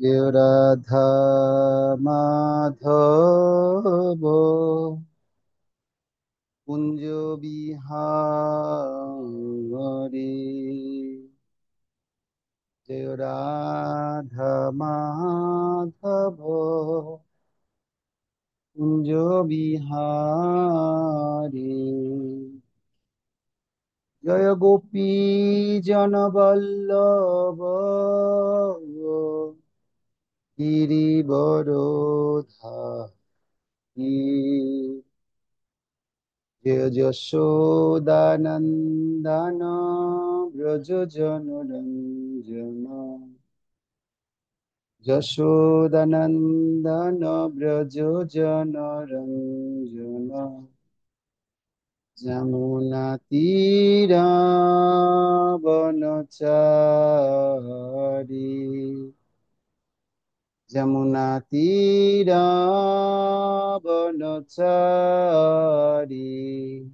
জয় রাধা মাধব কুঞ্জ বিহারী। জয় রাধা মাধব কুঞ্জ বিহারী। জয় গোপী জনবল্লভ গিরিবরধারী। জয় যশোদানন্দন ব্রজ জনরঞ্জন। যশোদানন্দন ব্রজ জনরঞ্জন। যমুনা তীরাবনচারী। যমুনা তীরাবনচারী।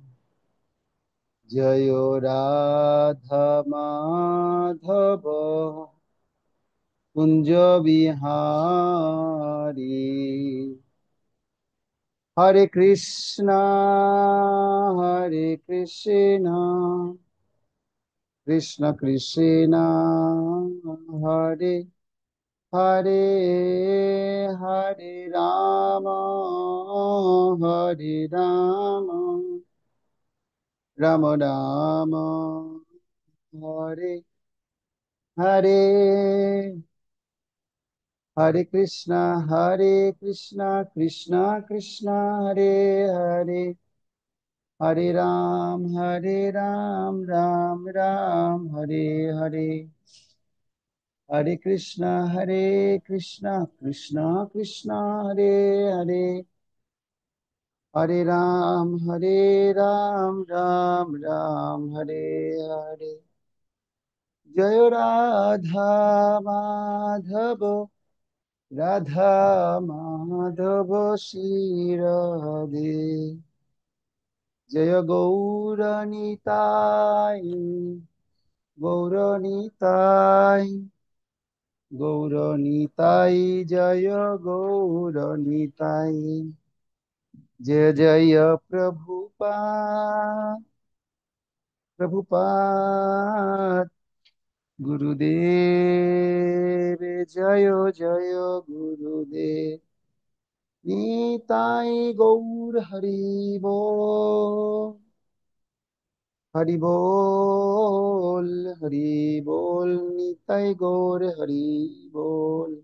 জয় রাধা মাধব কুঞ্জ বিহারী। হরে কৃষ্ণ হরে কৃষ্ণ কৃষ্ণ কৃষ্ণ হরে হরে, হরে রাম হরে রাম, রাম রাম হরে হরে। হরে কৃষ্ণ হরে কৃষ্ণ কৃষ্ণ কৃষ্ণ হরে হরে, হরে রাম রাম রাম হরে হরে। হরে কৃষ্ণ কৃষ্ণ কৃষ্ণ হরে হরে, হরে রাম রাম রাম হরে হরে। জয় রাধা মাধব, রাধা মাধব শ্রী রাধে। জয় গৌরনিতাই, গৌরনিতাই, গৌরনিতাই। জয় গৌরনিতাই। जय जय प्रभुपाद, प्रभुपाद गुरुदेव। जय जय गुरुदेव। निताई गौर हरि बोल, हरि बोल, हरि बोल। निताई गौर हरि बोल।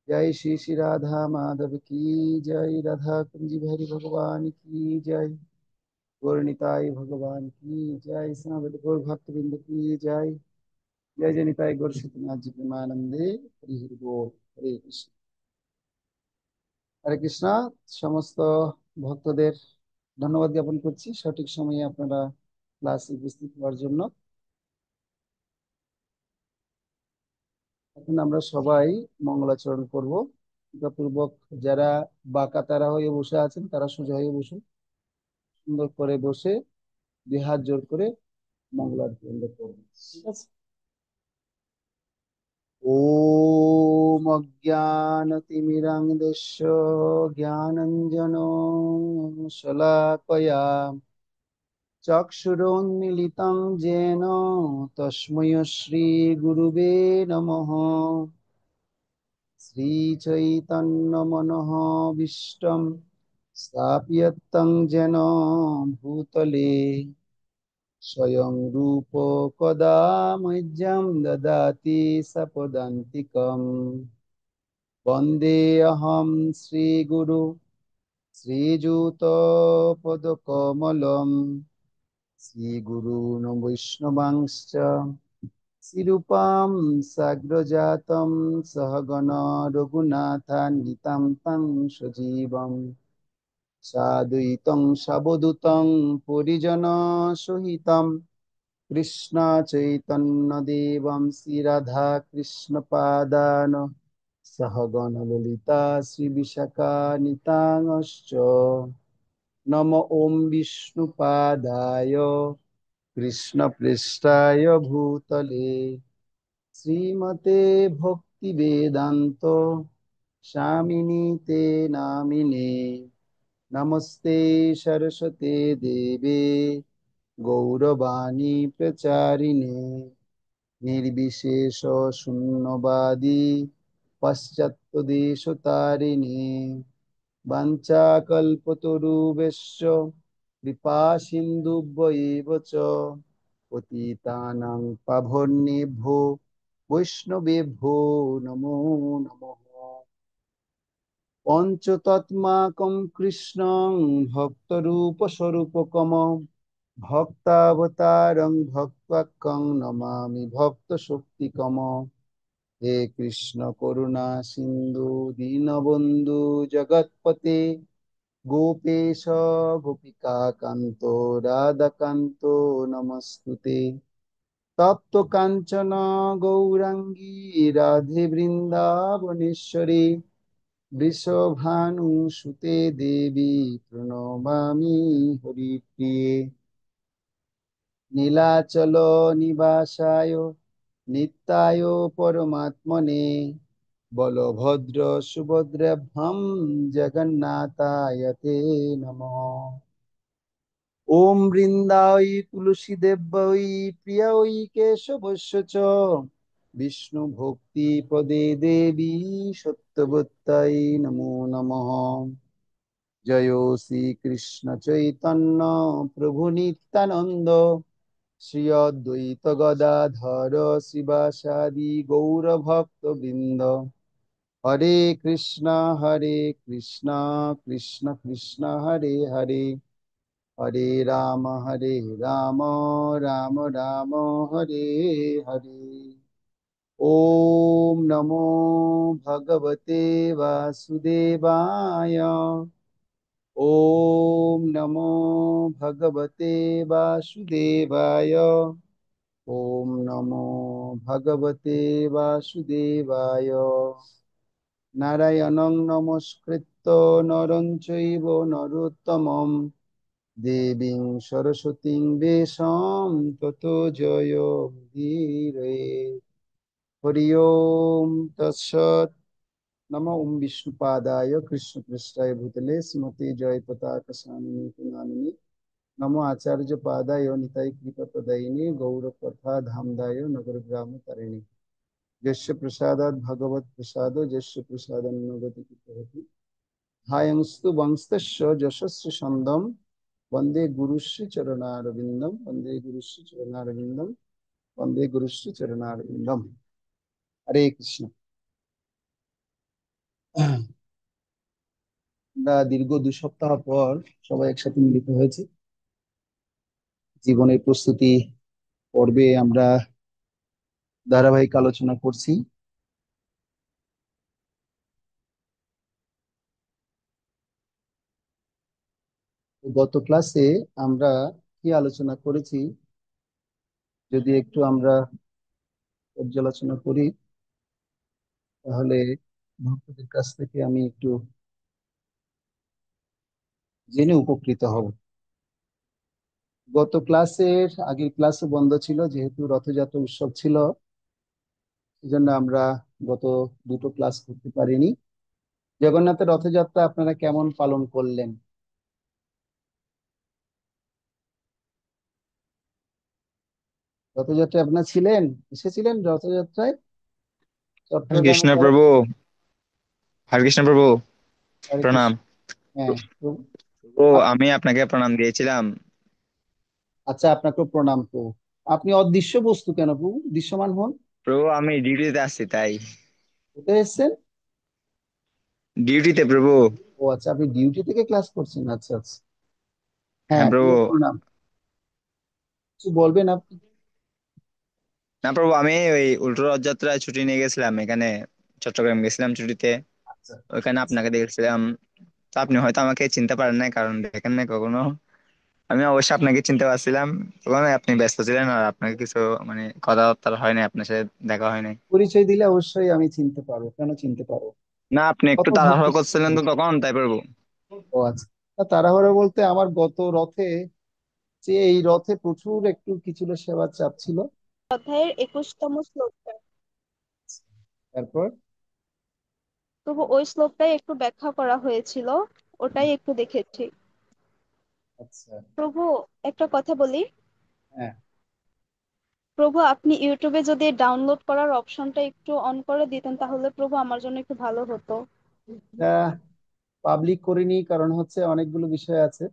जय श्री श्री राधा माधव की जय, राधा कुंज बिहारी भगवान की जय, गौरनिताई भगवान की जय, सनातन गौर भक्तवृंद की जय। जय जय निताई गौर सत्यनाथ जी प्रेमानंदे हरि हरि बोल। हरे कृष्ण। হরে কৃষ্ণ। সমস্ত ভক্তদের ধন্যবাদ জ্ঞাপন করছি সঠিক সময়ে আপনারা ক্লাসে উপস্থিত হওয়ার জন্য। এখন আমরা সবাই মঙ্গলাচরণ করব। পূর্বক যারা বাঁকা তারা হয়ে বসে আছেন তারা সোজা হয়ে বসুন। সুন্দর করে বসে দুই হাত জোর করে মঙ্গলাচরণ করবেন। ঠিক আছে। ॐ अज्ञानतिमिरान्धस्य ज्ञानाञ्जनो शलाकया चक्षुरुन्मीलितं येन तस्मै श्रीगुरुवे नमः। श्रीचैतन्यमनोभीष्टं स्थापितं येन भूतले स्वयं रूप कदा मह्यं ददाति सपदान्तिकम्। वन्देऽहं श्रीगुरु श्रीयुतपदकमलं श्रीगुरून् वैष्णवांश्च श्रीरूपां साग्रजातं सहगण रघुनाथान्वितं तं सजीवम् साद्वैतं सावधूतं परिजनसहितं कृष्ण चैतन्य देवं श्रीराधा कृष्ण पादान सहगण ललिता श्री विशाखान्वितांश्च। नम ओं विष्णुपादाय कृष्ण पृष्ठाय भूतले श्रीमते ভক্তি বেদান্ত স্বামিনী তে নামিনে নমস্তে সরস্বতে দেবে গৌরবাণী প্রচারিণে নির্বিশেষ শূন্যবাদী পাশ্চাত্য দেশ তারিণে বাঞ্ছাকল্পতরুভ্যশ্চ কৃপা সিন্ধুভ্যেব চ পতিতানাং পাবনেভ্যো বৈষ্ণবেভ্যো নমো নমঃ। পঞ্চতত্মাকং কৃষ্ণং ভক্তরূপস্বরূপকম ভক্তাবতারং ভক্তাক্কং নমামি ভক্তশক্তিকম। হে কৃষ্ণ করুণা সিন্ধু দীনবন্ধু জগৎপতে গোপেশ গোপিকা কান্ত রাধাকান্ত নমস্তুতে। তপ্ত কাঞ্চন গৌরাঙ্গী রাধে বৃন্দাবনেশ্বরী বৃষভানুসুতে দেবী প্রণমামি হরিপ্রিয়ে। নীলাচল নিবাসায় নিত্যায় পরমাত্মনে বলভদ্র সুভদ্রাভ্যাম জগন্নাথায় তে নমঃ। ওম বৃন্দায় তুলসী দেব্যৈ প্রিয়ৈ কেশবস্য চ বিষ্ণু ভক্তি পদে দেবী সত্যবত্তাই নমো নমঃ। জয় শ্রী কৃষ্ণ চৈতন্য প্রভু নিত্যানন্দ শ্রী অদ্বৈত গদাধর শিবাসাদি গৌরভক্ত বৃন্দ। হরে কৃষ্ণ কৃষ্ণ কৃষ্ণ হরে হরে হরে রাম রাম রাম হরে হরে। ওম নমো ভগবতে বাসুদেবায়। ওম নমো ভগবতে বাসুদেবায়। ওম নমো ভগবতে বাসুদেবায়। নারায়ণং নমস্কৃত্য নরং চৈব নরোত্তমং দেবীং সরস্বতীং বেশম ততো জয়মুদীরয়ে। হরি ওম তৎসৎ। নমো ওম বিষ্ণুপাদায় কৃষ্ণপৃষ্ঠায় ভূতলে শ্রীমতী জয়পতাকা স্বামিনী নামিনী নমো আচার্য পাদায় নিতাই কৃপা প্রদায়িনী গৌরকথা ধামদায় নগর গ্রাম তারিণী। যস্য প্রসাদাৎ ভগবৎ প্রসাদো যস্য প্রসাদন্ন গতি কৃপতি হায়ংস্তু বংস্তস্য যশস্য সন্দম বন্দে গুরুশ্রী চরণারবিন্দম বন্দে গুরুশ্রী চরণারবিন্দম বন্দে গুরুশ্রী চরণারবিন্দম। হরে কৃষ্ণ। আমরা দীর্ঘ 2 সপ্তাহ পর সবাই একসাথে মিলিত হয়েছে জীবনের প্রস্তুতি পর্বে। আমরা ধারাবাহিক আলোচনা করছি। গত ক্লাসে আমরা কি আলোচনা করেছি যদি একটু আমরা পর্যালোচনা করি তাহলে ভক্তদের কাছ থেকে আমি একটু জেনে উপকৃত হব। গত ক্লাসের আগের ক্লাসে বন্ধ ছিল যেহেতু রথযাত্রা উৎসব ছিল, সেজন্য আমরা গত 2টো ক্লাস করতে পারিনি। জগন্নাথের রথযাত্রা আপনারা কেমন পালন করলেন? রথযাত্রায় আপনারা ছিলেন, এসেছিলেন রথযাত্রায় হরে চট্টগ্রামে কৃষ্ণ যারা? প্রভু। হরে কৃষ্ণ প্রভু। হরে প্রণাম। কৃষ্ণ। হ্যাঁ তো ও, আপ- আমি আপনাকে প্রণাম দিয়েছিলাম। আচ্ছা, আপনাকে প্রণাম। তো আপনি অদৃশ্য বস্তু কেন প্রভু, দৃশ্যমান হন। প্রভু, আমি ডিউটিতে আসছি তাই। কোথায় এসেছেন? ডিউটিতে প্রভু। ও আচ্ছা, আপনি ডিউটি থেকে ক্লাস করছেন। আচ্ছা আচ্ছা। হ্যাঁ হ্যাঁ প্রভু। প্রভু প্রণাম। কিছু বলবেন আপনি? না প্রভু, আমি ওই উল্টো রথযাত্রায় ছুটি নিয়ে গেছিলাম এখানে, চট্টগ্রাম গেছিলাম ছুটিতে। আচ্ছা ওইখানে আপনাকে দেখেছিলাম। তো আপনি হয়তো আমাকে চিনতে পারেন নাই, কারণ দেখেন নাই কখনো। আমি অবশ্যই আপনাকে চিনতে পারছিলাম। তখন আপনি ব্যস্ত ছিলেন আর আপনাকে কিছু মানে কথাবার্তা হয় নাই, আপনার সাথে দেখা হয় নাই। পরিচয় দিলে অবশ্যই আমি চিনতে পারবো, কেন চিনতে পারবো। না, আপনি একটু কত তাড়াহুড়ো ভক্তের সাথে করছিলেন তো পরিচয়। তখন, তাই প্রভু। ও আচ্ছা। তা তাড়াহুড়ো বলতে আমার গত রথে, যে এই রথে প্রচুর একটু কিছুটা সেবার চাপ ছিল। অধ্যায়ের 21তম শ্লোকটা। তারপর? প্রভু ওই শ্লোকটাই একটু ব্যাখ্যা করা হয়েছিল, ওটাই একটু দেখেছি। আচ্ছা। প্রভু একটা কথা বলি। হ্যাঁ। প্রভু আপনি ইউটিউবে যদি ডাউনলোড করার অপশনটা একটু অন করে দিতেন তাহলে প্রভু আমার জন্য একটু ভালো হতো। এটা পাবলিক করিনি, কারণ হচ্ছে অনেকগুলো বিষয় আছে।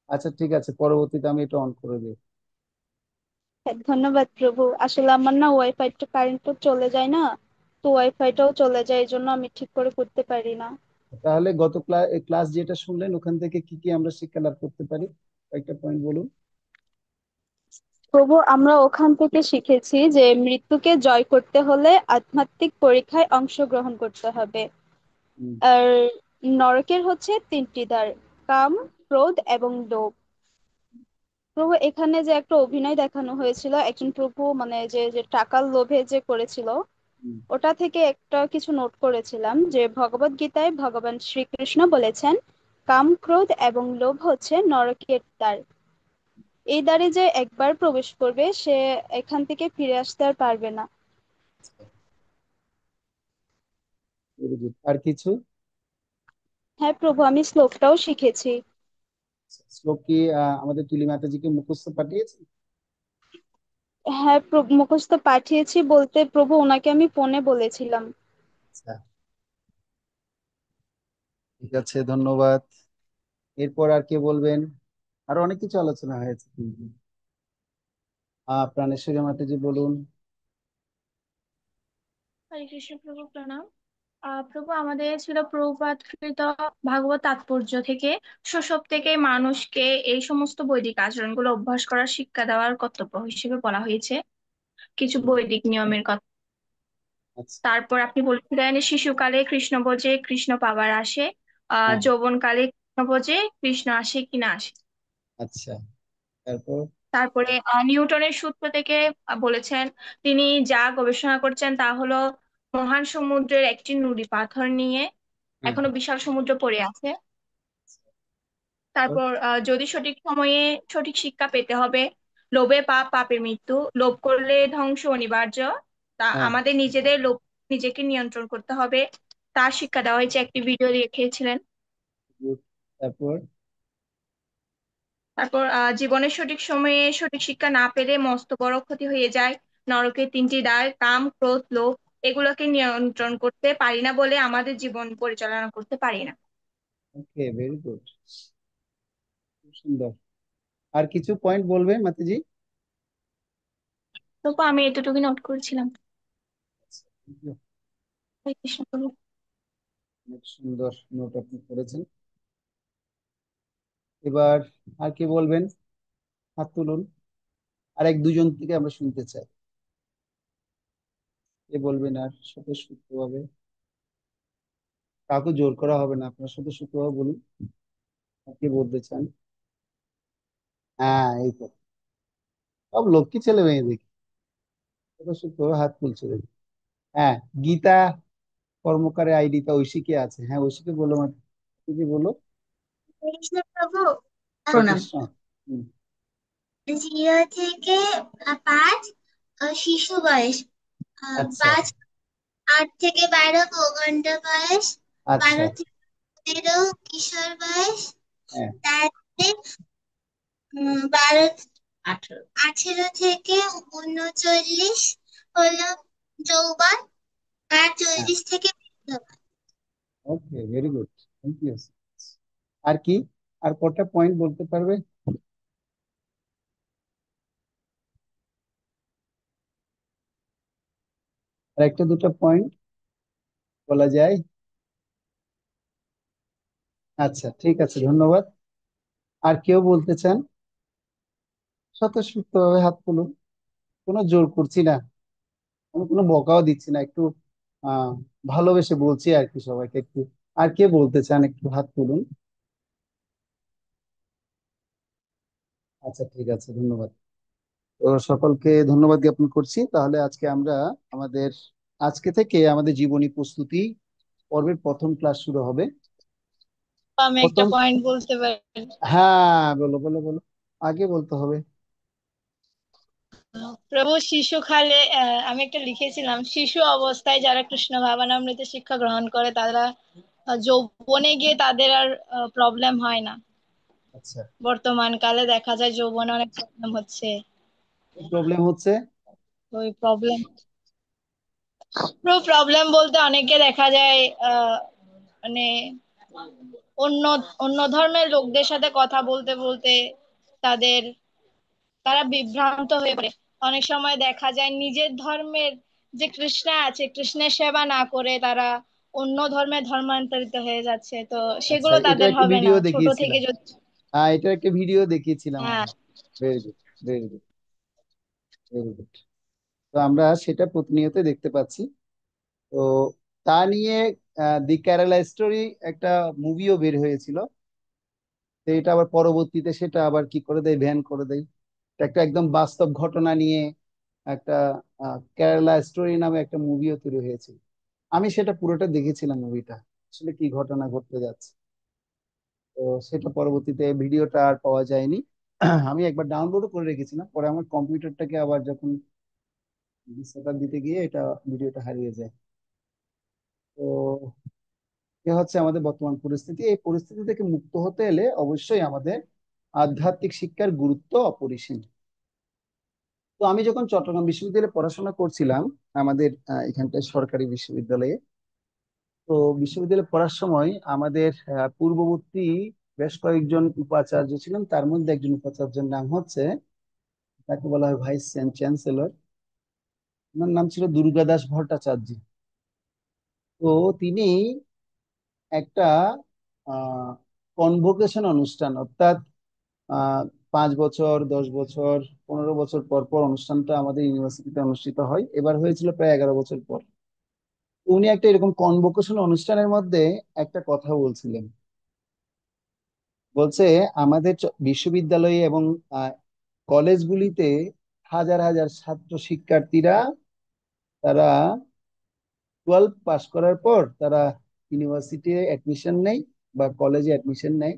আচ্ছা ঠিক আছে, পরবর্তীতে আমি এটা অন করে দিই। হ্যাঁ, ধন্যবাদ প্রভু। আসলে আমার না ওয়াইফাইটা কারেন্ট তো চলে যায় না, তো ওয়াইফাইটাও চলে যায়, এই জন্য আমি ঠিক করে করতে পারি না। তাহলে গত ক্লাস যেটা শুনলেন ওখান থেকে কি কি আমরা শিক্ষা লাভ করতে পারি, একটা পয়েন্ট বলুন। প্রভু আমরা ওখান থেকে শিখেছি যে মৃত্যুকে জয় করতে হলে আধ্যাত্মিক পরীক্ষায় অংশগ্রহণ করতে হবে। হুম। আর নরকের হচ্ছে তিনটি দ্বার: কাম, ক্রোধ এবং লোভ। প্রভু এখানে যে একটা অভিনয় দেখানো হয়েছিল, একজন প্রভু মানে যে যে টাকার লোভে যে করেছিল, হুম। ওটা থেকে একটা কিছু নোট করেছিলাম যে ভগবত গীতায় ভগবান শ্রীকৃষ্ণ বলেছেন কাম, ক্রোধ এবং লোভ হচ্ছে নরকের দ্বার। এই দ্বারে যে একবার প্রবেশ করবে সে এখান থেকে ফিরে আসতে আর পারবে না। Very good. আর কিছু? হ্যাঁ প্রভু, আমি শ্লোকটাও শিখেছি। শ্লোক কি আমাদের তুলি মাতাজিকে মুখস্থ পাঠিয়েছে? হ্যাঁ প্রভু, মুখস্থ পাঠিয়েছি বলতে প্রভু ওনাকে আমি ফোনে বলেছিলাম। আচ্ছা, ঠিক আছে, ধন্যবাদ। এরপর আর কে বলবেন? আরো অনেক কিছু আলোচনা হয়েছে কিন্তু। প্রাণেশ্বরী মাতাজি বলুন। হরে কৃষ্ণ প্রভু, প্রণাম। প্রভু, আমাদের ছিল প্রভুপাদকৃত ভাগবত তাৎপর্য থেকে শৈশব থেকে মানুষকে এই সমস্ত বৈদিক আচরণগুলো অভ্যাস করার শিক্ষা দেওয়ার কর্তব্য হিসেবে বলা হয়েছে কিছু হুম। বৈদিক নিয়মের কথা। আচ্ছা। তারপর আপনি বলেছিলেন শিশুকালে কৃষ্ণ ভোজে কৃষ্ণ পাবার আসে, হ্যাঁ। যৌবনকালে কৃষ্ণ ভোজে কৃষ্ণ আসে কিনা আসে। আচ্ছা। তারপর? তারপরে নিউটনের সূত্র থেকে বলেছেন তিনি যা গবেষণা করছেন তা হলো মহান সমুদ্রের একটি নুড়ি পাথর নিয়ে হ্যাঁ। এখনো বিশাল সমুদ্র পড়ে আছে। তারপর? তারপর যদি সঠিক সময়ে সঠিক শিক্ষা পেতে হবে, লোভে পাপ, পাপে মৃত্যু, লোভ করলে ধ্বংস অনিবার্য, তা হ্যাঁ। আমাদের নিজেদের লোভ নিজেকে নিয়ন্ত্রণ করতে হবে, তার শিক্ষা দেওয়া হয়েছে, একটি ভিডিও দেখিয়েছিলেন। গুড। তারপর? তারপর জীবনের সঠিক সময়ে সঠিক শিক্ষা না পেলে মস্ত বড় ক্ষতি হয়ে যায়। নরকের তিনটি দ্বার কাম, ক্রোধ, লোভ, এগুলোকে নিয়ন্ত্রণ করতে পারি না বলে আমাদের জীবন পরিচালনা করতে পারি না। ওকে, ভেরি গুড। খুব সুন্দর। আর কিছু পয়েন্ট বলবে মাতাজি? তো আমি এতটুকু নোট করেছিলাম। আচ্ছা, thank you। হরে কৃষ্ণ প্রভু। অনেক সুন্দর নোট আপনি করেছেন। এবার আর কে বলবেন? হাত তুলুন। আর এক দুজন থেকে আমরা শুনতে চাই। কে বলবেন আর স্বতঃস্ফূর্তভাবে? কাউকে জোর করা হবে না, আপনার স্বতঃস্ফূর্তভাবে বলুন। আর কে বলতে চান? হ্যাঁ, এই তো সব লক্ষ্মী ছেলে মেয়ে দেখি স্বতঃস্ফূর্তভাবে হাত তুলছে দেখি। হ্যাঁ, গীতা কর্মকারের আইডিটা ঐশীকে আছে। হ্যাঁ, ঐশীকে বলো, মাতাজি বলো। কৃষ্ণ প্রভু, হরে প্রণাম। কৃষ্ণ। হুম। 0 থেকে 5 শিশু বয়স, আচ্ছা। 8 থেকে 12 প্রগণ্ড বয়স, আচ্ছা। 12 থেকে 15 কিশোর বয়স, হ্যাঁ। তারপরে 18 থেকে 39 হলো যৌবন, আর হ্যাঁ। 40 থেকে বৃদ্ধ। Okay, very good. Thank you. আর কি? আর কটা পয়েন্ট বলতে পারবে? আর একটা দুটো পয়েন্ট বলা যায়? আচ্ছা ঠিক আছে, ধন্যবাদ। আর কেউ বলতে চান? স্বতঃস্ফূর্ত ভাবে হাত তুলুন। কোনো জোর করছি না, আমি কোনো বকাও দিচ্ছি না, একটু আহ ভালোবেসে বলছি আর কি সবাইকে একটু। আর কে বলতে চান একটু হাত তুলুন। আচ্ছা ঠিক আছে, ধন্যবাদ। তো সকলকে ধন্যবাদ জ্ঞাপন করছি। তাহলে আজকে আমরা আমাদের আজকে থেকে আমাদের জীবনী প্রস্তুতি পর্বের প্রথম ক্লাস শুরু হবে। আমি একটা প্রথম। পয়েন্ট বলতে পারি? হ্যাঁ, বলো বলো বলো, আগে বলতে হবে। প্রভু শিশুকালে আমি একটা লিখেছিলাম, শিশু অবস্থায় যারা কৃষ্ণ ভাবনামৃত শিক্ষা গ্রহণ করে তারা যৌবনে গিয়ে তাদের আর প্রবলেম হয় না। আচ্ছা, বর্তমান কালে দেখা যায় যৌবনে অনেক প্রবলেম হচ্ছে। কি প্রবলেম হচ্ছে? ওই প্রবলেম, প্রবলেম বলতে অনেকে দেখা যায় মানে অন্য অন্য ধর্মের লোকদের সাথে কথা বলতে বলতে তাদের তারা বিভ্রান্ত হয়ে পড়ে। অনেক সময় দেখা যায় নিজের ধর্মের যে কৃষ্ণ আছে, কৃষ্ণের সেবা না করে তারা অন্য ধর্মে ধর্মান্তরিত হয়ে যাচ্ছে। তো আচ্ছা, সেগুলো এটা তাদের একটা হবে না ভিডিও ছোট থেকে দেখিয়েছিলাম। যদি। হ্যাঁ, এটা একটা ভিডিও দেখিয়েছিলাম হ্যাঁ। আমরা। Very good, very good, very good. তো আমরা সেটা প্রতিনিয়ত দেখতে পাচ্ছি। তো তা নিয়ে দি কেরালা স্টোরি একটা মুভিও বের হয়েছিল। তো এটা আবার পরবর্তীতে সেটা আবার কি করে দেয়, ব্যান করে দেয়। এটা একটা একদম বাস্তব ঘটনা নিয়ে একটা কেরালা স্টোরি নামে একটা মুভিও তৈরি হয়েছে। আমি সেটা পুরোটা দেখেছিলাম, মুভিটা আসলে কি ঘটনা ঘটতে যাচ্ছে। তো সেটা পরবর্তীতে ভিডিওটা আর পাওয়া যায়নি। আমি একবার ডাউনলোডও করে রেখেছিলাম, পরে আমার কম্পিউটারটাকে আবার যখন সেটআপ দিতে গিয়ে এটা ভিডিওটা হারিয়ে যায়। তো এ হচ্ছে আমাদের বর্তমান পরিস্থিতি। এই পরিস্থিতি থেকে মুক্ত হতে এলে অবশ্যই আমাদের আধ্যাত্মিক শিক্ষার গুরুত্ব অপরিসীম। তো আমি যখন চট্টগ্রাম বিশ্ববিদ্যালয়ে পড়াশোনা করছিলাম, আমাদের এখানটায় সরকারি বিশ্ববিদ্যালয়ে, তো বিশ্ববিদ্যালয়ে পড়ার সময় আমাদের পূর্ববর্তী বেশ কয়েকজন উপাচার্য ছিলেন। তার মধ্যে একজন উপাচার্যের নাম হচ্ছে, তাকে বলা হয় ভাইস চ্যান্সেলর। ওনার নাম ছিল দুর্গাদাস ভট্টাচার্য। তো তিনি একটা কনভোকেশন অনুষ্ঠান, অর্থাৎ আহ 5 বছর, 10 বছর, 15 বছর পর পর অনুষ্ঠানটা আমাদের ইউনিভার্সিটিতে অনুষ্ঠিত হয়। এবার হয়েছিল প্রায় 11 বছর পর। উনি একটা এরকম কনভোকেশন অনুষ্ঠানের মধ্যে একটা কথা বলছিলেন। বলছে, আমাদের বিশ্ববিদ্যালয়ে এবং কলেজগুলিতে হাজার হাজার ছাত্র শিক্ষার্থীরা, তারা 12 পাস করার পর তারা ইউনিভার্সিটি অ্যাডমিশন নেয় বা কলেজে অ্যাডমিশন নেয়।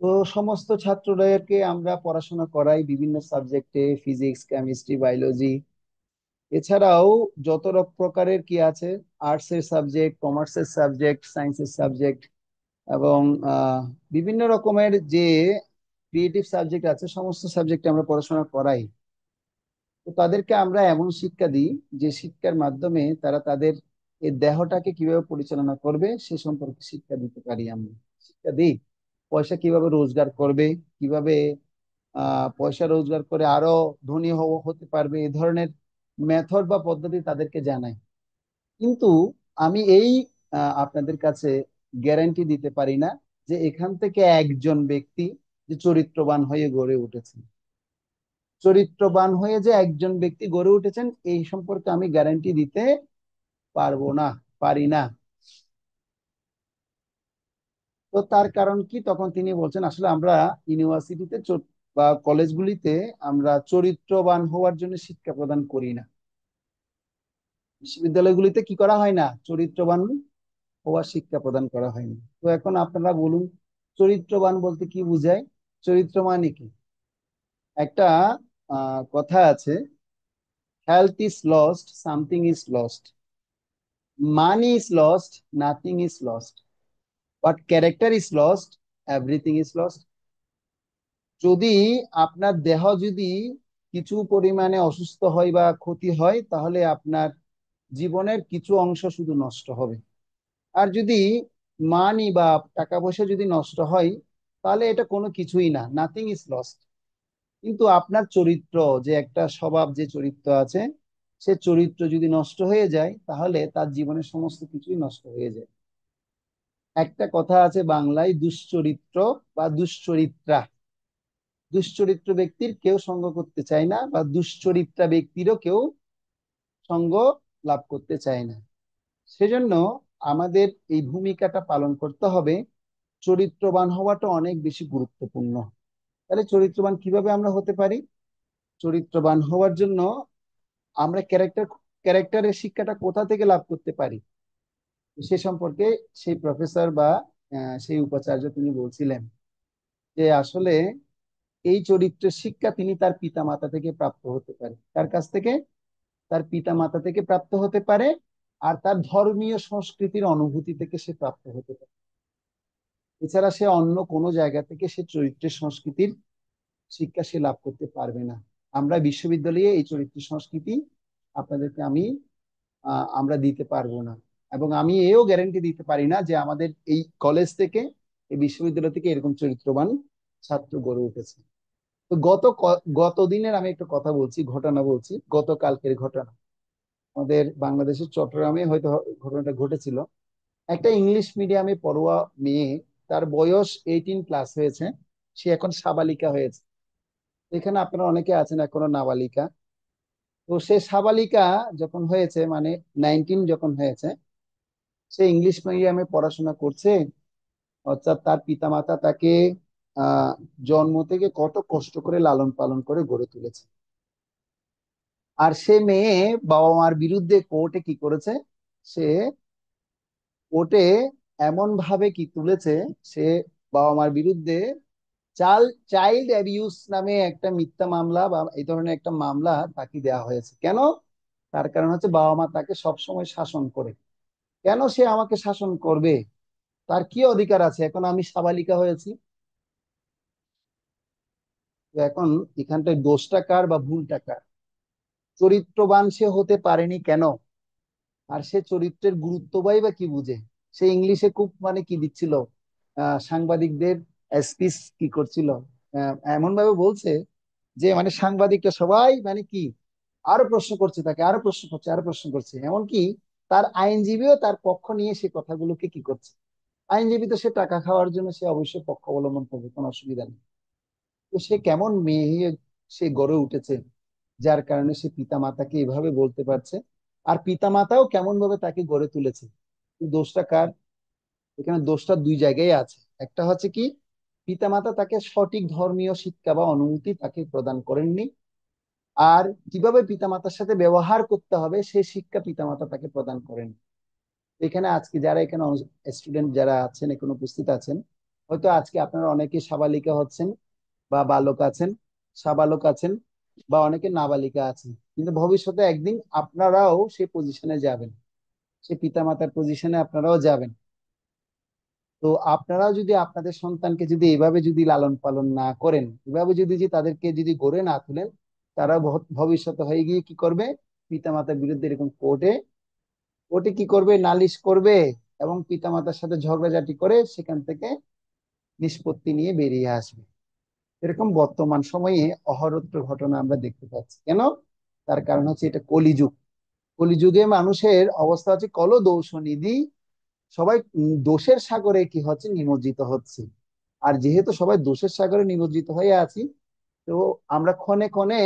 তো সমস্ত ছাত্রদেরকে আমরা পড়াশোনা করাই বিভিন্ন সাবজেক্টে, ফিজিক্স, কেমিস্ট্রি, বায়োলজি, এছাড়াও যত প্রকারের কি আছে, আর্টস এর সাবজেক্ট, কমার্সের সাবজেক্ট, সায়েন্সের সাবজেক্ট, এবং আহ, বিভিন্ন রকমের যে ক্রিয়েটিভ সাবজেক্ট আছে, সমস্ত সাবজেক্টে আমরা পড়াশোনা করাই। তো তাদেরকে আমরা এমন শিক্ষা দিই যে শিক্ষার মাধ্যমে তারা তাদের এই দেহটাকে কিভাবে পরিচালনা করবে সে সম্পর্কে শিক্ষা দিতে পারি। আমরা শিক্ষা দিই পয়সা কিভাবে রোজগার করবে, কিভাবে পয়সা রোজগার করে আরো ধনী হতে পারবে, এই ধরনের মেথড বা পদ্ধতি তাদেরকে জানাই। কিন্তু আমি এই আপনাদের কাছে গ্যারান্টি দিতে পারি না যে এখান থেকে একজন ব্যক্তি যে চরিত্রবান হয়ে গড়ে উঠেছে, চরিত্রবান হয়ে যে একজন ব্যক্তি গড়ে উঠেছেন এই সম্পর্কে আমি গ্যারান্টি দিতে পারবো না, পারি না। তো তার কারণ কি, তখন তিনি বলছেন আসলে আমরা ইউনিভার্সিটিতে বা কলেজগুলিতে আমরা চরিত্রবান হওয়ার জন্য শিক্ষা প্রদান করি না। বিশ্ববিদ্যালয়গুলিতে কি করা হয় না, চরিত্রবান হওয়ার শিক্ষা প্রদান করা হয়নি। তো এখন আপনারা বলুন, চরিত্রবান বলতে কি বোঝায়? চরিত্র মানে কি? একটা কথা আছে, health is lost, something is lost, money is lost, nothing is lost, but character is lost, everything is lost. যদি আপনার দেহ যদি কিছু পরিমাণে অসুস্থ হয় বা ক্ষতি হয়, তাহলে আপনার জীবনের কিছু অংশ শুধু নষ্ট হবে। আর যদি মানি বা টাকা পয়সা যদি নষ্ট হয়, তাহলে এটা কোনো কিছুই না, নাথিং ইজ লস্ট। কিন্তু আপনার চরিত্র, যে একটা স্বভাব, যে চরিত্র আছে, সে চরিত্র যদি নষ্ট হয়ে যায় তাহলে তার জীবনের সমস্ত কিছুই নষ্ট হয়ে যায়। একটা কথা আছে বাংলায়, দুশ্চরিত্র বা দুশ্চরিত্রা, দুশ্চরিত্র ব্যক্তির কেউ সঙ্গ করতে চায় না, বা দুশ্চরিত্রা ব্যক্তিরও কেউ সঙ্গ লাভ করতে চায় না। সেজন্য আমাদের এই ভূমিকাটা পালন করতে হবে। চরিত্রবান হওয়াটা অনেক বেশি গুরুত্বপূর্ণ। তাহলে চরিত্রবান কিভাবে আমরা হতে পারি? চরিত্রবান হওয়ার জন্য আমরা ক্যারেক্টারের শিক্ষাটা কোথা থেকে লাভ করতে পারি সে সম্পর্কে সেই প্রফেসর বা সেই উপাচার্য তিনি বলছিলেন যে আসলে এই চরিত্রের শিক্ষা তিনি তার পিতামাতা থেকে প্রাপ্ত হতে পারে। তার কাছ থেকে, তার পিতামাতা থেকে প্রাপ্ত হতে পারে, আর তার ধর্মীয় সংস্কৃতির অনুভূতি থেকে সে প্রাপ্ত হতে পারে। এছাড়া সে অন্য কোনো জায়গা থেকে সে চরিত্রের সংস্কৃতির শিক্ষা সে লাভ করতে পারবে না। আমরা বিশ্ববিদ্যালয়ে এই চরিত্র সংস্কৃতি আপনাদেরকে আমরা দিতে পারবো না। এবং আমি এও গ্যারান্টি দিতে পারি না যে আমাদের এই কলেজ থেকে, এই বিশ্ববিদ্যালয় থেকে এরকম চরিত্রবান ছাত্র গড়ে উঠেছে। তো গত দিনের আমি একটা কথা বলছি, ঘটনা বলছি, গতকালকের ঘটনা। আমাদের বাংলাদেশের চট্টগ্রামে হয়তো ঘটনাটা ঘটেছিল। একটা ইংলিশ মিডিয়ামে পড়ুয়া মেয়ে, তার বয়স 18+ হয়েছে, সে এখন সাবালিকা হয়েছে। এখানে আপনারা অনেকে আছেন এখনো নাবালিকা। তো সে সাবালিকা যখন হয়েছে, মানে 19 যখন হয়েছে, সে ইংলিশ মিডিয়ামে পড়াশোনা করছে। অর্থাৎ তার পিতামাতা তাকে আহ জন্ম থেকে কত কষ্ট করে লালন পালন করে গড়ে তুলেছে। আর সে মেয়ে বাবা মার বিরুদ্ধে কোর্টে কি করেছে, সে কোর্টে এমন ভাবে কি তুলেছে, সে বাবা মার বিরুদ্ধে চাইল্ড অ্যাবিউজ নামে একটা মিথ্যা মামলা বা এই ধরনের একটা মামলা তাকে দেওয়া হয়েছে। কেন? তার কারণ হচ্ছে বাবা মা তাকে সবসময় শাসন করে। কেন সে আমাকে শাসন করবে? তার কি অধিকার আছে? এখন আমি সাবালিকা হয়েছি। তো এখন এখানটায় দোষটা কার বা ভুলটা কার? চরিত্রবান সে হতে পারেনি কেন? আর সে চরিত্রের গুরুত্ব বা কি বুঝে? সে ইংলিশে খুব মানে কি দিচ্ছিল, সাংবাদিকদের স্পিচ কি করছিল, এমন ভাবে বলছে যে মানে সাংবাদিকরা সবাই মানে কি আরো প্রশ্ন করছে, তাকে আরো প্রশ্ন করছে, আরো প্রশ্ন করছে। এমনকি তার আইনজীবীও তার পক্ষ নিয়ে সে কথাগুলোকে কি করছে। আইনজীবী তো সে টাকা খাওয়ার জন্য সে অবশ্যই পক্ষ অবলম্বন করবে, কোনো অসুবিধা নেই। তো সে কেমন মেয়ে সে গড়ে উঠেছে, যার কারণে সে পিতা মাতাকে এভাবে বলতে পারছে। আর পিতা মাতাও কেমন ভাবে তাকে গড়ে তুলেছে। দোষটা কার? এখানে দোষটা দুই জায়গায় আছে। একটা হচ্ছে কি, পিতামাতা তাকে সঠিক ধর্মীয় শিক্ষা বা অনুমতি তাকে প্রদান করেননি। আর কিভাবে পিতামাতার সাথে ব্যবহার করতে হবে সে শিক্ষা পিতামাতা তাকে প্রদান করেন। এখানে আজকে যারা এখানে স্টুডেন্ট যারা আছেন, এখানে উপস্থিত আছেন, হয়তো আজকে আপনারা অনেকে সাবালিকা হচ্ছেন বা বালক আছেন, সাবালক আছেন, বা অনেকে নাবালিকা আছেন। কিন্তু ভবিষ্যতে একদিন আপনারাও সেই পজিশনে যাবেন, সে পিতামাতার পজিশনে আপনারাও যাবেন। তো আপনারাও যদি আপনাদের সন্তানকে যদি এইভাবে যদি লালন পালন না করেন, এভাবে যদি তাদেরকে যদি গড়ে না তুলেন, তারা ভবিষ্যতে হয়ে গিয়ে কি করবে, পিতামাতার বিরুদ্ধে এরকম কোর্টে কোর্টে কি করবে, নালিশ করবে, এবং পিতামাতার সাথে ঝগড়াঝাটি করে সেখান থেকে নিষ্পত্তি নিয়ে বেরিয়ে আসবে। এরকম বর্তমান সময়ে অহরত্র ঘটনা আমরা দেখতে পাচ্ছি। কেন? তার কারণ হচ্ছে এটা কলিযুগ। কলিযুগে মানুষের অবস্থা হচ্ছে কল দোষনিধি, সবাই দোষের সাগরে কি হচ্ছে, নিমজ্জিত হচ্ছে। আর যেহেতু সবাই দোষের সাগরে নিমজ্জিত হয়ে আছি, তো আমরা ক্ষণে ক্ষণে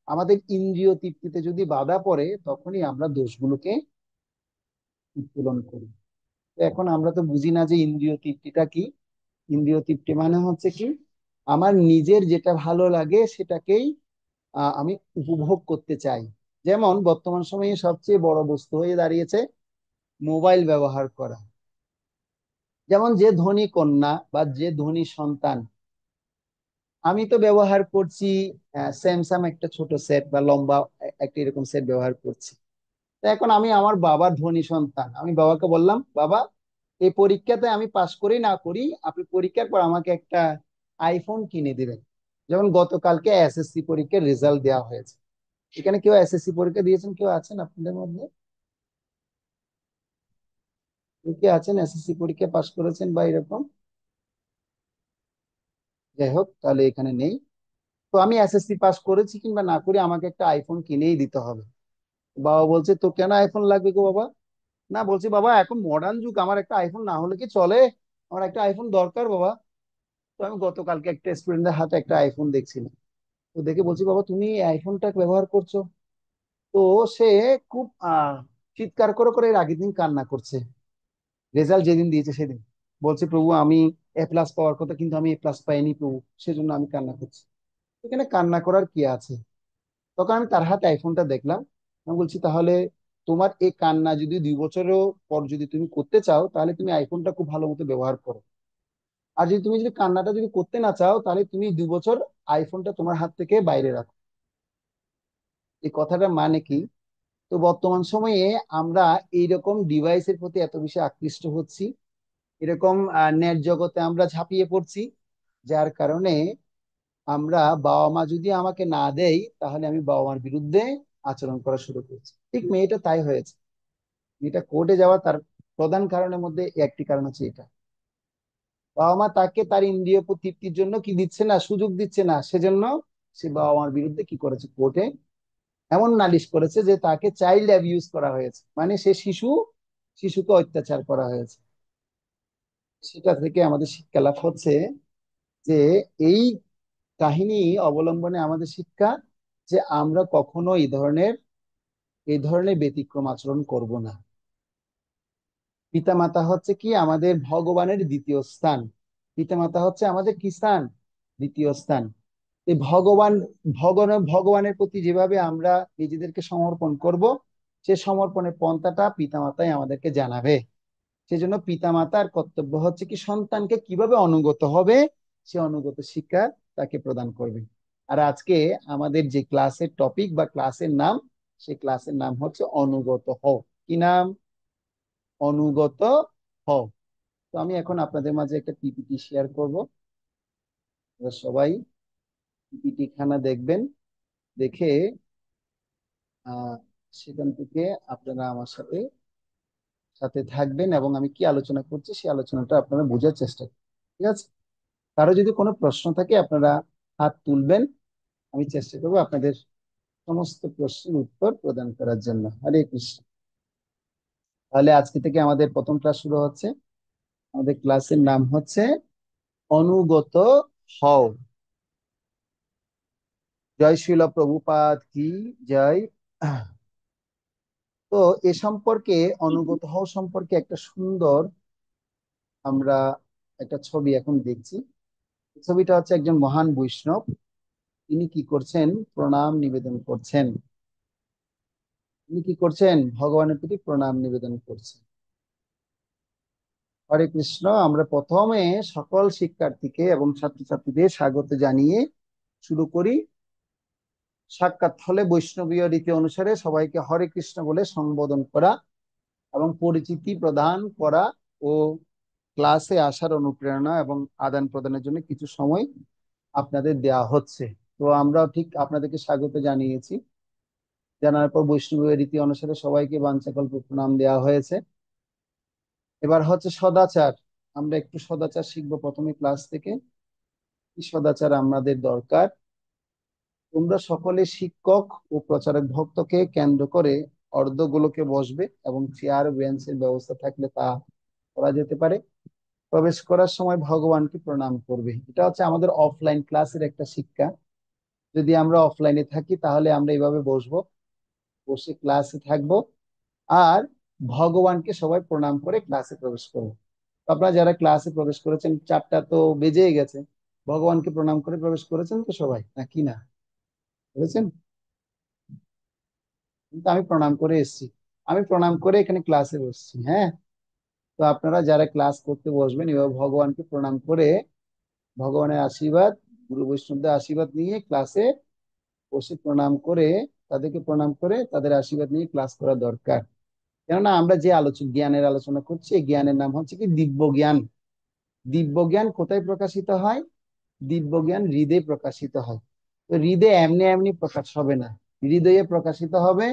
আমাদের ইন্দ্রিয় তৃপ্তিতে যদি বাধা পড়ে, তখনই আমরা দোষগুলোকে উত্তোলন করি। তো এখন আমরা তো বুঝি না যে ইন্দ্রিয় তৃপ্তিটা কি। ইন্দ্রিয় তৃপ্তি মানে হচ্ছে কি, আমার নিজের যেটা ভালো লাগে সেটাকেই আমি উপভোগ করতে চাই। যেমন বর্তমান সময়ে সবচেয়ে বড় বস্তু হয়ে দাঁড়িয়েছে মোবাইল ব্যবহার করা। যেমন যে ধনী কন্যা বা যে ধনী সন্তান, আমি তো ব্যবহার করছি স্যামসাং একটা ছোট সেট বা লম্বা একটা এরকম সেট ব্যবহার করছি। তো এখন আমি আমার বাবার ধনী সন্তান, আমি বাবাকে বললাম, বাবা এই পরীক্ষাতে আমি পাশ করি না করি, আপনি পরীক্ষার পর আমাকে একটা আইফোন কিনে দিবেন। যেমন গতকালকে এসএসসি পরীক্ষার রেজাল্ট দেওয়া হয়েছে। এখানে কেউ এসএসসি পরীক্ষা দিয়েছেন? কেউ আছেন আপনাদের মধ্যে? কেউ কি আছেন এসএসসি পরীক্ষা পাশ করেছেন বা এরকম? যাই হোক, তাহলে এখানে নেই। তো আমি এসএসসি পাস করেছি কিংবা না করি, আমাকে একটা আইফোন কিনেই দিতে হবে। বাবা বলছে, তো কেন আইফোন লাগবে গো বাবা? না, বলছি বাবা এখন মডার্ন যুগ, আমার একটা আইফোন না হলে কি চলে? আমার একটা আইফোন দরকার বাবা। তো আমি গতকালকে একটা স্টুডেন্টের হাতে একটা আইফোন দেখছিলাম। তো দেখে বলছি, বাবা তুমি এই আইফোনটা ব্যবহার করছো? তো সে খুব চিৎকার করে করে এর আগের দিন কান্না করছে, রেজাল্ট যেদিন দিয়েছে সেদিন। বলছে, প্রভু আমি A+ পাওয়ার কথা, কিন্তু আমি A+ পাইনি প্রভু, সেজন্য আমি কান্না করছি। এখানে কান্না করার কি আছে? তখন আমি তার হাতে আইফোনটা দেখলাম। আমি বলছি, তাহলে তোমার এই কান্না যদি 2 বছরও পর যদি তুমি করতে চাও, তাহলে তুমি আইফোনটা খুব ভালো মতো ব্যবহার করো। আর যদি তুমি যদি কান্নাটা যদি করতে না চাও, তাহলে তুমি 2 বছর আইফোনটা তোমার হাত থেকে বাইরে রাখো। এই কথাটার মানে কি? তো বর্তমান সময়ে আমরা এইরকম ডিভাইসের প্রতি এত বেশি আকৃষ্ট হচ্ছি, এরকম নেট জগতে আমরা ঝাঁপিয়ে পড়ছি, যার কারণে আমরা বাবা মা যদি আমাকে না দেয় তাহলে আমি বাবা মার বিরুদ্ধে আচরণ করা শুরু করছি। ঠিক মেয়েটা তাই হয়েছে। মেয়েটা কোর্টে যাওয়া তার প্রধান কারণের মধ্যে একটি কারণ হচ্ছে এটা। বাবা মা তাকে তার ইন্দ্রিয় তৃপ্তির জন্য কি দিচ্ছে না, সুযোগ দিচ্ছে না, সেজন্য সে বাবা মার বিরুদ্ধে কি করেছে, কোর্টে এমন নালিশ করেছে যে তাকে চাইল্ড অ্যাবিউজ করা হয়েছে, মানে সে শিশুকে অত্যাচার করা হয়েছে। সেটা থেকে আমাদের শিক্ষা লাভ হচ্ছে যে এই কাহিনী অবলম্বনে আমাদের শিক্ষা যে আমরা কখনো এই ধরনের ব্যতিক্রম আচরণ করব না। পিতামাতা হচ্ছে কি আমাদের ভগবানের দ্বিতীয় স্থান। পিতামাতা হচ্ছে আমাদের কি স্থান? দ্বিতীয় স্থান। এই ভগবানের প্রতি যেভাবে আমরা নিজেদেরকে সমর্পণ করব, সে সমর্পণের পন্থাটা পিতামাতাই আমাদেরকে জানাবে। সেজন্য পিতামাতার কর্তব্য হচ্ছে কি সন্তানকে কিভাবে অনুগত হবে, সে অনুগত শিক্ষা তাকে প্রদান করবে। আর আজকে আমাদের যে ক্লাসের টপিক বা ক্লাসের নাম, সেই ক্লাসের নাম হচ্ছে অনুগত হও। কি নাম? অনুগত হও। তো আমি এখন আপনাদের মাঝে একটা পিপিটি শেয়ার করব। আপনারা সবাই পিপিটি খানা দেখবেন, দেখে আহ সেখান থেকে আপনারা আমার সাথে সাথে থাকবেন এবং আমি কি আলোচনা করছি সেই আলোচনাটা আপনারা বোঝার চেষ্টা করবেন। ঠিক আছে? কারো যদি কোনো প্রশ্ন থাকে আপনারা হাত তুলবেন, আমি চেষ্টা করবো আপনাদের সমস্ত প্রশ্নের উত্তর প্রদান করার জন্য। হরে কৃষ্ণ। তাহলে আজকে থেকে আমাদের প্রথম ক্লাস শুরু হচ্ছে। আমাদের ক্লাসের নাম হচ্ছে অনুগত হও। জয় শিল প্রভুপাদ কি জয়। তো এ সম্পর্কে, অনুগত হও সম্পর্কে একটা সুন্দর আমরা একটা ছবি এখন দেখছি। ছবিটা হচ্ছে একজন মহান বৈষ্ণব, তিনি কি করছেন, প্রণাম নিবেদন করছেন। তিনি কি করছেন, ভগবানের প্রতি প্রণাম নিবেদন করছেন। হরে কৃষ্ণ। আমরা প্রথমে সকল শিক্ষার্থীকে এবং ছাত্রছাত্রীদের স্বাগত জানিয়ে শুরু করি। সাক্ষাৎ হলে বৈষ্ণবীয় রীতি অনুসারে সবাইকে হরে কৃষ্ণ বলে সম্বোধন করা এবং পরিচিতি প্রদান করা ও ক্লাসে আসার অনুপ্রেরণা এবং আদান প্রদানের জন্য কিছু সময় আপনাদের দেওয়া হচ্ছে। তো আমরাও ঠিক আপনাদেরকে স্বাগত জানিয়েছি। জানার পর বৈষ্ণবীয় রীতি অনুসারে সবাইকে বাঞ্ছাকল্প প্রণাম দেওয়া হয়েছে। এবার হচ্ছে সদাচার। আমরা একটু সদাচার শিখবো প্রথমে ক্লাস থেকে। কি সদাচার আমাদের দরকার? তোমরা সকলে শিক্ষক ও প্রচারক ভক্তকে কেন্দ্র করে অর্ধগোলকে বসবে এবং চেয়ার বেঞ্চের ব্যবস্থা থাকলে তা করা যেতে পারে। প্রবেশ করার সময় ভগবানকে প্রণাম করবে। এটা হচ্ছে আমাদের অফলাইন ক্লাসের একটা শিক্ষা। যদি আমরা অফলাইনে থাকি তাহলে আমরা এইভাবে বসবো, বসে ক্লাসে থাকবো আর ভগবানকে সবাই প্রণাম করে ক্লাসে প্রবেশ করবো। আপনারা যারা ক্লাসে প্রবেশ করেছেন, 4টা তো বেজেই গেছে, ভগবানকে প্রণাম করে প্রবেশ করেছেন তো সবাই, নাকি না? করেছেন? কিন্তু আমি প্রণাম করে এসেছি, আমি প্রণাম করে এখানে ক্লাসে বসছি। হ্যাঁ, তো আপনারা যারা ক্লাস করতে বসবেন এভাবে ভগবানকে প্রণাম করে, ভগবানের আশীর্বাদ, গুরু বৈষ্ণবদের আশীর্বাদ নিয়ে ক্লাসে বসে প্রণাম করে, তাদেরকে প্রণাম করে তাদের আশীর্বাদ নিয়ে ক্লাস করা দরকার। কেননা আমরা যে জ্ঞানের আলোচনা করছি, এই জ্ঞানের নাম হচ্ছে কি দিব্য জ্ঞান। দিব্য জ্ঞান কোথায় প্রকাশিত হয়? দিব্য জ্ঞান হৃদয়ে প্রকাশিত হয়। তো হৃদয়ে এমনি এমনি প্রকাশ হবে না, হৃদয়ে প্রকাশিত হবে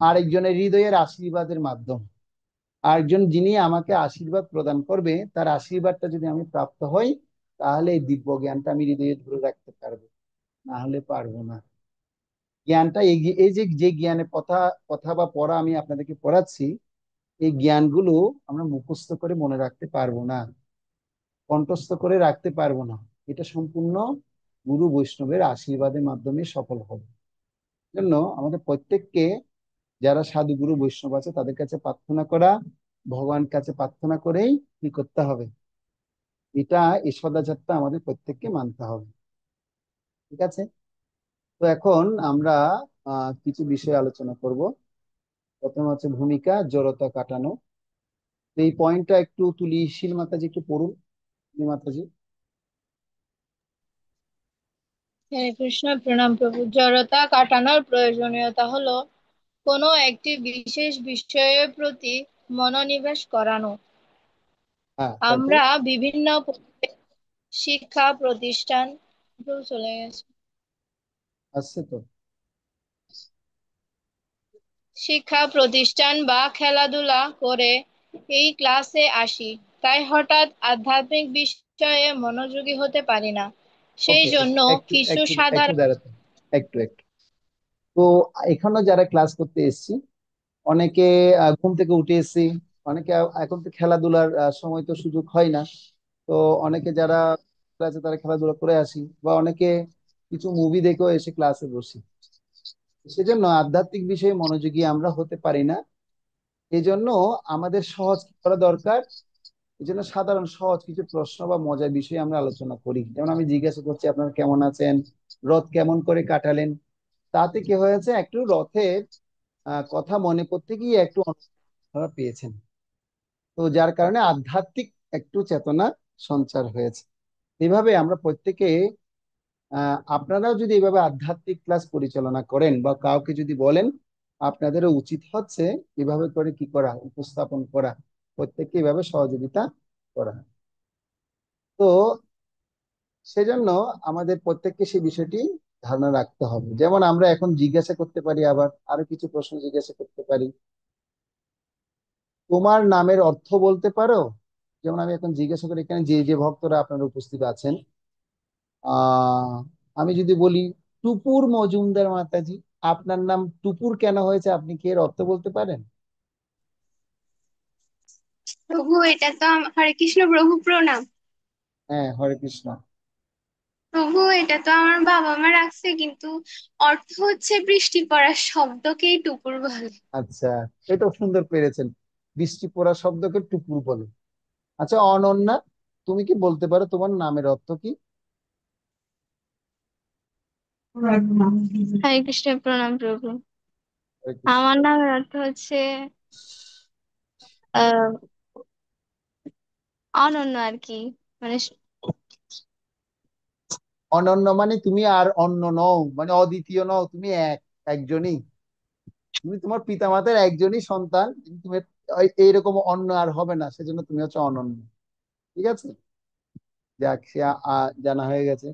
আরেকজনের হৃদয়ের আশীর্বাদের মাধ্যমে। আরেকজন যিনি আমাকে আশীর্বাদ প্রদান করবে, তার আশীর্বাদটা যদি আমি প্রাপ্ত হই, তাহলে এই দিব্য জ্ঞানটা আমি হৃদয়ে ধরে রাখতে পারবো, না হলে পারবো না। জ্ঞানটা এই যে যে জ্ঞানের কথা কথা বা পড়া আমি আপনাদেরকে পড়াচ্ছি, এই জ্ঞানগুলো আমরা মুখস্থ করে মনে রাখতে পারবো না, কণ্ঠস্থ করে রাখতে পারবো না। এটা সম্পূর্ণ গুরু বৈষ্ণবের আশীর্বাদের মাধ্যমে সফল হবে। জন্য আমাদের প্রত্যেককে, যারা সাধু গুরু বৈষ্ণব আছে তাদের কাছে প্রার্থনা করা, ভগবান কাছে প্রার্থনা করেই কি করতে হবে, এটা এই সদাচারটা আমাদের প্রত্যেককে মানতে হবে। ঠিক আছে? তো এখন আমরা কিছু বিষয় আলোচনা করব। প্রথম হচ্ছে ভূমিকা জড়তা কাটানো। তো এই পয়েন্টটা একটু তুলি, শীল মাতাজি একটু পড়ুন। তুলি মাতাজি। হরে কৃষ্ণ, প্রণাম প্রভু। জড়তা কাটানোর প্রয়োজনীয়তা হলো কোনো একটি বিশেষ বিষয়ের প্রতি মনোনিবেশ করানো। হ্যাঁ, তারপরে আমরা বিভিন্ন শিক্ষা প্রতিষ্ঠান চলে গেছে আসছে তো। শিক্ষা প্রতিষ্ঠান বা খেলাধুলা করে এই ক্লাসে আসি, তাই হঠাৎ আধ্যাত্মিক বিষয়ে মনোযোগী হতে পারি না। সেই ওকে, জন্য একটু কিছু একটু একটু সাধারণ দাঁড়াতে, একটু একটু। তো এখানে যারা ক্লাস করতে এসেছি, অনেকে ঘুম থেকে উঠে এসেছি, অনেকে এখন তো খেলাধুলার সময় তো সুযোগ হয় না। তো অনেকে যারা ক্লাসে তারা খেলাধুলা করে আসি, বা অনেকে কিছু মুভি দেখেও এসে ক্লাসে বসি। সেজন্য আধ্যাত্মিক বিষয়ে মনোযোগী আমরা হতে পারি না। এই জন্য আমাদের সহজ কি করা দরকার। এই জন্য সাধারণ সহজ কিছু প্রশ্ন বা মজার বিষয়ে আমরা আলোচনা করি। যেমন আমি জিজ্ঞাসা করছি আপনারা কেমন আছেন, রথ কেমন করে কাটালেন। তাতে কি হয়েছে, একটু রথের কথা মনে করতে গিয়ে একটু অনুপ্রেরণা পেয়েছেন। তো যার কারণে আধ্যাত্মিক একটু চেতনা সঞ্চার হয়েছে। এইভাবে আমরা প্রত্যেকে আপনারাও যদি এইভাবে আধ্যাত্মিক ক্লাস পরিচালনা করেন বা কাউকে যদি বলেন, আপনাদেরও উচিত হচ্ছে এভাবে করে কি করা, উপস্থাপন করা, প্রত্যেককে এভাবে সহযোগিতা করা। তো সেজন্য আমাদের প্রত্যেককে সেই বিষয়টি ধারণা রাখতে হবে। যেমন আমরা এখন জিজ্ঞাসা করতে পারি, আবার আরো কিছু প্রশ্ন জিজ্ঞাসা করতে পারি, তোমার নামের অর্থ বলতে পারো। যেমন আমি এখন জিজ্ঞাসা করি, এখানে যে যে ভক্তরা আপনারা উপস্থিত আছেন, আহ আমি যদি বলি টুপুর মজুমদার মাতাজি, আপনার নাম টুপুর কেন হয়েছে, আপনি কি এর অর্থ বলতে পারেন? প্রভু এটা তো হরে কৃষ্ণ প্রভু প্রণাম। হ্যাঁ, হরে কৃষ্ণ। প্রভু এটা তো আমার বাবা মা রাখছে, কিন্তু অর্থ হচ্ছে বৃষ্টি পড়ার শব্দকেই টুকুর বলে। আচ্ছা, এটা সুন্দর পেরেছেন। বৃষ্টি পড়া শব্দকে টুপুর বলে। আচ্ছা অনন্যা, তুমি কি বলতে পারো তোমার নামের অর্থ কি? হরে কৃষ্ণ, প্রণাম প্রভু। হরে কৃষ্ণ। আমার নামের অর্থ হচ্ছে আহ অনন্য আর কি, মানে অনন্য মানে তুমি আর অন্য নও, মানে অদ্বিতীয় নও, তুমি একজনই। তুমি তোমার পিতামাতার একজনই সন্তান, কিন্তু তুমি এইরকম অন্য আর হবে না, সেজন্য তুমি হচ্ছে অনন্য। ঠিক আছে, যাক সে জানা হয়ে গেছে।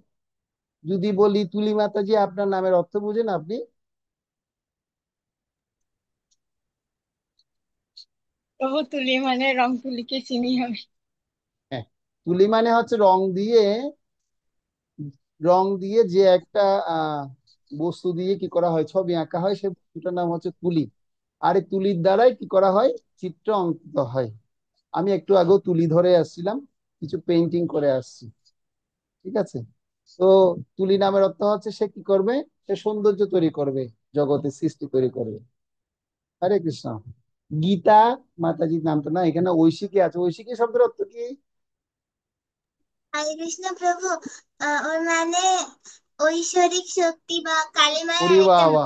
যদি বলি তুলি মাতাজি, আপনার নামের অর্থ বুঝেন আপনি? প্রভু। তুলি মানে রং তুলিকে চিনি আমি। হ্যাঁ, তুলি মানে হচ্ছে রং দিয়ে, রং দিয়ে যে একটা আহ বস্তু দিয়ে কি করা হয়, ছবি আঁকা হয়, সেই বস্তুটার নাম হচ্ছে তুলি। আর এই তুলির দ্বারাই কি করা হয়, চিত্র অঙ্কিত হয়। আমি একটু আগেও তুলি ধরে আসছিলাম, কিছু পেন্টিং করে আসছি। ঠিক আছে। তো তুলি নামের অর্থ হচ্ছে সে কি করবে, সে সৌন্দর্য তৈরি করবে, জগতে সৃষ্টি তৈরি করবে। হরে কৃষ্ণ। গীতা মাতাজির নামটা না, এখানে ঐশিকী আছে। ঐশিকী শব্দের অর্থ কি? হরে কৃষ্ণ প্রভু, ওর মানে ঐশ্বরিক শক্তি বা কালী মায়ের ওরে আরেকটা নাম। বাবা,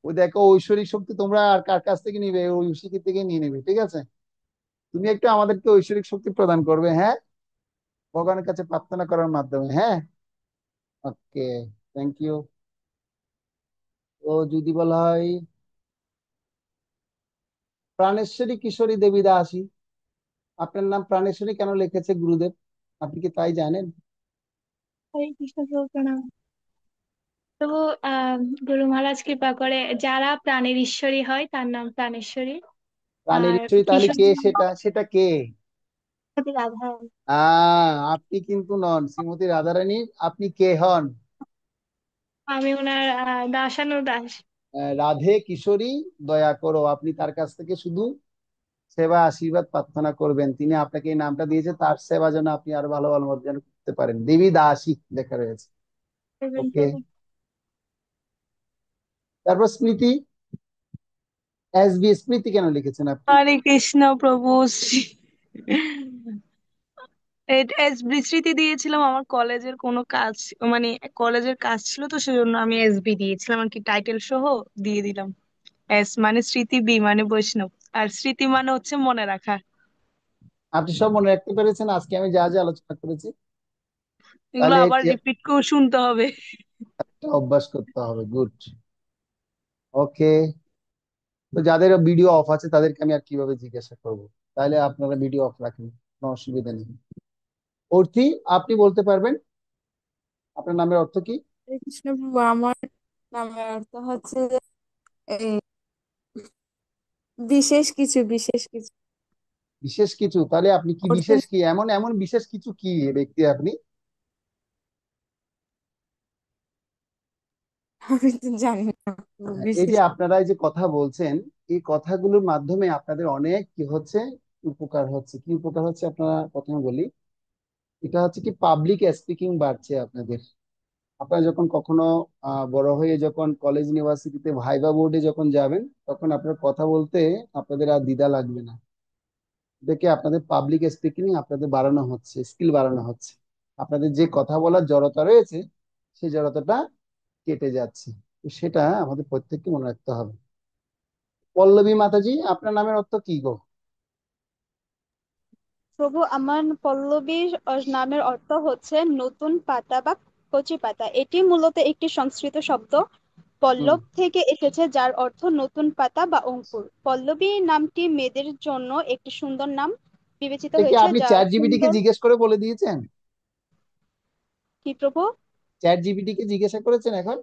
ওই দেখো ঐশ্বরিক শক্তি তোমরা আর কার কাছ থেকে নিবে, ওই ঐশিকী থেকে নিয়ে নেবে। ঠিক আছে, তুমি একটু আমাদেরকে ঐশ্বরিক শক্তি প্রদান করবে, হ্যাঁ, ভগবানের কাছে প্রার্থনা করার মাধ্যমে। হ্যাঁ, ওকে, থ্যাংক ইউ। তো যদি বলা হয় প্রাণেশ্বরী কিশোরী দেবী দাসী, আপনার নাম প্রাণেশ্বরী কেন লিখেছে গুরুদেব, আপনি কি তাই জানেন? হরে কৃষ্ণ প্রভু প্রণাম। প্রভু, আহ গুরু মহারাজ কৃপা করে যারা প্রাণের ঈশ্বরী হয় তার নাম প্রাণেশ্বরী। প্রাণের আর ঈশ্বরী তাহলে কিশোর কে, সেটা সেটা কে? রাধা। আপনি কিন্তু নন শ্রীমতী রাধারানী, আপনি কে হন? আমি ওনার দাসানুদাস। রাধে কিশোরী, দয়া করো, আপনি তার কাছ থেকে শুধু সেবা আশীর্বাদ প্রার্থনা করবেন। তিনি আপনাকে এই নামটা দিয়েছে, তার সেবা যেন আপনি আরো ভালো ভালো মতো যেন করতে পারেন। দেবী দাসী লেখা রয়েছে। করবেন ওকে, প্রভু। তারপর স্মৃতি, স্মৃতি কেন লিখেছেন আপনি? হরে কৃষ্ণ প্রভু। স্মৃতি দিয়েছিলাম আমার কলেজের কোনো কাজ, মানে কলেজের কাজ ছিল তো, সেজন্য আমি এসবি দিয়েছিলাম আর কি, টাইটেল সহ দিয়ে দিলাম। এস মানে স্মৃতি, বি মানে বৈষ্ণব, আর স্মৃতি মানে হচ্ছে মনে রাখা। আপনি সব মনে রাখতে পেরেছেন আজকে আমি যা যা আলোচনা করেছি? এগুলো তাহলে আবার রিপিট করে শুনতে হবে। একটা অভ্যাস করতে হবে, গুড। ওকে, তো যাদের ভিডিও অফ আছে তাদেরকে আমি আর কিভাবে জিজ্ঞাসা করব? তাহলে আপনারা ভিডিও অফ রাখেন, কোনো অসুবিধা নেই। অর্থী, আপনি বলতে পারবেন আপনার নামের অর্থ কি? হরে কৃষ্ণ প্রভু, আমার নামের অর্থ হচ্ছে এই বিশেষ কিছু, বিশেষ কিছু। বিশেষ কিছু? তাহলে আপনি কি অর্থ বিশেষ, কি এমন এমন বিশেষ কিছু কি ব্যক্তি আপনি? আমি তো জানি না এই বিশেষ। যে আপনারা এই যে কথা বলছেন, এই কথাগুলোর মাধ্যমে আপনাদের অনেক কি হচ্ছে, উপকার হচ্ছে। কি উপকার হচ্ছে আপনারা প্রথমে বলি। এটা হচ্ছে কি, পাবলিক স্পিকিং বাড়ছে আপনাদের। আপনারা যখন কখনো বড় হয়ে যখন কলেজ ইউনিভার্সিটিতে ভাইবা বোর্ডে যখন যাবেন, তখন আপনার কথা বলতে আপনাদের আর দ্বিধা লাগবে না। দেখে আপনাদের পাবলিক স্পিকিং আপনাদের বাড়ানো হচ্ছে, স্কিল বাড়ানো হচ্ছে। আপনাদের যে কথা বলার জড়তা রয়েছে, সেই জড়তাটা কেটে যাচ্ছে। তো সেটা আমাদের প্রত্যেককে মনে রাখতে হবে। পল্লবী মাতাজি, আপনার নামের অর্থ কি গো? প্রভু, আমার পল্লবী নামের অর্থ হচ্ছে নতুন পাতা বা কচি পাতা। এটি মূলত একটি সংস্কৃত শব্দ হুম। পল্লব থেকে এসেছে, যার অর্থ নতুন পাতা বা অঙ্কুর। পল্লবী নামটি মেয়েদের জন্য একটি সুন্দর নাম বিবেচিত এটা কি হয়েছে, আপনি যা চ্যাট জিপিটি কে সুন্দর। জিজ্ঞেস করে বলে দিয়েছেন? কি প্রভু? চ্যাট জিপিটি কে জিজ্ঞাসা করেছেন এখন?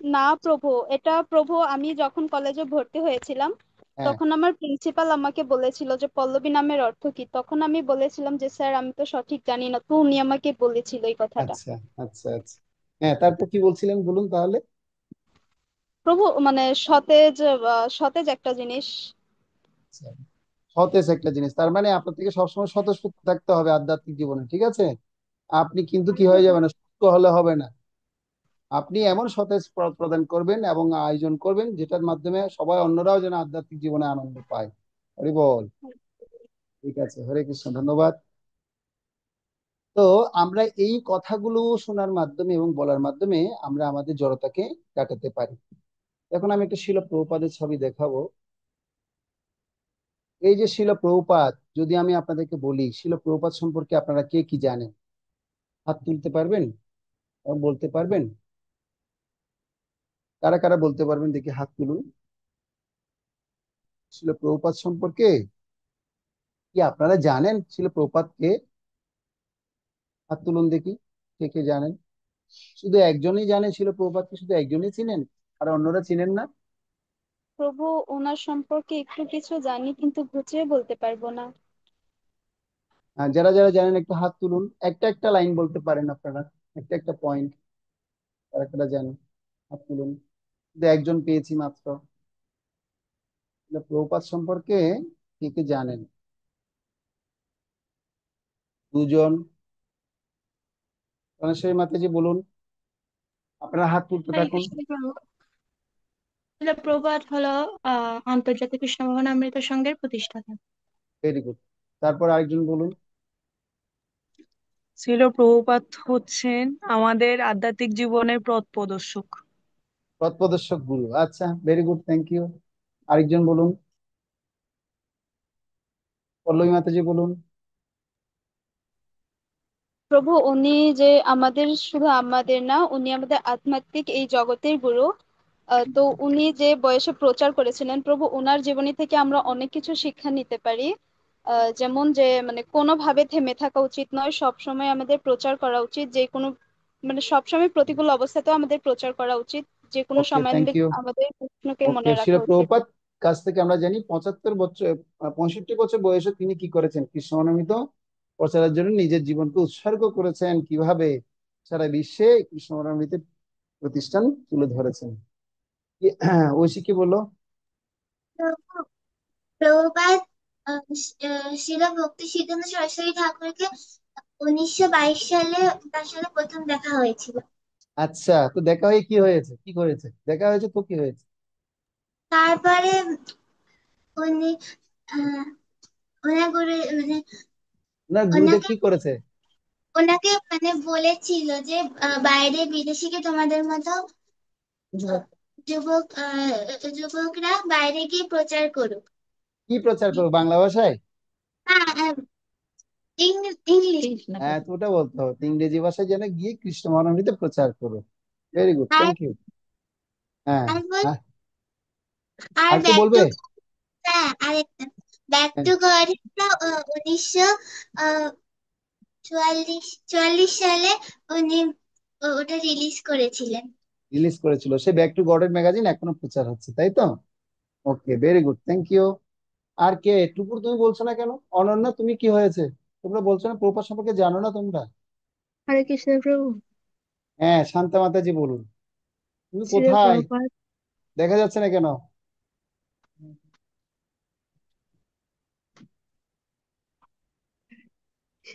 না প্রভু, এটা প্রভু আমি যখন কলেজে ভর্তি হয়েছিলাম হ্যাঁ। তখন আমার প্রিন্সিপাল আমাকে বলেছিল যে পল্লবী নামের অর্থ কি। তখন আমি বলেছিলাম যে স্যার আমি তো সঠিক জানি না, তো উনি আমাকে বলেছিল এই কথাটা। আচ্ছা, আচ্ছা, আচ্ছা। হ্যাঁ, তারপর কি বলছিলেন বলুন তাহলে। প্রভু মানে সতেজ, সতেজ একটা জিনিস। আচ্ছা, সতেজ একটা জিনিস, তার মানে আপনার থেকে সবসময় স্বতঃস্ফূর্ত থাকতে হবে আধ্যাত্মিক জীবনে, ঠিক আছে? আপনি কিন্তু কি হয়ে যাবে না, সুস্থ হলে হবে না। আপনি এমন সতেজ প্রদান করবেন এবং আয়োজন করবেন, যেটার মাধ্যমে সবাই অন্যরাও যেন আধ্যাত্মিক জীবনে আনন্দ পায়। হরি বল। ঠিক আছে, হরে কৃষ্ণ, ধন্যবাদ। তো আমরা এই কথাগুলো শোনার মাধ্যমে এবং বলার মাধ্যমে আমরা আমাদের জড়তাকে কাটাতে পারি। এখন আমি একটা শিল প্রভুপাদের ছবি দেখাবো। এই যে শিল প্রভুপাদ, যদি আমি আপনাদেরকে বলি শিল প্রভুপাদ সম্পর্কে আপনারা কে কি জানেন? হাত তুলতে পারবেন এবং বলতে পারবেন? কারা কারা বলতে পারবেন দেখি হাত তুলুন। শিল প্রভুপাদ সম্পর্কে কি আপনারা জানেন? শিল প্রভুপাদ কে? হাত তুলুন দেখি, কে কে জানেন? শুধু একজনই জানেন শিল প্রভুপাদকে, শুধু একজনই চিনেন, আর অন্যরা চিনেন না? প্রভু, ওনার সম্পর্কে একটু কিছু জানি কিন্তু গুছিয়ে বলতে পারবো না। যারা যারা জানেন একটু হাত তুলুন, একটা একটা লাইন বলতে পারেন আপনারা, একটা একটা পয়েন্ট। কারা কারা জানেন হাত তুলুন। শুধু একজন পেয়েছি মাত্র। প্রভুপাদ সম্পর্কে কে কে জানেন? দুজন। গণেশ্বরী মাতাজি বলুন, আপনারা হাত তুলতে হরে থাকুন। কৃষ্ণ প্রভু, শিল প্রপাত হলো আন্তর্জাতিক কৃষ্ণ ভগবান অমৃত সংঘের প্রতিষ্ঠাতা। Very good. তারপর আরেকজন বলুন। ছিল প্রভুপাত হচ্ছেন আমাদের আধ্যাত্মিক জীবনের পথ প্রদর্শক। পথ প্রদর্শক গুরু, আচ্ছা, ভেরি গুড, থ্যাংক ইউ। আরেকজন বলুন। পল্লবী মাতাজি বলুন। প্রভু, উনি যে আমাদের, শুধু আমাদের না, উনি আমাদের আধ্যাত্মিক এই জগতের গুরু। তো উনি যে বয়সে প্রচার করেছিলেন প্রভু, ওনার জীবনী থেকে আমরা অনেক কিছু শিক্ষা নিতে পারি। যেমন যে মানে কোনোভাবে থেমে থাকা উচিত নয়, সব সময় আমাদের প্রচার করা উচিত। যে কোনো মানে সবসময় প্রতিকূল অবস্থাতেও আমাদের প্রচার করা উচিত। যে কোনো ওকে, সময় থ্যাংক ইউ। আমাদের কৃষ্ণকে ওকে, মনে শিল রাখা উচিত। প্রভুপাদ কাছ থেকে আমরা জানি 75 বছর, 65 বছর বয়সে তিনি কি করেছেন? কৃষ্ণ অনামিত প্রচারের জন্য নিজের জীবনকে উৎসর্গ করেছেন। কিভাবে? সারা বিশ্বে কৃষ্ণ অনামিতের প্রতিষ্ঠান তুলে ধরেছেন। ঐশী কি বললো? প্রভুপাদ শিল ভক্তি সিদ্ধান্ত সরস্বতী ঠাকুরকে 1922 সালে তার সাথে প্রথম দেখা হয়েছিল। আচ্ছা, তো দেখা হয়ে কি হয়েছে, কি হয়েছে? দেখা হয়েছে তো কি হয়েছে? তারপরে উনি আহ, ওনার গুরু মানে ওনার গুরুদেব ওনাকে কি করেছে? ওনাকে মানে বলেছিল যে বাইরে বিদেশিকে তোমাদের মতো যুবক যুবকরা বাইরে গিয়ে প্রচার করুক। কি প্রচার করবো, বাংলা ভাষায়? হ্যাঁ, ইংলিশ। হ্যাঁ, তো ওটা বলতে হবে তো, ইংরেজি ভাষায় যেন গিয়ে কৃষ্ণ মহানবমীতে প্রচার করো। ভেরি গুড, আর থ্যাংক ইউ। হ্যাঁ। আর বল আর আর আর কে ব্যাক টু, বলবে? হ্যাঁ আরেকটা, ব্যাক হ্যাঁ, টু গডটা 1944 সালে উনি ওটা রিলিজ করেছিলেন। রিলিজ করেছিল সে ব্যাক টু গডের ম্যাগাজিন, এখনো প্রচার হচ্ছে, তাই তো? ওকে, ভেরি গুড, থ্যাংক ইউ। আর কে? টুকুর তুমি বলছো না কেন? অনন্যা, তুমি কি হয়েছে? তোমরা বলছো না প্রভুপাদ সম্পর্কে জানো না তোমরা? হরে কৃষ্ণ প্রভু। হ্যাঁ, শান্তা মাতাজি বলুন। তুমি শ্রী কোথায়? প্রভুপাদ। দেখা যাচ্ছে না কেন?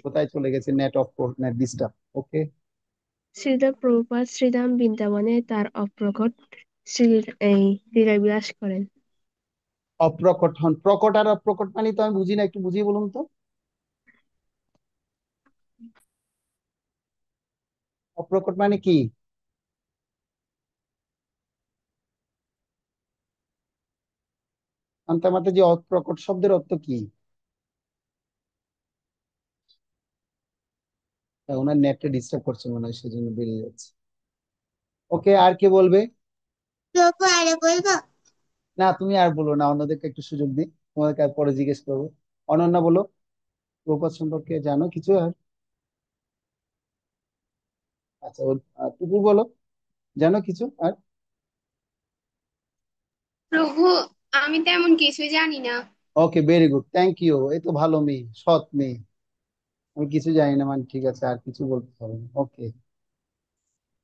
কোথায় চলে গেছে? Net off, net disturb. Okay. Srila Prabhupada Sridham বৃন্দাবনে তার অপ্রকট শ্রী এই লীলাবিলাস করেন। অপ্রকট হন, প্রকট আর অপ্রকট মানে তো আমি বুঝি না, একটু বুঝিয়ে বলুন তো। অপ্রকট মানে কি? শান্তা মাতাজি, অপ্রকট শব্দের অর্থ কি? ওনার নেটটা ডিস্টার্ব করছে মনে হয়, সেজন্য বেরিয়ে যাচ্ছে। ওকে, আর কে বলবে? প্রভু আরো বলবো? না, তুমি আর বলো না, অন্যদেরকে একটু সুযোগ দিই, তোমাদেরকে আর পরে জিজ্ঞেস করবো। অনন্যা বলো, প্রভুপাদ সম্পর্কে জানো কিছু আর? আচ্ছা, টুকু বলো, জানো কিছু আর? প্রভু, আমি তেমন কিছুই জানি না। ওকে, ভেরি গুড, থ্যাংক ইউ। এই তো ভালো মেয়ে, সৎ মেয়ে। আমি কিছু জানি না মানে ঠিক আছে, আর কিছু বলতে হবে না। ওকে,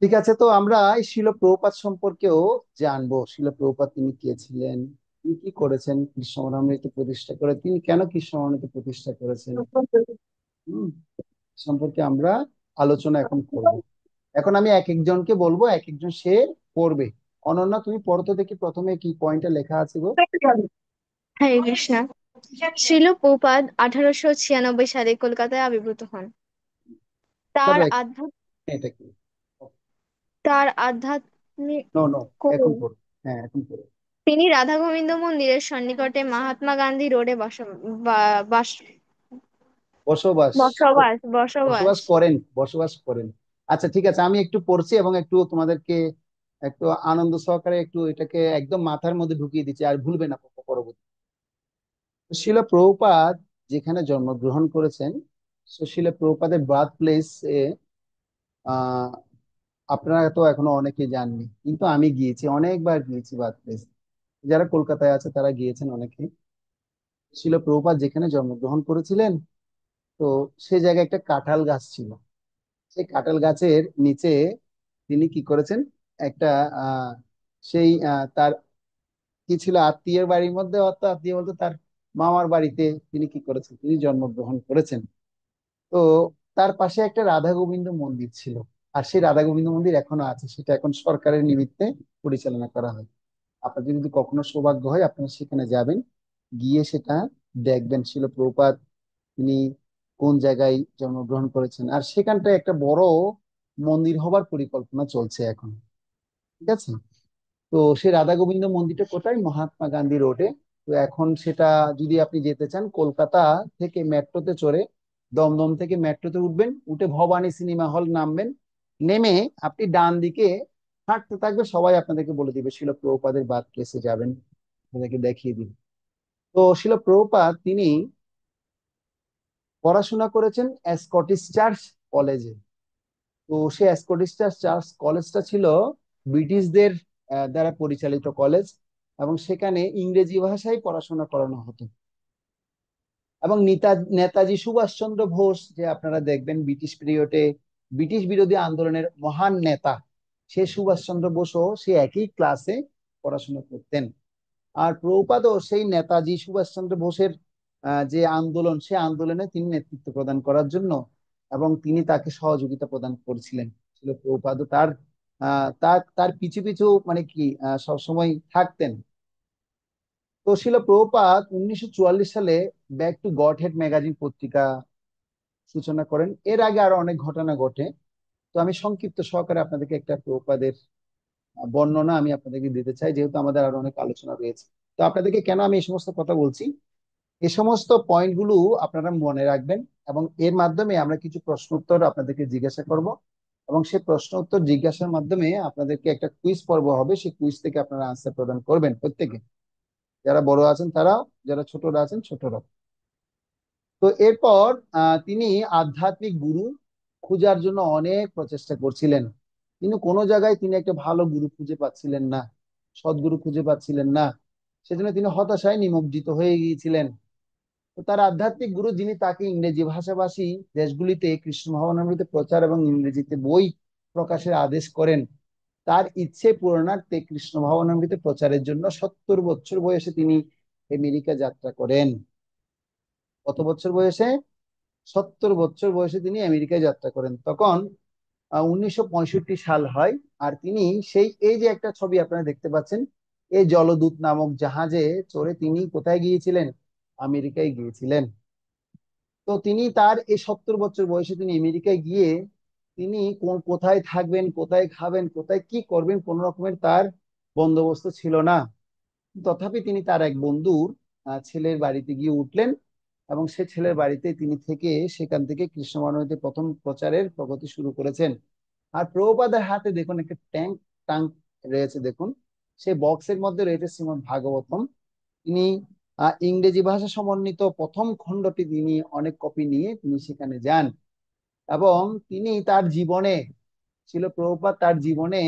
ঠিক আছে। তো আমরা এই শিল প্রভুপাদ সম্পর্কেও জানবো। শিল প্রভুপাদ তিনি কে ছিলেন, তিনি কি করেছেন কৃষ্ণ মহামৃত প্রতিষ্ঠা করে, তিনি কেন কৃষ্ণ মহামৃত প্রতিষ্ঠা করেছেন, হম সম্পর্কে আমরা আলোচনা এখন করব। এখন আমি এক একজনকে বলবো, এক একজন সে পড়বে। অনন্যা, তুমি পড়ো তো দেখি, প্রথমে কি পয়েন্টে লেখা আছে গো? হরে কৃষ্ণ। শ্রীল প্রভুপাদ 1896 সালে কলকাতায় আবির্ভূত হন। তার দাঁড়াও, আধ্যাত্ম এটা কি? তার আধ্যাত্মিক নো নো, এখন কো- পড়ো। হ্যাঁ, এখন পড়ো। তিনি রাধা গোবিন্দ মন্দিরের সন্নিকটে মহাত্মা গান্ধী রোডে বাস বসবাস বসবাস। বসবাস করেন, বসবাস করেন। আচ্ছা, ঠিক আছে, আমি একটু পড়ছি এবং একটু তোমাদেরকে একটু আনন্দ সহকারে একটু এটাকে একদম মাথার মধ্যে ঢুকিয়ে দিচ্ছি, আর ভুলবে না পরবর্তী। শিল প্রভুপাদ যেখানে জন্মগ্রহণ করেছেন, শিল প্রভুপাদের বার্থ প্লেস এ আহ আপনারা তো এখনো অনেকে যাননি, কিন্তু আমি গিয়েছি, অনেকবার গিয়েছি বার্থ প্লেস। যারা কলকাতায় আছে তারা গিয়েছেন অনেকে। শিল প্রভুপাদ যেখানে জন্মগ্রহণ করেছিলেন, তো সে জায়গায় একটা কাঁঠাল গাছ ছিল। সেই কাঁঠাল গাছের নিচে তিনি কি করেছেন, একটা আহ তার কি ছিল, আত্মীয়ের বাড়ির মধ্যে, অর্থাৎ আত্মীয় বলতে তার মামার বাড়িতে তিনি কি করেছেন, তিনি জন্মগ্রহণ করেছেন। তো তার পাশে একটা রাধা গোবিন্দ মন্দির ছিল। আর সেই রাধা গোবিন্দ মন্দির এখনো আছে, সেটা এখন সরকারের নিমিত্তে পরিচালনা করা হয়। আপনাদের যদি কখনো সৌভাগ্য হয়, আপনারা সেখানে যাবেন, গিয়ে সেটা দেখবেন ছিল প্রভুপাদ তিনি কোন জায়গায় জন্মগ্রহণ করেছেন। আর সেখানটায় একটা বড় মন্দির হবার পরিকল্পনা চলছে এখন, ঠিক আছে? তো সেই রাধা গোবিন্দ মন্দিরটা কোথায়? মহাত্মা গান্ধী রোডে। তো এখন সেটা যদি আপনি যেতে চান, কলকাতা থেকে মেট্রোতে চড়ে, দমদম থেকে মেট্রোতে উঠবেন, উঠে ভবানী সিনেমা হল নামবেন, নেমে আপনি ডান দিকে হাঁটতে থাকবে, সবাই আপনাদেরকে বলে দিবে শিল প্রভুপাদের বার্থ প্লেসে যাবেন, আপনাদেরকে দেখিয়ে দিবে। তো শিল প্রভুপাদ তিনি পড়াশোনা করেছেন স্কটিশ চার্চ কলেজে। তো সে স্কটিশ চার্চ কলেজটা ছিল ব্রিটিশদের দ্বারা পরিচালিত কলেজ, এবং সেখানে ইংরেজি ভাষায় পড়াশোনা করানো হতো। এবং নেতাজি সুভাষচন্দ্র বোস, যে আপনারা দেখবেন ব্রিটিশ পিরিয়ডে ব্রিটিশ বিরোধী আন্দোলনের মহান নেতা, সে সুভাষচন্দ্র বোসও সে একই ক্লাসে পড়াশোনা করতেন। আর প্রভুপাদও সেই নেতাজি সুভাষচন্দ্র বোসের যে আন্দোলন, সে আন্দোলনে তিনি নেতৃত্ব প্রদান করার জন্য, এবং তিনি তাকে সহযোগিতা প্রদান করেছিলেন। ছিল প্রভুপাদও তার তার তার পিছু পিছু মানে কি সবসময় থাকতেন। তো ছিল প্রভুপাদ 1944 সালে back to god head magazine পত্রিকা সূচনা করেন। এর আগে আরো অনেক ঘটনা ঘটে, তো আমি সংক্ষিপ্ত সহকারে আপনাদেরকে একটা প্রভুপাদের বর্ণনা আমি আপনাদেরকে দিতে চাই, যেহেতু আমাদের আরো অনেক আলোচনা রয়েছে। তো আপনাদেরকে কেন আমি এই সমস্ত কথা বলছি, এই সমস্ত পয়েন্টগুলো আপনারা মনে রাখবেন, এবং এর মাধ্যমে আমরা কিছু প্রশ্ন উত্তর আপনাদেরকে জিজ্ঞাসা করব, এবং সেই প্রশ্ন উত্তর জিজ্ঞাসার মাধ্যমে আপনাদেরকে একটা কুইজ পর্ব হবে, সেই কুইজ থেকে আপনারা আনসার প্রদান করবেন প্রত্যেকে, যারা বড় আছেন তারাও, যারা ছোটরা আছেন ছোটরাও। তো এরপর তিনি আধ্যাত্মিক গুরু খোঁজার জন্য অনেক প্রচেষ্টা করছিলেন, কিন্তু কোনো জায়গায় তিনি একটা ভালো গুরু খুঁজে পাচ্ছিলেন না, সদ্গুরু খুঁজে পাচ্ছিলেন না। সেজন্য তিনি হতাশায় নিমজ্জিত হয়ে গিয়েছিলেন। তো তার আধ্যাত্মিক গুরু, যিনি তাকে ইংরেজি ভাষাভাষী দেশগুলিতে কৃষ্ণ ভাবনামৃত প্রচার এবং ইংরেজিতে বই প্রকাশের আদেশ করেন, তার ইচ্ছে পূরণার্থে কৃষ্ণ ভাবনামৃত প্রচারের জন্য 70 বছর বয়সে তিনি আমেরিকা যাত্রা করেন। কত বছর বয়সে? 70 বছর বয়সে তিনি আমেরিকায় যাত্রা করেন। তখন 1965 সাল হয়। আর তিনি এই যে একটা ছবি আপনারা দেখতে পাচ্ছেন, এই জলদূত নামক জাহাজে চড়ে তিনি কোথায় গিয়েছিলেন? আমেরিকায় গিয়েছিলেন। তো তিনি তার এই 70 বছর বয়সে তিনি আমেরিকায় গিয়ে তিনি কোথায় থাকবেন, কোথায় খাবেন, কোথায় কি করবেন, কোন রকমের তার বন্দোবস্ত ছিল না। তথাপি তিনি তার এক বন্ধুর ছেলের বাড়িতে গিয়ে উঠলেন, এবং সে ছেলের বাড়িতে তিনি থেকে সেখান থেকে কৃষ্ণ ভাবনামৃত প্রথম প্রচারের প্রগতি শুরু করেছেন। আর প্রভুপাদের হাতে দেখুন একটা টাঙ্ক রয়েছে, দেখুন সেই বক্সের মধ্যে রয়েছে শ্রীমদ্ ভাগবতম। তিনি ইংরেজি ভাষা সমন্বিত প্রথম খণ্ডটি তিনি অনেক কপি নিয়ে তিনি সেখানে যান, এবং তিনি তার জীবনে, ছিল প্রভুপাদ তার জীবনে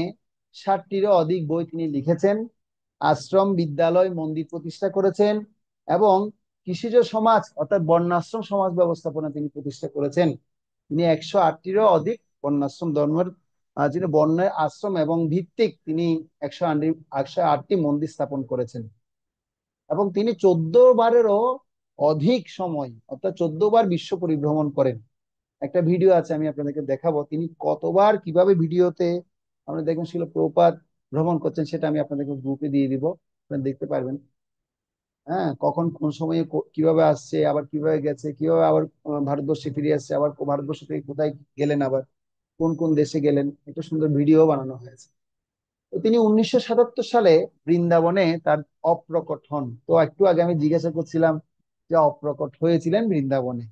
60টিরও অধিক বই তিনি লিখেছেন, আশ্রম, বিদ্যালয়, মন্দির প্রতিষ্ঠা করেছেন, এবং কৃষিজ সমাজ অর্থাৎ বর্ণাশ্রম সমাজ ব্যবস্থাপনা তিনি প্রতিষ্ঠা করেছেন। তিনি 108টিরও অধিক বর্ণাশ্রম ধর্মের, যিনি বর্ণের আশ্রম এবং ভিত্তিক, তিনি 108টি মন্দির স্থাপন করেছেন। এবং তিনি 14 বারেরও অধিক সময়, অর্থাৎ 14 বার বিশ্ব পরিভ্রমণ করেন। একটা ভিডিও আছে, আমি আপনাদেরকে দেখাবো তিনি কতবার কিভাবে ভিডিওতে আমরা দেখুন শিল প্রপাত ভ্রমণ করছেন, সেটা আমি আপনাদেরকে গ্রুপে দিয়ে দিব, আপনারা দেখতে পারবেন। হ্যাঁ, কখন কোন সময়ে কিভাবে আসছে, আবার কিভাবে গেছে, কিভাবে আবার ভারতবর্ষে ফিরে আসছে, আবার ভারতবর্ষ থেকে কোথায় গেলেন, আবার কোন কোন দেশে গেলেন, একটা সুন্দর ভিডিও বানানো হয়েছে। তো তিনি 1977 সালে বৃন্দাবনে তার অপ্রকট হন। তো একটু আগে আমি জিজ্ঞাসা করছিলাম যে অপ্রকট হয়েছিলেন বৃন্দাবনে,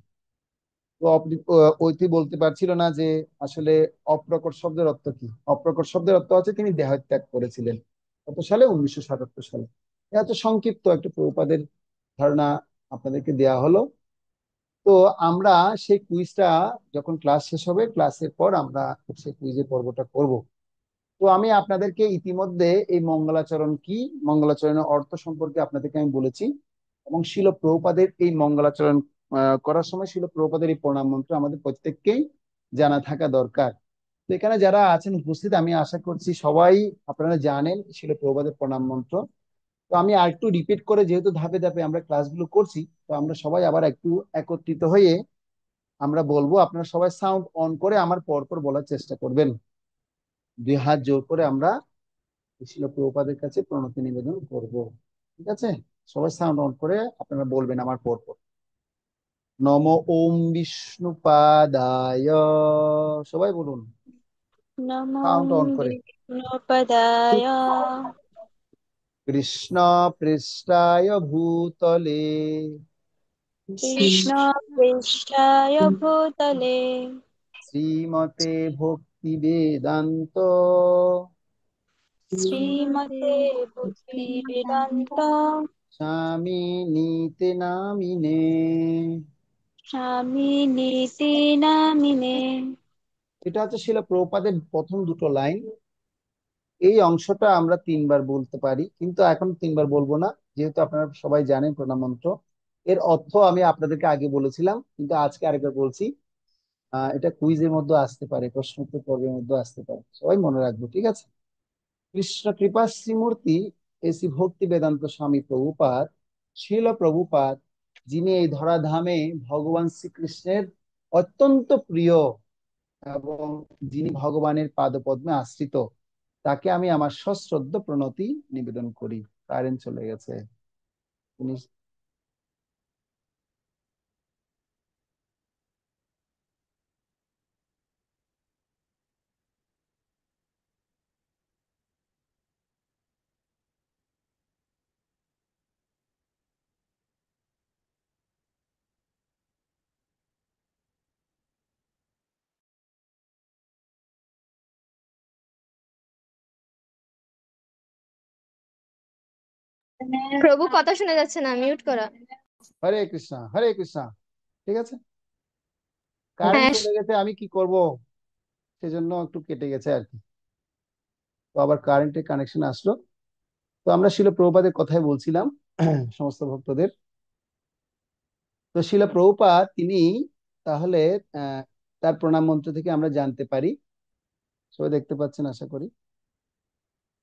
তো ওইটি বলতে পারছিল না যে আসলে অপ্রকট শব্দের অর্থ কি। অপ্রকট শব্দের অর্থ হচ্ছে তিনি দেহত্যাগ করেছিলেন। কত সালে? 1977 সালে। এত সংক্ষিপ্ত একটা প্রভুপাদের ধারণা আপনাদেরকে দেয়া হলো। তো আমরা সেই কুইজটা, যখন ক্লাস শেষ হবে, ক্লাসের পর আমরা সেই কুইজের পর্বটা করব। তো আমি আপনাদেরকে ইতিমধ্যে এই মঙ্গলাচরণ কি, মঙ্গলাচরণের অর্থ সম্পর্কে আপনাদেরকে আমি বলেছি, এবং শিল প্রভুপাদের এই মঙ্গলাচরণ করার সময় শিল প্রভুপাদের এই প্রণাম মন্ত্র আমাদের প্রত্যেককেই জানা থাকা দরকার। তো এখানে যারা আছেন উপস্থিত, আমি আশা করছি সবাই আপনারা জানেন শিল প্রভুপাদের প্রণাম মন্ত্র। তো আমি আর একটু রিপিট করে, যেহেতু ধাপে ধাপে আমরা ক্লাসগুলো করছি, তো আমরা সবাই আবার একটু একত্রিত হয়ে আমরা বলবো। আপনারা সবাই সাউন্ড অন করে আমার পর পর বলার চেষ্টা করবেন। 2 হাত জোর করে আমরা শিল প্রভুপাদের কাছে প্রণতি নিবেদন করব। ঠিক আছে? সবাই সাউন্ড অন করে আপনারা বলবেন আমার পর পর। নম ওম বিষ্ণুপাদায়, সবাই বলুন নমো সাউন্ড অন করে। বিষ্ণুপদায় কৃষ্ণ পৃষ্ঠায় ভূতলে কৃষ্ণ পৃষ্ঠায় ভূতলে শ্রীমতে ভক্তি বেদান্ত শ্রীমতে ভক্তি বেদান্ত স্বামী নীতে নামিনে। স্বামী নীতি নামিনে। এটা হচ্ছে শিল প্রভুপাদের প্রথম দুটো লাইন। এই অংশটা আমরা 3 বার বলতে পারি, কিন্তু এখন 3 বার বলবো না, যেহেতু আপনারা সবাই জানেন প্রণাম মন্ত্র। এর অর্থ আমি আপনাদেরকে আগে বলেছিলাম, কিন্তু আজকে আরেকবার বলছি। এটা কুইজের মধ্যে আসতে পারে, প্রশ্ন উত্তর পর্বের মধ্যে আসতে পারে, সবাই মনে রাখবো, ঠিক আছে? কৃষ্ণ কৃপা শ্রীমূর্তি এসি ভক্তি বেদান্ত স্বামী প্রভুপাদ, শিল প্রভুপাদ, যিনি এই ধরাধামে ভগবান শ্রীকৃষ্ণের অত্যন্ত প্রিয় এবং যিনি ভগবানের পাদপদ্মে আশ্রিত, তাকে আমি আমার সশ্রদ্ধ প্রণতি নিবেদন করি। কারেন্ট চলে গেছে। তিনি প্রভু কথা শোনা যাচ্ছে না, মিউট করা। হরে কৃষ্ণা, হরে কৃষ্ণা। ঠিক আছে, কারেন্ট হ্যাঁ, চলে গেছে, আমি কি করব, সেজন্য একটু কেটে গেছে আর কি। তো আবার কারেন্টের কানেকশন আসলো। তো আমরা শিল প্রভুপাদের কথাই বলছিলাম, সমস্ত ভক্তদের। তো শিল প্রভুপাদ তিনি তাহলে আহ তার প্রণাম মন্ত্র থেকে আমরা জানতে পারি, সবাই দেখতে পাচ্ছেন আশা করি,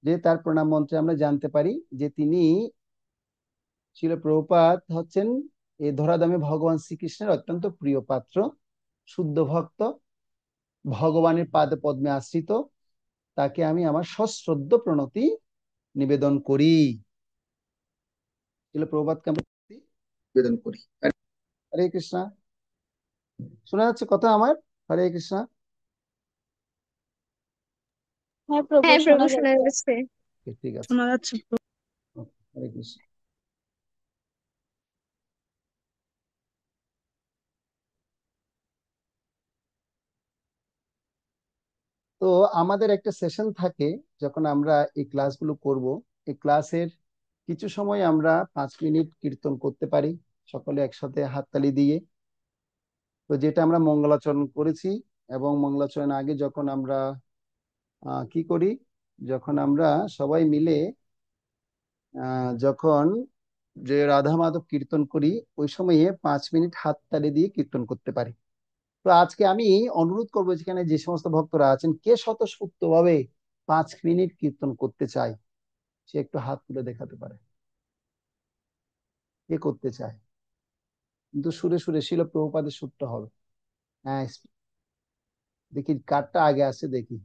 যে তার প্রণাম মন্ত্রে আমরা জানতে পারি যে তিনি শিল প্রভুপাদ হচ্ছেন এই ধরাধামে ভগবান শ্রীকৃষ্ণের অত্যন্ত প্রিয় পাত্র, শুদ্ধ ভক্ত, ভগবানের পাদ পদ্মে আশ্রিত। তাকে আমি আমার সশ্রদ্ধ প্রণতি নিবেদন করি, শিল প্রভুপাদকে আমরা নিবেদন করি। হরে কৃষ্ণা, শোনা যাচ্ছে কথা আমার? হরে কৃষ্ণা। হ্যাঁ প্রভু, হ্যাঁ প্রভু শোনা শোনা যাচ্ছে। যাচ্ছে। ঠিক আছে, শোনা যাচ্ছে। হরে কৃষ্ণ। তো আমাদের একটা সেশন থাকে যখন আমরা এই ক্লাসগুলো করব, এই ক্লাসের কিছু সময় আমরা 5 মিনিট কীর্তন করতে পারি সকলে একসাথে হাততালি দিয়ে। তো যেটা আমরা মঙ্গলাচরণ করেছি, এবং মঙ্গলাচরণ আগে যখন আমরা কি করি, যখন আমরা সবাই মিলে যখন যে রাধা মাধব কীর্তন করি, ওই সময়ে 5 মিনিট হাততালি দিয়ে কীর্তন করতে পারি। তো আজকে আমি অনুরোধ করবো, যেখানে যে সমস্ত ভক্তরা আছেন, কে স্বতঃস্ফূর্ত ভাবে 5 মিনিট কীর্তন করতে চায়, সে একটু হাত তুলে দেখাতে পারে, কে করতে চায়। কিন্তু সুরে সুরে শিল প্রভুপাদের সুরটা হবে। হ্যাঁ, দেখি কারটা আগে আসছে, দেখি।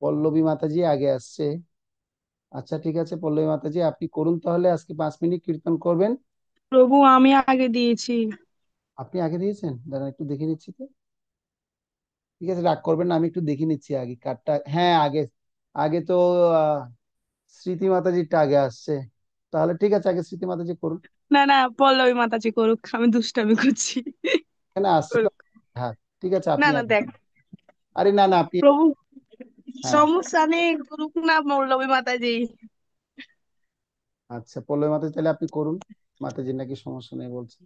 পল্লবী মাতাজি আগে আসছে। আচ্ছা ঠিক আছে, পল্লবী মাতাজি আপনি করুন তাহলে, আজকে 5 মিনিট কীর্তন করবেন। প্রভু আমি আগে দিয়েছি। আপনি আগে দিয়েছেন? দাঁড়ান একটু দেখে নিচ্ছি তো। ঠিক আছে, রাগ করবেন না, আমি একটু দেখে নিচ্ছি আগে কারটা। হ্যাঁ, আগে আগে তো আহ, স্মৃতি মাতাজিটা আগে আসছে। তাহলে ঠিক আছে, আগে স্মৃতি মাতাজি করুন। না না, পল্লবী মাতাজি করুক, আমি দুষ্টামি করছি। এখানে আসছে তো। করুক। হ্যাঁ ঠিক আছে, না আপনি না আগে। দেখ আরে না না, আপনি। প্রভু, হ্যাঁ, সমস্যা নেই, করুক না পল্লবী মাতাজি। আচ্ছা পল্লবী মাতাজি তাহলে আপনি করুন, মাতাজির নাকি সমস্যা নেই বলছেন।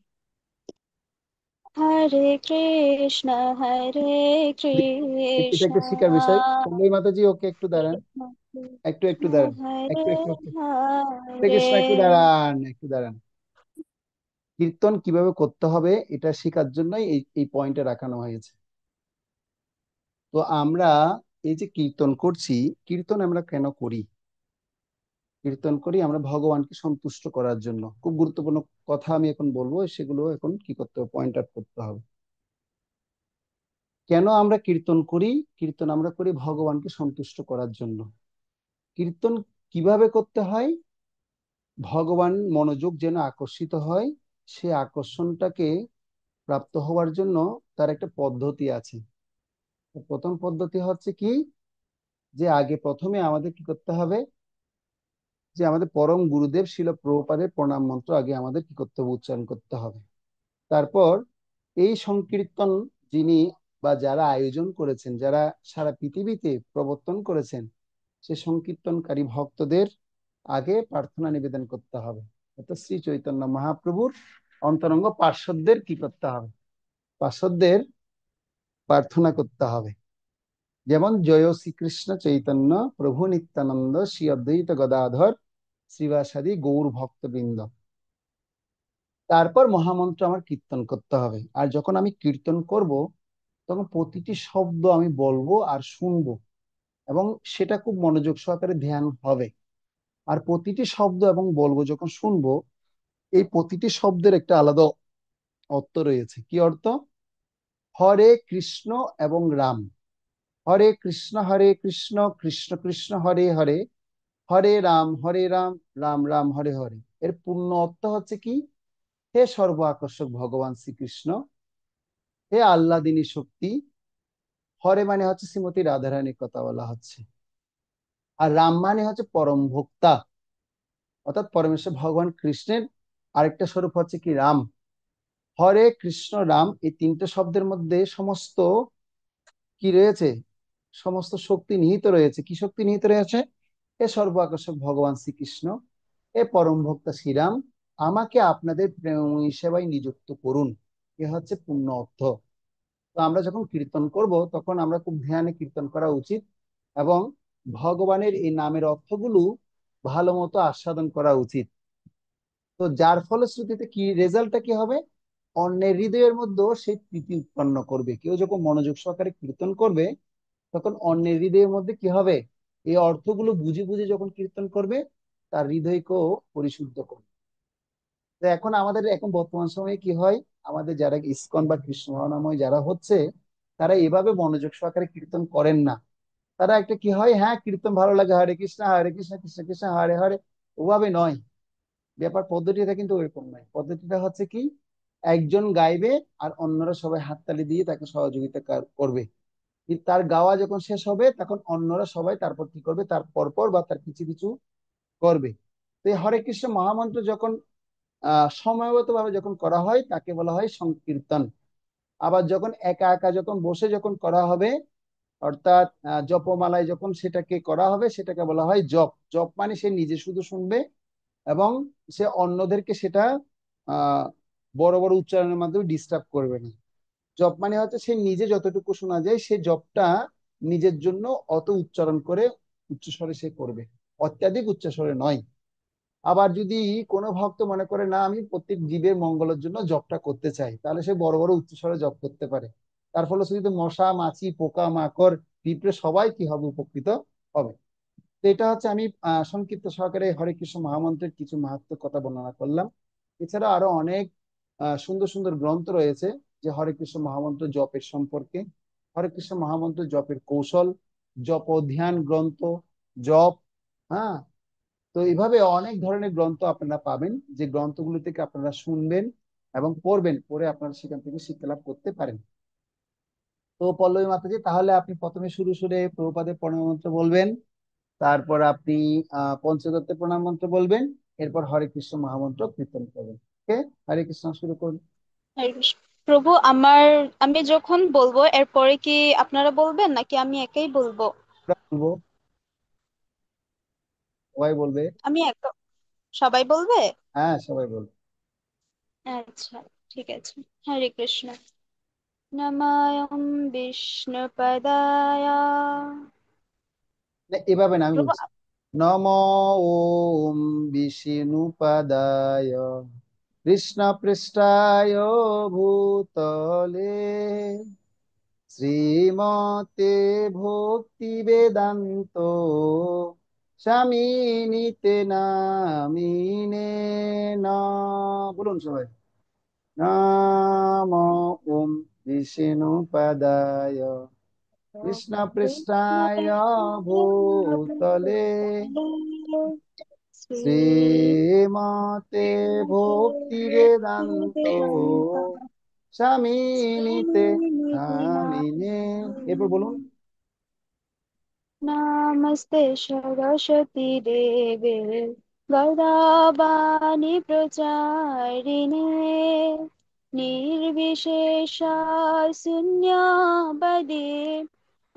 হরে কৃষ্ণ, হরে এটা কৃষ্ণ, একটু শিকার বিষয়। পল্লবী মাতাজি ওকে একটু দাঁড়ান, একটু একটু কৃষ্ণ দাঁড়ান, হরে একটু হরে হরে। কৃষ্ণ, একটু দাঁড়ান, একটু দাঁড়ান। কীর্তন কিভাবে করতে হবে এটা শেখার জন্যই এই এই পয়েন্টে রাখানো হয়েছে। তো আমরা এই যে কীর্তন করছি, কীর্তন আমরা কেন করি? কীর্তন করি আমরা ভগবানকে সন্তুষ্ট করার জন্য। খুব গুরুত্বপূর্ণ কথা আমি এখন বলবো, সেগুলো এখন কি করতে হবে, পয়েন্ট আউট করতে হবে। কেন আমরা কীর্তন করি? কীর্তন আমরা করি ভগবানকে সন্তুষ্ট করার জন্য। কীর্তন কিভাবে করতে হয়? ভগবান মনোযোগ যেন আকর্ষিত হয়, সে আকর্ষণটাকে প্রাপ্ত হওয়ার জন্য তার একটা পদ্ধতি আছে। প্রথম পদ্ধতি হচ্ছে কি, যে আগে প্রথমে আমাদের কি করতে হবে, যে আমাদের পরম গুরুদেব শিল প্রভুপাদের প্রণাম মন্ত্র আগে আমাদের কি করতে হবে, উচ্চারণ করতে হবে। তারপর এই সংকীর্তন যিনি বা যারা আয়োজন করেছেন, যারা সারা পৃথিবীতে প্রবর্তন করেছেন, সে সংকীর্তনকারী ভক্তদের আগে প্রার্থনা নিবেদন করতে হবে। অর্থাৎ শ্রী চৈতন্য মহাপ্রভুর অন্তরঙ্গ পার্শ্বদের কি করতে হবে, পার্শ্বদের প্রার্থনা করতে হবে। যেমন জয় শ্রীকৃষ্ণ চৈতন্য প্রভু নিত্যানন্দ শ্রী অদ্বৈত গদাধর শ্রীবাসাদি গৌর ভক্তবৃন্দ। তারপর মহামন্ত্র আমার কীর্তন করতে হবে। আর যখন আমি কীর্তন করব, তখন প্রতিটি শব্দ আমি বলবো আর শুনবো, এবং সেটা খুব মনোযোগ সহকারে ধ্যান হবে। আর প্রতিটি শব্দ এবং বলবো যখন শুনবো, এই প্রতিটি শব্দের একটা আলাদা অর্থ রয়েছে। কি অর্থ? হরে কৃষ্ণ এবং রাম। হরে কৃষ্ণ কৃষ্ণ কৃষ্ণ হরে হরে, হরে রাম রাম রাম হরে হরে। এর পূর্ণ অর্থ হচ্ছে কি, হে সর্ব আকর্ষক ভগবান শ্রীকৃষ্ণ, হে আল্লাদিনী শক্তি। হরে মানে হচ্ছে শ্রীমতী রাধারানীর কথা বলা হচ্ছে, আর রাম মানে হচ্ছে পরম ভোক্তা, অর্থাৎ পরমেশ্বর ভগবান কৃষ্ণের আরেকটা স্বরূপ হচ্ছে কি রাম। হরে কৃষ্ণ রাম এই তিনটে শব্দের মধ্যে সমস্ত কি রয়েছে, সমস্ত শক্তি নিহিত রয়েছে। কি শক্তি নিহিত রয়েছে? এ সর্ব আকর্ষক ভগবান শ্রীকৃষ্ণ, এ পরম ভক্ত শ্রীরাম, আমাকে আপনাদের প্রেমময়ী সেবায় নিযুক্ত করুন। এ হচ্ছে পূর্ণ অর্থ। তো আমরা যখন কীর্তন করব তখন আমরা খুব ধ্যানে কীর্তন করা উচিত এবং ভগবানের এই নামের অর্থগুলো ভালো মতো আস্বাদন করা উচিত। তো যার ফলশ্রুতিতে কি রেজাল্টটা কি হবে? অন্যের হৃদয়ের মধ্যেও সেই প্রীতি উৎপন্ন করবে। কেউ যখন মনোযোগ সহকারে কীর্তন করবে তখন অন্যের হৃদয়ের মধ্যে কি হবে? এই অর্থগুলো বুঝে বুঝে যখন কীর্তন করবে তার হৃদয়কেও পরিশুদ্ধ করবে। তো এখন আমাদের এখন বর্তমান সময়ে কি হয়, আমাদের যারা ইসকন বা কৃষ্ণ ভাবনাময় যারা হচ্ছে তারা এভাবে মনোযোগ সহকারে কীর্তন করেন না। তারা একটা কি হয়, হ্যাঁ কীর্তন ভালো লাগে, হরে কৃষ্ণ কৃষ্ণ কৃষ্ণ হরে হরে, ওভাবে নয়। ব্যাপার পদ্ধতিটা কিন্তু ওইরকম নয়। পদ্ধতিটা হচ্ছে কি, একজন গাইবে আর অন্যরা সবাই হাততালি দিয়ে তাকে সহযোগিতা করবে। কিন্তু তার গাওয়া যখন শেষ হবে তখন অন্যরা সবাই তারপর কি করবে, তার পরপর বা তার কিছু কিছু করবে। তো এই হরে কৃষ্ণ মহামন্ত্র যখন সময়গত ভাবে যখন করা হয় তাকে বলা হয় সংকীর্তন। আবার যখন একা একা যখন বসে যখন করা হবে, অর্থাৎ জপমালায় যখন সেটাকে করা হবে সেটাকে বলা হয় জপ। জপ মানে সে নিজে শুধু শুনবে এবং সে অন্যদেরকে সেটা আহ বড় বড় উচ্চারণের মাধ্যমে ডিস্টার্ব করবে না। জপ মানে হচ্ছে সে নিজে যতটুকু শোনা যায় সে জপটা নিজের জন্য অত উচ্চারণ করে উচ্চস্বরে সে করবে, অত্যাধিক উচ্চস্বরে নয়। আবার যদি কোনো ভক্ত মনে করে না আমি প্রত্যেক জীবের মঙ্গলের জন্য জপটা করতে চাই, তাহলে সে বড় বড় উচ্চস্বরে জপ করতে পারে। তার ফলে শুধু মশা মাছি পোকা মাকড় পিঁপড়ে সবাই কি হবে, উপকৃত হবে। তো এটা হচ্ছে আমি সংক্ষিপ্ত সহকারে হরে কৃষ্ণ মহামন্ত্রের কিছু মাহাত্ম্যের কথা বর্ণনা করলাম। এছাড়া আরো অনেক সুন্দর সুন্দর গ্রন্থ রয়েছে যে হরে কৃষ্ণ মহামন্ত্র জপের সম্পর্কে, হরে কৃষ্ণ মহামন্ত্র জপের কৌশল, জপ ও ধ্যান গ্রন্থ, জপ। হ্যাঁ, তো এইভাবে অনেক ধরনের গ্রন্থ আপনারা পাবেন যে গ্রন্থগুলো থেকে আপনারা শুনবেন এবং পড়বেন, পড়ে আপনারা সেখান থেকে শিক্ষা লাভ করতে পারেন। তো পল্লবী মাতাজি, তাহলে আপনি প্রথমে শুরু সুরে প্রভুপাদের প্রণাম মন্ত্র বলবেন, তারপর আপনি পঞ্চদত্তের প্রণাম মন্ত্র বলবেন, এরপর হরে কৃষ্ণ মহামন্ত্র কীর্তন করবেন। ওকে, হরে কৃষ্ণ শুরু করুন। হরে কৃষ্ণ। প্রভু, আমি যখন বলবো এরপরে কি আপনারা বলবেন নাকি আমি একাই বলবো? আমরা বলবো, সবাই বলবে। আমি একা, সবাই বলবে? হ্যাঁ, সবাই বলবে। আচ্ছা, ঠিক আছে। হরে কৃষ্ণ। নমঃ বিষ্ণুপদায়। না, এভাবে না, আমি প্রভু, বলছি নম ওম বিষ্ণুপাদায় কৃষ্ণ পৃষ্ঠায় ভূতলে শ্রীমতে ভক্তি বেদান্ত স্বামিনীতে নামিনে ন, বলুন সবাই, নম ওম বিষ্ণুপাদায় কৃষ্ণ পৃষ্ঠায় ভূতলে শ্রীমতে ভক্তি বেদান্ত স্বামিনীতে নামিনে। এরপর বলুন, নমস্তে সরস্বতী দেবে গদাবাণী প্রচারিণে নির্বিশেষ শূন্যবাদে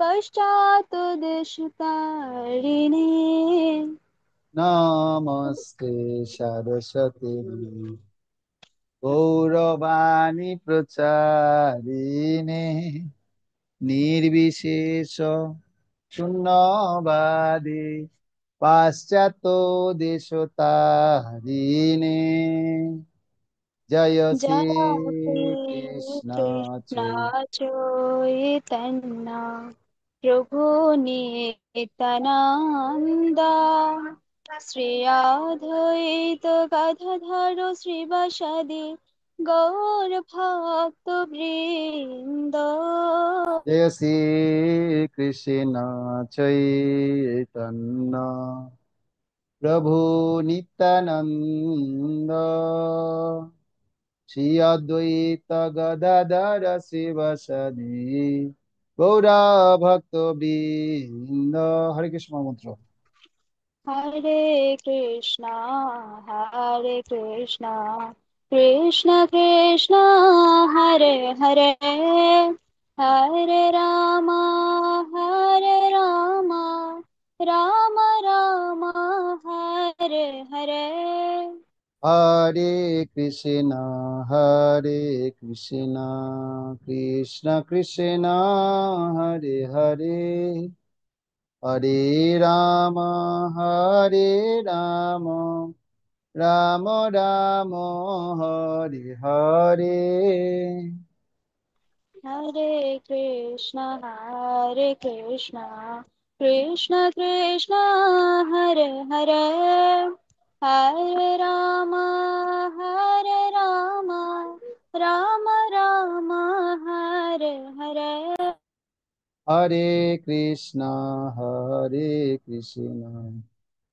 পশ্চাৎ দেশতারিণে। নমস্তে সরস্বতী গৌরবাণী প্রচারিণে নির্বিশেষ শূন্যবাদী পাশ্চাত্য দেশতারিণে। জয় শ্রী জয় কৃষ্ণ কৃষ্ণ চৈতন্য চৈতন্য প্রভু নিত্যানন্দ শ্রী অদ্বৈত গদাধর শ্রীবাসাদি গৌর ভক্ত বৃন্দ। জয় শ্রী কৃষ্ণ চৈতন্য প্রভু নিত্যানন্দ শ্রী অদ্বৈত গদাধর শিবসদি গৌরা ভক্ত বৃন্দ। হরে কৃষ্ণ মন্ত্র। হরে কৃষ্ণ, হরে কৃষ্ণ, কৃষ্ণ কৃষ্ণ হরে হরে, হরে রামা হরে রামা রাম রাম হরে হরে। হরে হরে কৃষ্ণ কৃষ্ণ কৃষ্ণ হরে হরে, হরে রাম হরে রাম রাম রাম হরে হরে। হরে কৃষ্ণ কৃষ্ণ কৃষ্ণ হরে হরে, হরে রাম রাম রাম হরে হরে। হরে কৃষ্ণ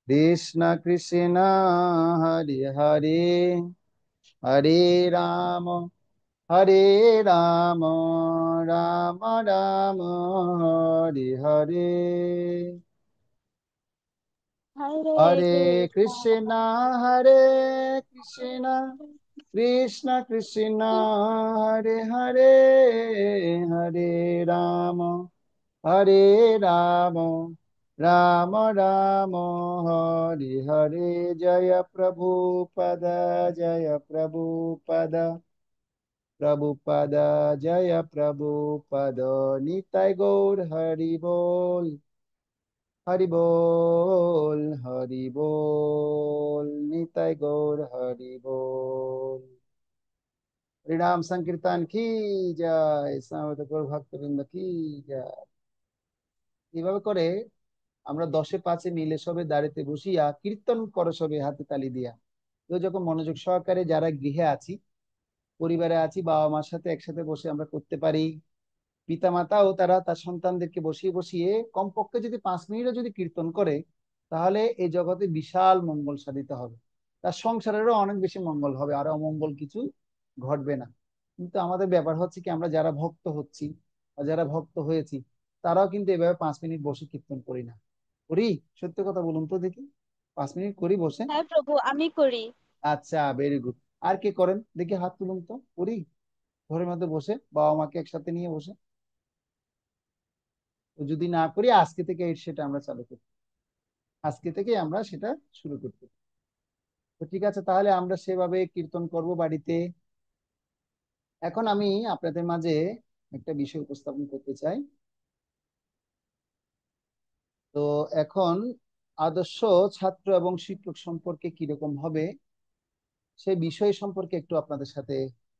কৃষ্ণ কৃষ্ণ হরে হরে, হরে রাম হরে রাম রাম রাম হরে হরে। হরে হরে কৃষ্ণ কৃষ্ণ কৃষ্ণ কৃষ্ণ কৃষ্ণ হরে হরে, হরে রাম হরে রাম রাম রাম হরে হরে। জয় প্রভুপদ জয় প্রভুপদ, প্রভুপদ জয় প্রভুপদ। নিতাই গৌর হরি বল, হরি বল হরি বল, নিতাই গৌর হরি বল। হরিনাম সংकीर्तन की জয়, সমবেত গৌর ভক্তবৃন্দ কি জয়। এইভাবে করে আমরা 10-এ 5-এ মিলে সবে দাঁড়িতে বসিয়া কীর্তন করো সবে হাতে তালি দিয়া। তো যখন মনোযোগ সহকারে যারা গৃহে আছি, পরিবারে আছি, বাবা মার সাথে একসাথে বসে আমরা করতে পারি। পিতা মাতাও তারা তার সন্তানদেরকে বসিয়ে বসিয়ে কমপক্ষে যদি 5 মিনিটও যদি কীর্তন করে, তাহলে এই জগতে বিশাল মঙ্গল সাধিত হবে। তার সংসারেরও অনেক বেশি মঙ্গল হবে, আর অমঙ্গল কিছু ঘটবে না। কিন্তু আমাদের ব্যাপার হচ্ছে কি, আমরা যারা ভক্ত হচ্ছি বা যারা ভক্ত হয়েছি, তারাও কিন্তু এভাবে 5 মিনিট বসে কীর্তন করি না। করি? সত্য কথা বলুন তো দেখি, 5 মিনিট করি বসে? হ্যাঁ প্রভু, আমি করি। আচ্ছা, ভেরি গুড। আর কে করেন দেখি, হাত তুলুন তো। করি ঘরের মধ্যে বসে, বাবা মাকে একসাথে নিয়ে বসে? তো যদি না করি, আজকে থেকে সেটা আমরা চালু করি, আজকে থেকে আমরা সেটা শুরু করতে। তো ঠিক আছে, তাহলে আমরা সেভাবে কীর্তন করব বাড়িতে। এখন আমি আপনাদের মাঝে একটা বিষয় উপস্থাপন করতে চাই। তো এখন আদর্শ ছাত্র এবং শিক্ষক সম্পর্কে কিরকম হবে, সেই বিষয় সম্পর্কে একটু আপনাদের সাথে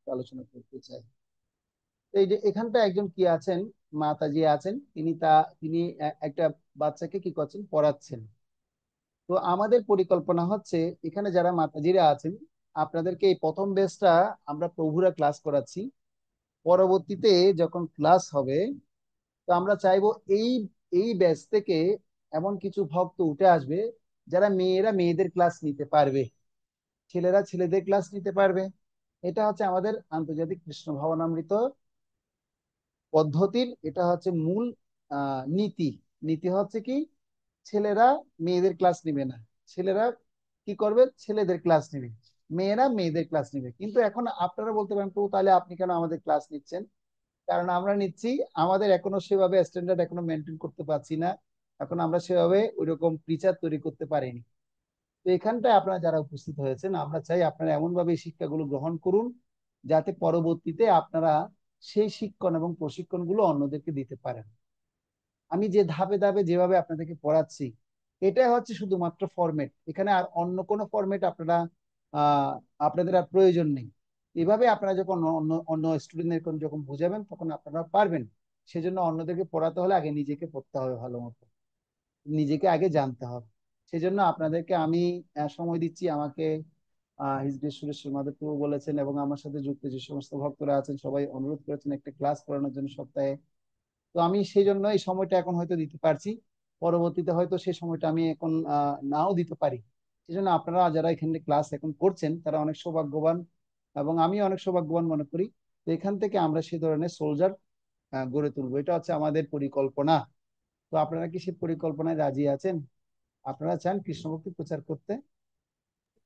আলোচনা করতে চাই। তো এই যে এখানটা একজন কি আছেন, মাতাজি আছেন, তিনি একটা বাচ্চাকে কি করছেন, পড়াচ্ছেন। তো আমাদের পরিকল্পনা হচ্ছে, এখানে যারা মাতাজিরা আছেন, আপনাদেরকে এই প্রথম ব্যাচটা আমরা প্রভুরা ক্লাস করাচ্ছি। পরবর্তীতে যখন ক্লাস হবে, তো আমরা চাইবো এই এই ব্যাচ থেকে এমন কিছু ভক্ত উঠে আসবে, যারা মেয়েরা মেয়েদের ক্লাস নিতে পারবে, ছেলেরা ছেলেদের ক্লাস নিতে পারবে। এটা হচ্ছে আমাদের আন্তর্জাতিক কৃষ্ণ ভাবনামৃত পদ্ধতির, এটা হচ্ছে মূল নীতি। নীতি হচ্ছে কি, ছেলেরা মেয়েদের ক্লাস নিবে না, ছেলেরা কি করবে, ছেলেদের ক্লাস নিবে, মেয়েরা মেয়েদের ক্লাস নিবে। কিন্তু এখন আপনারা বলতে পারেন, তো তাহলে আপনি কেন আমাদের ক্লাস নিচ্ছেন? কারণ আমরা নিচ্ছি, আমাদের এখনো সেভাবে স্ট্যান্ডার্ড এখনো মেনটেন করতে পারছি না, এখন আমরা সেভাবে ওইরকম টিচার তৈরি করতে পারিনি। তো এখানটায় আপনারা যারা উপস্থিত হয়েছেন, আমরা চাই আপনারা এমন ভাবে এই শিক্ষাগুলো গ্রহণ করুন, যাতে পরবর্তীতে আপনারা সেই শিক্ষণ এবং প্রশিক্ষণগুলো অন্যদেরকে দিতে পারেন। আমি যে ধাপে ধাপে যেভাবে আপনাদেরকে পড়াচ্ছি, এটাই হচ্ছে শুধুমাত্র ফরম্যাট, এখানে আর অন্য কোনো ফরম্যাট আপনারা আহ আপনাদের আর প্রয়োজন নেই। এভাবে আপনারা যখন অন্য অন্য স্টুডেন্টদের যখন বোঝাবেন, তখন আপনারা পারবেন। সেজন্য অন্যদেরকে পড়াতে হলে আগে নিজেকে পড়তে হবে ভালো মতো, নিজেকে আগে জানতে হবে। সেজন্য আপনাদেরকে আমি সময় দিচ্ছি। আমাকে হিজবি সুরেশ্বর মাধবপ্রভু বলেছেন, এবং আমার সাথে যুক্ত যে সমস্ত ভক্তরা আছেন, সবাই অনুরোধ করেছেন একটা ক্লাস করানোর জন্য সপ্তাহে। তো আমি সেই জন্য এই সময়টা এখন হয়তো দিতে পারছি, পরবর্তীতে হয়তো সেই সময়টা আমি এখন নাও দিতে পারি। সেই জন্য আপনারা যারা এখানে ক্লাস এখন করছেন, তারা অনেক সৌভাগ্যবান, এবং আমি অনেক সৌভাগ্যবান মনে করি। তো এখান থেকে আমরা সেই ধরনের সোলজার গড়ে তুলবো, এটা হচ্ছে আমাদের পরিকল্পনা। তো আপনারা কি সেই পরিকল্পনায় রাজি আছেন? আপনারা চান কৃষ্ণ ভক্তি প্রচার করতে?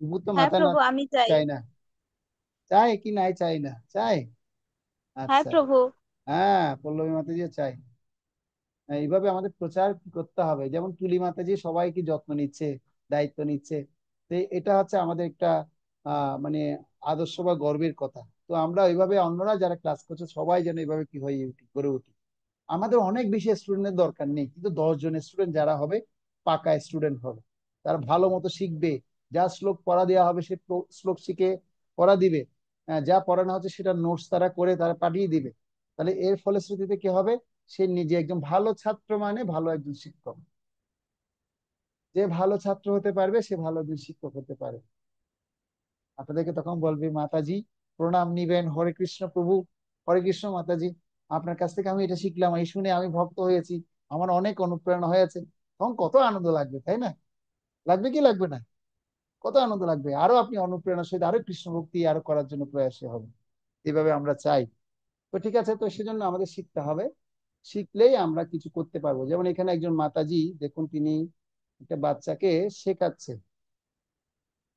তবু তো হ্যাঁ মাথা না, প্রভু, আমি চাই। চাই না? চাই কি নাই, চাই না, চাই? হ্যাঁ আচ্ছা, প্রভু। হ্যাঁ, পল্লবী মাতাজি চাই। হ্যাঁ, এইভাবে আমাদের প্রচার করতে হবে, যেমন তুলি মাতাজি সবাইকে যত্ন নিচ্ছে, দায়িত্ব নিচ্ছে। তো এটা হচ্ছে আমাদের একটা মানে আদর্শ বা গর্বের কথা। তো আমরা ওইভাবে অন্যরা যারা ক্লাস করছে সবাই যেন এইভাবে কি হয়ে উঠি, গড়ে উঠি। আমাদের অনেক বেশি স্টুডেন্টের দরকার নেই, কিন্তু 10 জন স্টুডেন্ট যারা হবে, পাকা স্টুডেন্ট হবে, তারা ভালো মতো শিখবে। যা শ্লোক পড়া দেওয়া হবে সে শ্লোক শিখে পড়া দিবে। যা পড়ানো হচ্ছে সেটা নোটস তারা করে তারা পাঠিয়ে দিবে। তাহলে এর ফলশ্রুতিতে কি হবে, সে নিজে একজন ভালো ছাত্র, মানে ভালো একজন শিক্ষক। যে ভালো ছাত্র হতে পারবে সে ভালো একজন শিক্ষক হতে পারবে। আপনাদেরকে তখন বলবে, মাতাজি প্রণাম নিবেন, হরে কৃষ্ণ প্রভু, হরে কৃষ্ণ মাতাজি, আপনার কাছ থেকে আমি এটা শিখলাম, এই শুনে আমি ভক্ত হয়েছি, আমার অনেক অনুপ্রেরণা হয়েছে। তখন কত আনন্দ লাগবে, তাই না? লাগবে কি লাগবে না? কত আনন্দ লাগবে, আরো আপনি অনুপ্রেরণার সহিত আরো কৃষ্ণ ভক্তি আরো করার জন্য প্রয়াসী হবে। এইভাবে আমরা চাই। তো ঠিক আছে, তো সেজন্য আমাদের শিখতে হবে। শিখলেই আমরা কিছু করতে পারবো। যেমন এখানে একজন মাতাজি দেখুন, তিনি একটা বাচ্চাকে শেখাচ্ছে।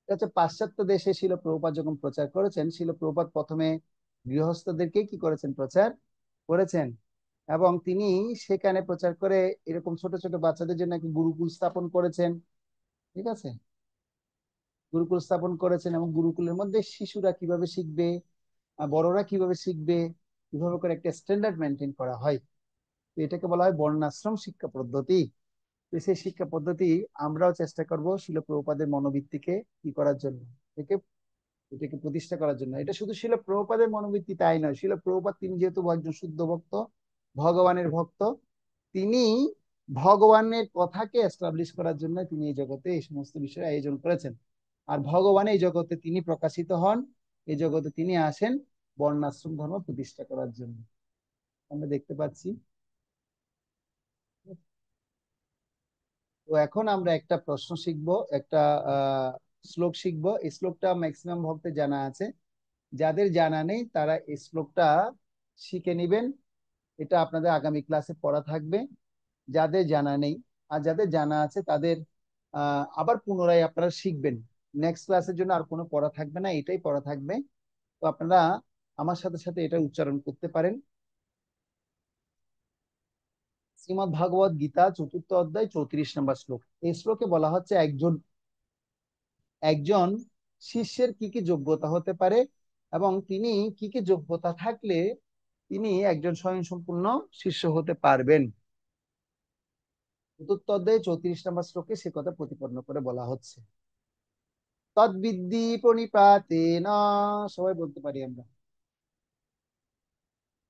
এটা হচ্ছে পাশ্চাত্য দেশে শিল প্রভুপাদ যখন প্রচার করেছেন, শিল প্রভুপাদ প্রথমে গৃহস্থদেরকে কি করেছেন, প্রচার করেছেন। এবং তিনি সেখানে প্রচার করে এরকম ছোট ছোট বাচ্চাদের জন্য একটা গুরুকুল স্থাপন করেছেন। ঠিক আছে, গুরুকুল স্থাপন করেছেন, এবং গুরুকুলের মধ্যে শিশুরা কিভাবে শিখবে, বড়রা কিভাবে শিখবে, কিভাবে করে একটা স্ট্যান্ডার্ড মেনটেন করা হয়। তো এটাকে বলা হয় বর্ণাশ্রম শিক্ষা পদ্ধতি। তো সেই শিক্ষা পদ্ধতি আমরাও চেষ্টা করব শিল প্রভুপাদের মনোবৃত্তিকে কি করার জন্য, একে এটাকে প্রতিষ্ঠা করার জন্য। এটা শুধু শিল প্রভুপাদের মনোবৃত্তি তাই নয়, শিল প্রভুপাদ তিনি যেহেতু একজন শুদ্ধ ভক্ত, ভগবানের ভক্ত, তিনি ভগবানের কথাকে এস্টাবলিশ করার জন্য তিনি এই জগতে এই সমস্ত বিষয় আয়োজন করেছেন। আর ভগবান এই জগতে তিনি প্রকাশিত হন, এই জগতে তিনি আসেন বর্ণাশ্রম ধর্ম প্রতিষ্ঠা করার জন্য, আমরা দেখতে পাচ্ছি। তো এখন আমরা একটা প্রশ্ন শিখবো, একটা শ্লোক শিখবো। এই শ্লোকটা ম্যাক্সিমাম ভক্তের জানা আছে, যাদের জানা নেই তারা এই শ্লোকটা শিখে নিবেন। এটা আপনাদের আগামী ক্লাসে পড়া থাকবে, যাদের জানা নেই। আর যাদের জানা আছে তাদের আবার পুনরায় আপনারা শিখবেন। নেক্সট ক্লাসের জন্য আর কোনো পড়া থাকবে না, এটাই পড়া থাকবে। তো আপনারা আমার সাথে সাথে এটা উচ্চারণ করতে পারেন। শ্রীমদ ভাগবত গীতা 4th অধ্যায় 34 নম্বর শ্লোক। এই শ্লোকে বলা হচ্ছে একজন একজন শিষ্যের কি কি যোগ্যতা হতে পারে, এবং তিনি কি কি যোগ্যতা থাকলে তিনি একজন স্বয়ংসম্পূর্ণ শিষ্য হতে পারবেন। 4th অধ্যায় 34 নম্বর শ্লোকে সে কথা প্রতিপন্ন করে বলা হচ্ছে। তদ্বিদ্ধি প্রণিপাতেন, সবাই বলতে পারি আমরা,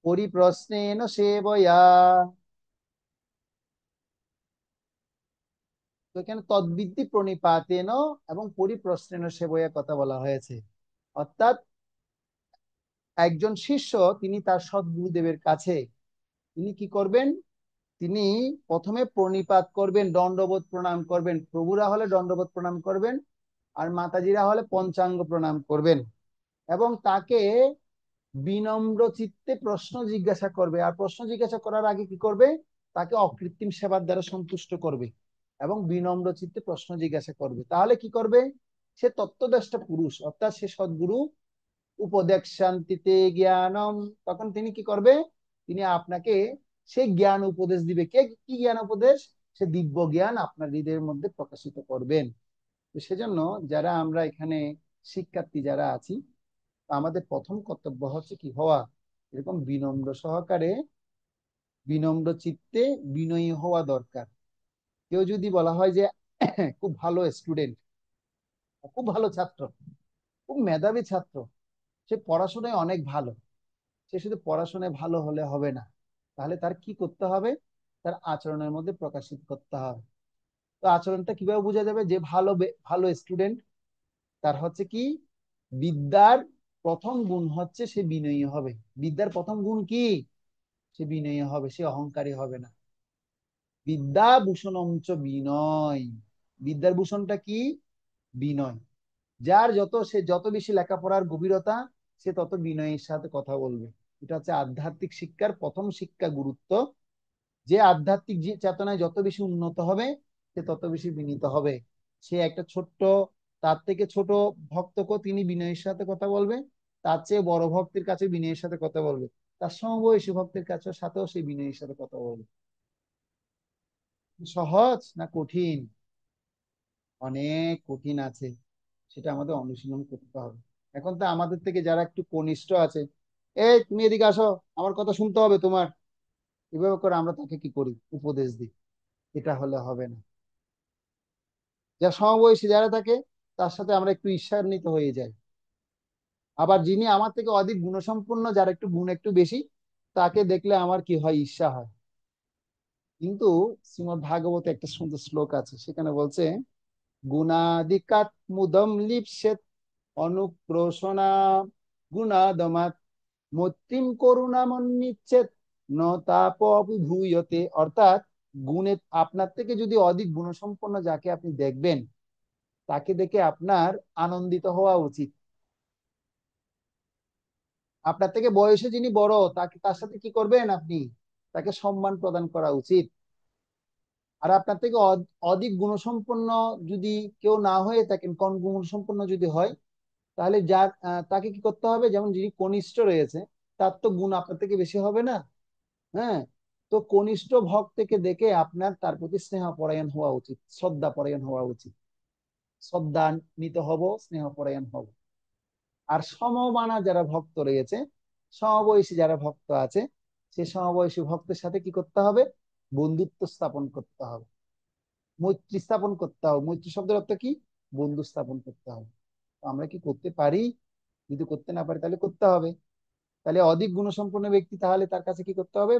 পরিপ্রশ্নেন সেবয়া। তো এখানে তদ্বিদ্ধি প্রণিপাতেন এবং পরিপ্রশ্নেন সেবয়া কথা বলা হয়েছে। অর্থাৎ একজন শিষ্য তিনি তার সদ্গুরুদেবের কাছে তিনি কি করবেন, তিনি প্রথমে প্রণিপাত করবেন, দণ্ডবোধ প্রণাম করবেন। প্রভুরা হলে দণ্ডবোধ প্রণাম করবেন, আর মাতাজিরা হলে পঞ্চাঙ্গ প্রণাম করবেন। এবং তাকে বিনম্র চিত্তে প্রশ্ন জিজ্ঞাসা করবে, আর প্রশ্ন জিজ্ঞাসা করার আগে কি করবে, তাকে অকৃত্রিম সেবার দ্বারা সন্তুষ্ট করবে এবং বিনম্র চিত্তে প্রশ্ন জিজ্ঞাসা করবে। তাহলে কি করবে, সে তত্ত্বদ্রষ্টা পুরুষ, অর্থাৎ সে সদ্গুরু। উপদেশ শান্তিতে জ্ঞানম, তখন তিনি কি করবে, তিনি আপনাকে সে জ্ঞান উপদেশ দিবে। কে কি জ্ঞান উপদেশ, সে দিব্য জ্ঞান আপনার হৃদয়ের মধ্যে প্রকাশিত করবেন। তো সেজন্য যারা আমরা এখানে শিক্ষার্থী যারা আছি, আমাদের প্রথম কর্তব্য হচ্ছে কি হওয়া, এরকম বিনম্র সহকারে বিনম্র চিত্তে বিনয়ী হওয়া দরকার। কেউ যদি বলা হয় যে খুব ভালো স্টুডেন্ট, খুব ভালো ছাত্র, খুব মেধাবী ছাত্র, সে পড়াশোনায় অনেক ভালো, সে শুধু পড়াশোনায় ভালো হলে হবে না, তাহলে তার কি করতে হবে, তার আচরণের মধ্যে প্রকাশিত করতে হবে। তো আচরণটা কিভাবে বোঝা যাবে যে ভালো ভালো স্টুডেন্ট, তার হচ্ছে কি, বিদ্যার প্রথম গুণ হচ্ছে সে বিনয়ী হবে। বিদ্যার প্রথম গুণ কি, সে বিনয়ী হবে, সে অহংকারী হবে না। বিদ্যা ভূষণম চ বিনয়, বিদ্যার ভূষণটা কি, বিনয়। যার সে যত বেশি লেখাপড়ার গভীরতা, সে তত বিনয়ের সাথে কথা বলবে। এটা হচ্ছে আধ্যাত্মিক শিক্ষার প্রথম শিক্ষা গুরুত্ব। যে আধ্যাত্মিক যে চেতনায় যত বেশি উন্নত হবে, সে তত বেশি বিনীত হবে। সে একটা ছোট্ট, তার থেকে ছোট ভক্তকেও তিনি বিনয়ের সাথে কথা বলবে, তার চেয়ে বড় ভক্তের কাছে বিনয়ের সাথে কথা বলবে। তার সমবয়সী ভক্তের কাছে সাথেও সেই বিনয়ের সাথে কথা বলবে। সহজ না কঠিন? অনেক কঠিন আছে, সেটা আমাদের অনুশীলন করতে হবে। এখন তো আমাদের থেকে যারা একটু কনিষ্ঠ আছে, এই তুমি এদিকে আসো, আমার কথা শুনতে হবে তোমার, এভাবে করে আমরা তাকে কি করি, উপদেশ দিই। এটা হলে হবে না। যা সমবয়সী যারা থাকে তার সাথে আমরা একটু ঈর্ষান্বিত হয়ে যাই। আবার যিনি আমার থেকে অধিক গুণসম্পন্ন, যার একটু গুণ একটু বেশি, তাকে দেখলে আমার কি হয়, ঈর্ষা হয়। কিন্তু শ্রীমদ্ ভাগবতে একটা সুন্দর শ্লোক আছে, সেখানে বলছে গুণাদিকাত মুদম লিপসেত অনুক্রোশনা গুণাদমাত মৈত্রীম করুণামন্বিচ্ছেদ ন তাপ অভিভূয়তে। অর্থাৎ গুণে আপনার থেকে যদি অধিক গুণসম্পন্ন যাকে আপনি দেখবেন, তাকে দেখে আপনার আনন্দিত হওয়া উচিত। আপনার থেকে বয়সে যিনি বড়, তাকে তার সাথে কি করবেন আপনি, তাকে সম্মান প্রদান করা উচিত। আর আপনার থেকে অধিক গুণসম্পন্ন যদি কেউ না হয়ে থাকেন, কম গুণসম্পন্ন যদি হয়, তাহলে যার তাকে কি করতে হবে, যেমন যিনি কনিষ্ঠ রয়েছে, তার তো গুণ আপনার থেকে বেশি হবে না। হ্যাঁ, তো কনিষ্ঠ ভক্তকে দেখে আপনার তার প্রতি স্নেহ পরায়ণ হওয়া উচিত, শ্রদ্ধা পরায়ণ হওয়া উচিত। শ্রদ্ধা নিতে হব, স্নেহ পরায়ণ হব। আর সমমানা যারা ভক্ত রয়েছে, সমবয়সী যারা ভক্ত আছে, সে সমবয়সী ভক্তের সাথে কি করতে হবে, বন্ধুত্ব স্থাপন করতে হবে, মৈত্রী স্থাপন করতে হবে। মৈত্রী শব্দের অর্থ কি, বন্ধু স্থাপন করতে হবে। তো আমরা কি করতে পারি? যদি করতে না পারি তাহলে করতে হবে। তাহলে অধিক গুণসম্পন্ন ব্যক্তি, তাহলে তার কাছে কি করতে হবে,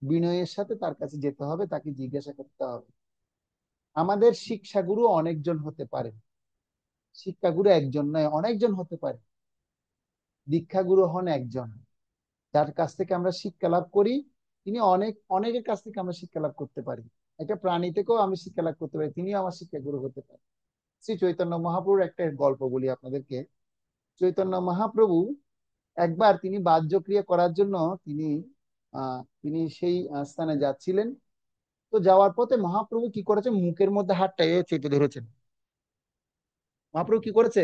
বিনয়ের সাথে তার কাছে যেতে হবে, তাকে জিজ্ঞাসা করতে হবে। আমাদের শিক্ষাগুরু অনেকজন হতে পারে, শিক্ষাগুরু একজন নয়, অনেকজন হতে পারে। দীক্ষাগুরু হন একজন, যার কাছ থেকে আমরা শিক্ষা লাভ করি। তিনি অনেকের কাছ থেকে আমরা শিক্ষা লাভ করতে পারি। একটা প্রাণী থেকেও আমি শিক্ষা লাভ করতে পারি, তিনিও আমার শিক্ষাগুরু হতে পারে। শ্রী চৈতন্য মহাপ্রভুর একটা গল্প বলি আপনাদেরকে। চৈতন্য মহাপ্রভু একবার তিনি বাহ্যক্রিয়া করার জন্য তিনি তিনি সেই স্থানে যাচ্ছিলেন। তো যাওয়ার পথে মহাপ্রভু কি করেছে, মুখের মধ্যে হাতটা চেপে ধরেছেন। মহাপ্রভু কি করেছে,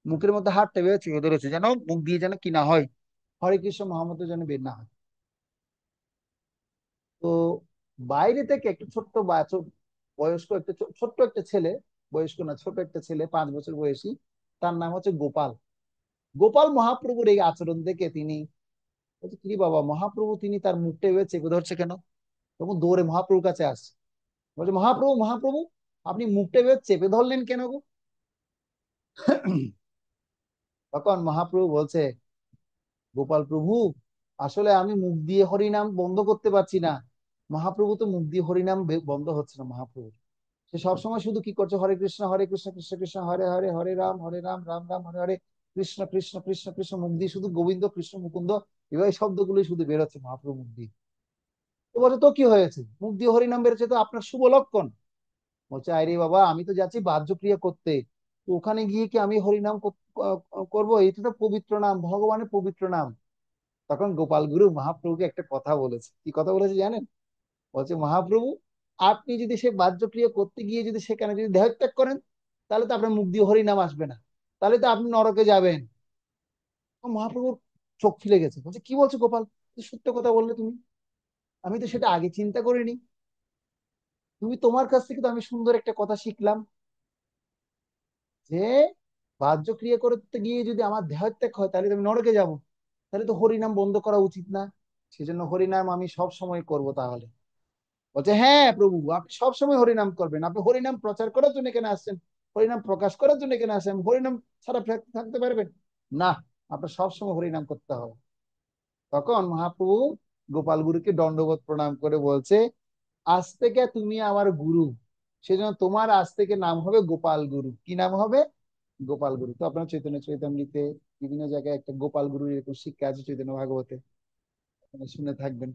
মুখের মধ্যে হাতটা চেপে ধরেছে, যেন মুখ দিয়ে যেন কি না হয়, হরে কৃষ্ণ মহামন্ত্র যেন বের না হয়। তো বাইরে থেকে একটা ছোট্ট বয়স্ক একটা ছোট্ট একটা ছেলে, বয়স্ক না ছোট একটা ছেলে, 5 বছর বয়সী, তার নাম হচ্ছে গোপাল। গোপাল মহাপ্রভুর এই আচরণ দেখে তিনি বলছে, কি বাবা, মহাপ্রভু তিনি তার মুখটা এভাবে চেপে ধরছে কেন? তখন দৌড়ে মহাপ্রভুর কাছে আসছে, বলছে মহাপ্রভু মহাপ্রভু, আপনি মুখটা এভাবে চেপে ধরলেন কেন গো? তখন মহাপ্রভু বলছে, গোপাল প্রভু, আসলে আমি মুখ দিয়ে হরিনাম বন্ধ করতে পারছি না। মহাপ্রভু তো মুখ দিয়ে হরিনাম বন্ধ হচ্ছে না মহাপ্রভু। সে সবসময় শুধু কি করছে, হরে কৃষ্ণ কৃষ্ণ কৃষ্ণ হরে হরে, হরে রাম রাম রাম হরে হরে, কৃষ্ণ কৃষ্ণ কৃষ্ণ কৃষ্ণ, মুখ দিয়ে শুধু গোবিন্দ কৃষ্ণ মুকুন্দ এভাবে শব্দগুলোই শুধু বেরোচ্ছে মহাপ্রভু মুখ দিয়ে। তো বলছে তো কি হয়েছে, মুখ দিয়ে হরিনাম বেরোচ্ছে, তো আপনার শুভ লক্ষণ। বলছে আরে বাবা, আমি তো যাচ্ছি বাহ্য ক্রিয়া করতে, তো ওখানে গিয়ে কি আমি হরিনাম করবো? এটা তো পবিত্র নাম, ভগবানের পবিত্র নাম। তখন গোপাল গুরু মহাপ্রভুকে একটা কথা বলেছে। কি কথা বলেছে জানেন? বলছে মহাপ্রভু, আপনি যদি সে বাহ্য ক্রিয়া করতে গিয়ে যদি সেখানে যদি দেহত্যাগ করেন, তাহলে তো আপনার মুখ দিয়ে হরিনাম আসবে না, তাহলে তো আপনি নরকে যাবেন। তো মহাপ্রভুর চোখ ফিলে গেছে, বলছে কি বলছো গোপাল, সত্য কথা বললে তুমি, আমি তো সেটা আগে চিন্তা করিনি। তুমি, তোমার কাছ থেকে তো আমি সুন্দর একটা কথা শিখলাম, যে বাহ্য ক্রিয়া করতে গিয়ে যদি আমার দেহত্যাগ হয় তাহলে তো আমি নরকে যাব, তাহলে তো হরিনাম বন্ধ করা উচিত না। সেজন্য হরিনাম আমি সব সময় করব তাহলে। বলছে হ্যাঁ প্রভু, আপনি সব সময় হরিনাম করবেন, আপনি হরিনাম প্রচার করার জন্য এখানে আসছেন, হরিনাম প্রকাশ করার জন্য এখানে আসেন, হরিনাম ছাড়া থাকতে পারবেন না, আপনার সবসময় হরিনাম করতে হবে। তখন মহাপ্রভু গোপাল গুরুকে দণ্ডবোধ প্রণাম করে বলছে, আজ থেকে তুমি আমার গুরু, সেজন্য তোমার আজ থেকে নাম হবে গোপাল গুরু। কি নাম হবে? গোপাল গুরু। তো আপনার চৈতন্য চৈতামৃতে বিভিন্ন জায়গায় একটা গোপাল গুরুর এরকম শিক্ষা আছে, চৈতন্য ভাগবতে আপনারা শুনে থাকবেন,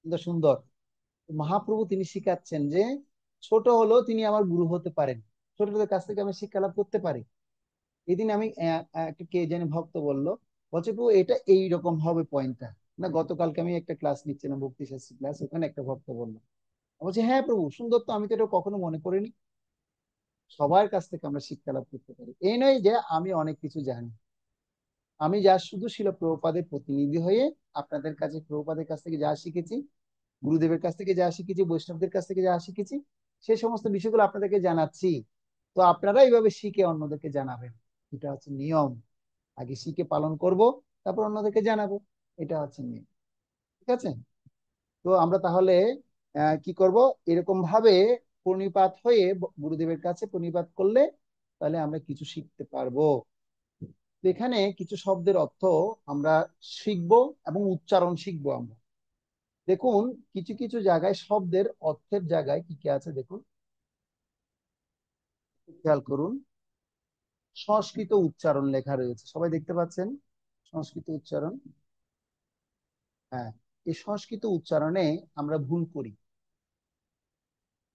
কিন্তু সুন্দর। মহাপ্রভু তিনি শিখাচ্ছেন যে ছোট হলেও তিনি আমার গুরু হতে পারেন, ছোটদের কাছ থেকে আমি শিক্ষা লাভ করতে পারি। এদিন আমি একটা কে জানি ভক্ত বললো, বলছে প্রভু এটা এইরকম হবে পয়েন্টটা, না গতকালকে আমি একটা ক্লাস নিচ্ছিলাম ভক্তি শাস্ত্রী ক্লাস, ওখানে একটা ভক্ত বললো। বলছে হ্যাঁ প্রভু সুন্দর, তো আমি তো এটা কখনো মনে করিনি। সবার কাছ থেকে আমরা শিক্ষা লাভ করতে পারি, এই নয় যে আমি অনেক কিছু জানি। আমি যা শুধু শিল প্রভুপাদের প্রতিনিধি হয়ে আপনাদের কাছে প্রভুপাদের কাছ থেকে যা শিখেছি, গুরুদেবের কাছ থেকে যা শিখেছি, বৈষ্ণবদের কাছ থেকে যা শিখেছি, সেই সমস্ত বিষয়গুলো আপনাদেরকে জানাচ্ছি। তো আপনারা এইভাবে শিখে অন্যদেরকে জানাবেন। এটা হচ্ছে নিয়ম। আগে শিখে পালন করব, তারপর অন্যদেরকে জানাবো। এটা হচ্ছে নিয়ম। ঠিক আছে? তো আমরা তাহলে কি করব, এরকম ভাবে প্রণিপাত হয়ে গুরুদেবের কাছে প্রণিপাত করলে তাহলে আমরা কিছু শিখতে পারবো। তো এখানে কিছু শব্দের অর্থ আমরা শিখবো এবং উচ্চারণ শিখবো আমরা। দেখুন, কিছু কিছু জায়গায় শব্দের অর্থের জায়গায় কি কি আছে দেখুন, খেয়াল করুন। সংস্কৃত উচ্চারণ লেখা রয়েছে, সবাই দেখতে পাচ্ছেন সংস্কৃত উচ্চারণ। হ্যাঁ, এই সংস্কৃত উচ্চারণে আমরা ভুল করি।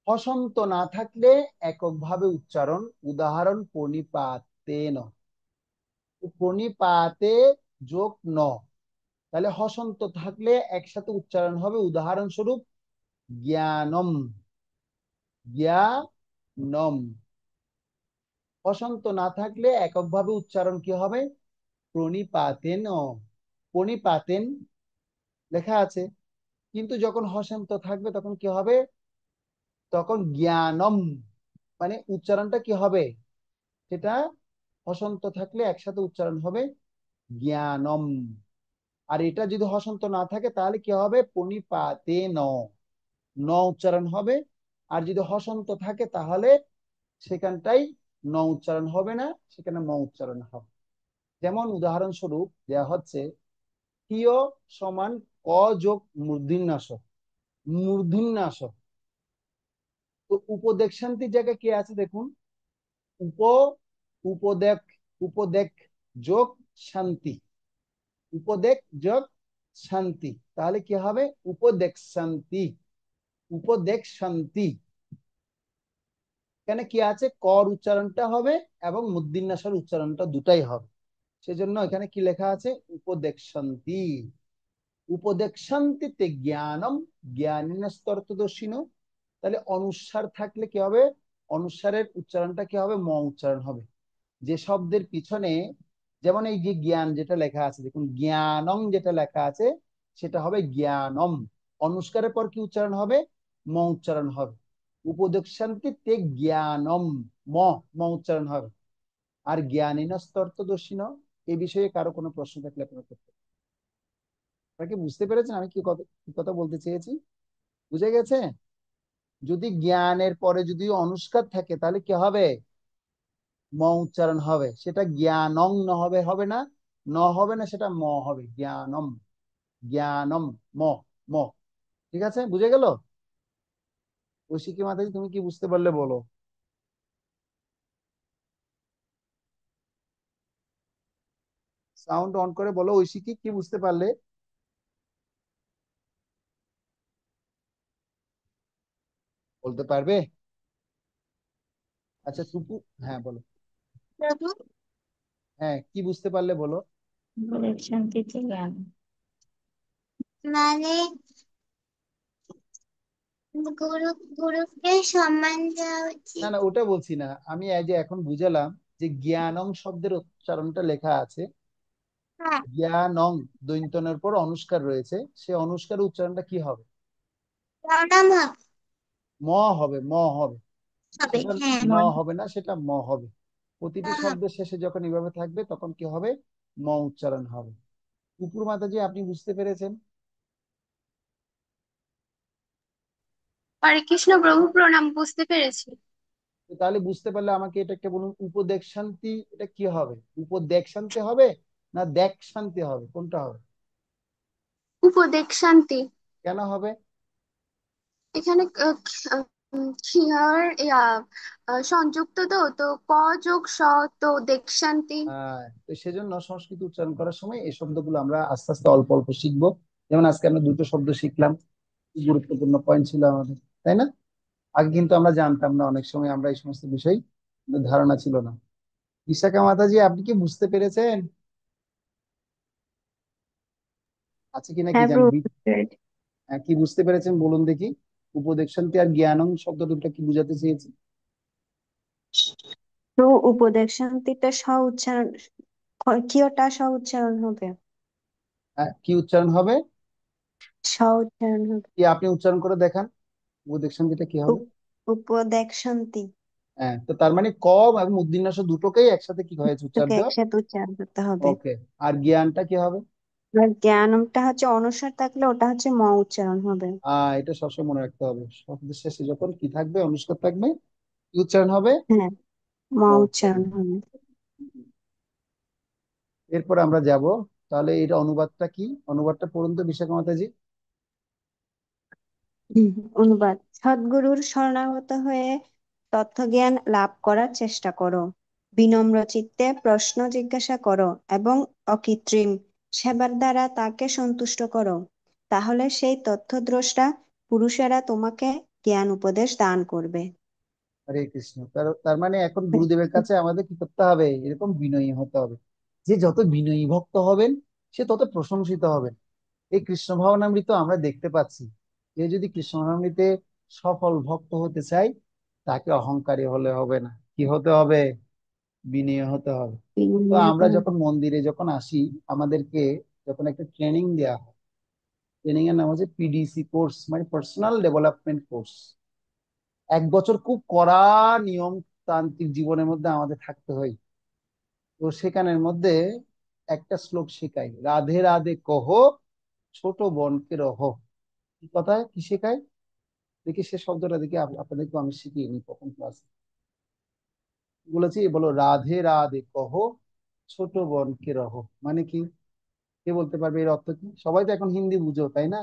হসন্ত না থাকলে এককভাবে উচ্চারণ, উদাহরণ প্রণিপাতেন। প্রণিপাতে যোগ ন, তাহলে হসন্ত থাকলে একসাথে উচ্চারণ হবে, উদাহরণস্বরূপ জ্ঞানম, জ্ঞানম। হসন্ত না থাকলে এককভাবে উচ্চারণ কি হবে, প্রণিপাতেন। প্রণিপাতেন লেখা আছে, কিন্তু যখন হসন্ত থাকবে তখন কি হবে, তখন জ্ঞানম, মানে উচ্চারণটা কি হবে, সেটা হসন্ত থাকলে একসাথে উচ্চারণ হবে জ্ঞানম। আর এটা যদি হসন্ত না থাকে তাহলে কি হবে, প্রণিপাতে ন, ন উচ্চারণ হবে। আর যদি হসন্ত থাকে তাহলে সেখানটাই ন উচ্চারণ হবে না, সেখানে ম উচ্চারণ হবে। যেমন উদাহরণস্বরূপ দেওয়া হচ্ছে, কিয় সমান ক যোগ মূর্ধন্যাস, মূর্ধন্যাস। তো উপদেক শান্তির জায়গায় কি আছে দেখুন, উপ, উপদেক, উপদেক যোগ শান্তি, উপদেক যোগ শান্তি, তাহলে কি হবে, উপদেক শান্তি, উপদেক শান্তি। এখানে কি আছে, কর উচ্চারণটা হবে এবং মুদ্দিন্যাসের উচ্চারণটা দুটাই হবে। সেজন্য এখানে কি লেখা আছে, উপদেক শান্তি। উপদেক শান্তিতে জ্ঞানম, জ্ঞানিনস্তর্থদর্শিন। তাহলে অনুস্বার থাকলে কি হবে, অনুস্বারের উচ্চারণটা কি হবে, ম উচ্চারণ হবে। যে শব্দের পিছনে, যেমন এই যে জ্ঞান যেটা লেখা আছে দেখুন, জ্ঞানম যেটা লেখা আছে সেটা হবে জ্ঞানম, অনুস্কারের পর কি উচ্চারণ হবে, ম উচ্চারণ হবে। উপদেক শান্তিতে জ্ঞানম, ম, ম উচ্চারণ হবে। আর জ্ঞানীন স্তর্থদর্শিন, এই বিষয়ে কারো কোনো প্রশ্ন থাকলে আপনারা করতে পারেন। আপনারা কি বুঝতে পেরেছেন আমি কি কথা বলতে চেয়েছি? বুঝে গেছে? যদি জ্ঞানের পরে যদি অনুস্কার থাকে তাহলে কি হবে, ম উচ্চারণ হবে, সেটা জ্ঞানং ন হবে, হবে না, ন হবে না, সেটা ম হবে, জ্ঞানম, জ্ঞানম, ম, ম। ঠিক আছে, বুঝে গেল? কৌশিকী মাতাজি, তুমি কি বুঝতে পারলে বলো। সাউন্ড অন করে বলো, ঐশিকি কি বুঝতে পারলে? বলতে পারবে? আচ্ছা টুকু, হ্যাঁ বলো। প্রভু, হ্যাঁ, কি বুঝতে পারলে বলো। শান্তিতে জ্ঞান। মানে গুরু, গুরুকে সম্মান দেওয়া না উচিত। না, ওটা বলছি না আমি, এই যে এখন বুঝালাম যে জ্ঞানং শব্দের উচ্চারণটা লেখা আছে, হ্যাঁ, জ্ঞানং দৈন্তনের পর অনুস্কার রয়েছে, সে অনুস্কারের উচ্চারণটা কি হবে, প্রণাম ম হবে, ম হবে। হবে, সেটা হ্যাঁ। ন হবে না, সেটা ম হবে। প্রতিটি শব্দের শেষে যখন এইভাবে থাকবে তখন কি হবে, ম উচ্চারণ হবে। কুকুর মাতাজি, আপনি বুঝতে পেরেছেন? হরে কৃষ্ণ প্রভু, প্রণাম, বুঝতে পেরেছি। তো তাহলে বুঝতে পারলে আমাকে এটা একটা বলুন, উপদেক শান্তি এটা কি হবে, উপদেক শান্তি হবে না দেখ শান্তি হবে, কোনটা হবে? উপদেক শান্তি। কেন হবে? এখানে ক্ষিয়ার সংযুক্ত, তো তো ক যোগ স, তো দেক শান্তি। তো সেজন্য সংস্কৃত উচ্চারণ করার সময় এই শব্দগুলো আমরা আস্তে আস্তে অল্প অল্প শিখবো। যেমন আজকে আমরা দুটো শব্দ শিখলাম, কি গুরুত্বপূর্ণ পয়েন্ট ছিল আমাদের, তাই না? আগে কিন্তু আমরা জানতাম না, অনেক সময় আমরা এই সমস্ত বিষয় ধারণা ছিল না। বিশাখা মাতাজি, আপনি কি বুঝতে পেরেছেন? আছে কিনা কি হ্যাঁ জানি প্রভু, বুঝতে পেরেছি। কি বুঝতে পেরেছেন বলুন দেখি। উপদেশান্তি আর জ্ঞানং শব্দ দুটো কি বুঝাতে চেয়েছি? প্রভু, উপদেশ শান্তিটা স উচ্চারণ কিয়টা স উচ্চারণ হবে। কি উচ্চারণ হবে? স উচ্চারণ হবে। কি আপনি উচ্চারণ করে দেখান, উপদেশ সন্ধিটা কি হবে? উপদেক্ষান্তি। হ্যাঁ, তো তার মানে ক এবং মূর্ধন্য ষ দুটোকেই একসাথে কি হয়েছে তোকে উচ্চারিত। একসাথে উচ্চারণ করতে হবে। ওকে, আর জ্ঞানটা কি হবে? আর জ্ঞানমটা হচ্ছে অনুস্বার থাকলে ওটা হচ্ছে ম উচ্চারণ হবে। এটা সবসময় মনে রাখতে হবে, শব্দের শেষে যখন কি থাকবে, অনুষ্কার থাকবে, কি উচ্চারণ হবে? হ্যাঁ, ম ম উচ্চারণ উচ্চারণ। হবে। এরপর আমরা যাব, তাহলে এটা অনুবাদটা কি, অনুবাদটা পড়ুন তো বিশাখা মাতাজি। অনুবাদ: সদ্গুরুর শরণাগত হয়ে তত্ত্বজ্ঞান লাভ করার চেষ্টা করো, বিনম্র চিত্তে প্রশ্ন জিজ্ঞাসা করো এবং অকৃত্রিম সেবার দ্বারা তাকে সন্তুষ্ট করো। তাহলে সেই তথ্যদ্রষ্টা পুরুষেরা তোমাকে জ্ঞান উপদেশ দান করবে। হরে কৃষ্ণ। তার তার মানে এখন গুরুদেবের কাছে আমাদের কি করতে হবে, এরকম বিনয়ী হতে হবে। যে যত বিনয়ী ভক্ত হবেন সে তত প্রশংসিত হবেন। এই কৃষ্ণ ভাবনামৃত আমরা দেখতে পাচ্ছি, কেউ যদি কৃষ্ণ ভাবনামৃতে সফল ভক্ত হতে চাই, তাকে অহংকারী হলে হবে না, কি হতে হবে? বিনয়ী হতে হবে। তো আমরা যখন মন্দিরে যখন আসি, আমাদেরকে যখন একটা ট্রেনিং দেওয়া হয়, ট্রেনিং এর নাম হচ্ছে পিডিসি কোর্স, মানে পার্সোনাল ডেভেলপমেন্ট কোর্স। 1 বছর খুব কড়া নিয়ম তান্ত্রিক জীবনের মধ্যে আমাদের থাকতে হয়। তো সেখানের মধ্যে একটা শ্লোক শেখায়, রাধে রাধে কহ ছোট বোনকে রহ। কি কথা, কি শেখায়? দেখি সে শব্দটা দেখি, আপনাদেরকে আমি শিখিয়ে নি প্রথম ক্লাসে বলেছি, বলো রাধে রাধে কহ ছোট বোনকে রহ। মানে কি? কে বলতে পারবে এর অর্থ কি? সবাই তো এখন হিন্দি বুঝো, তাই না?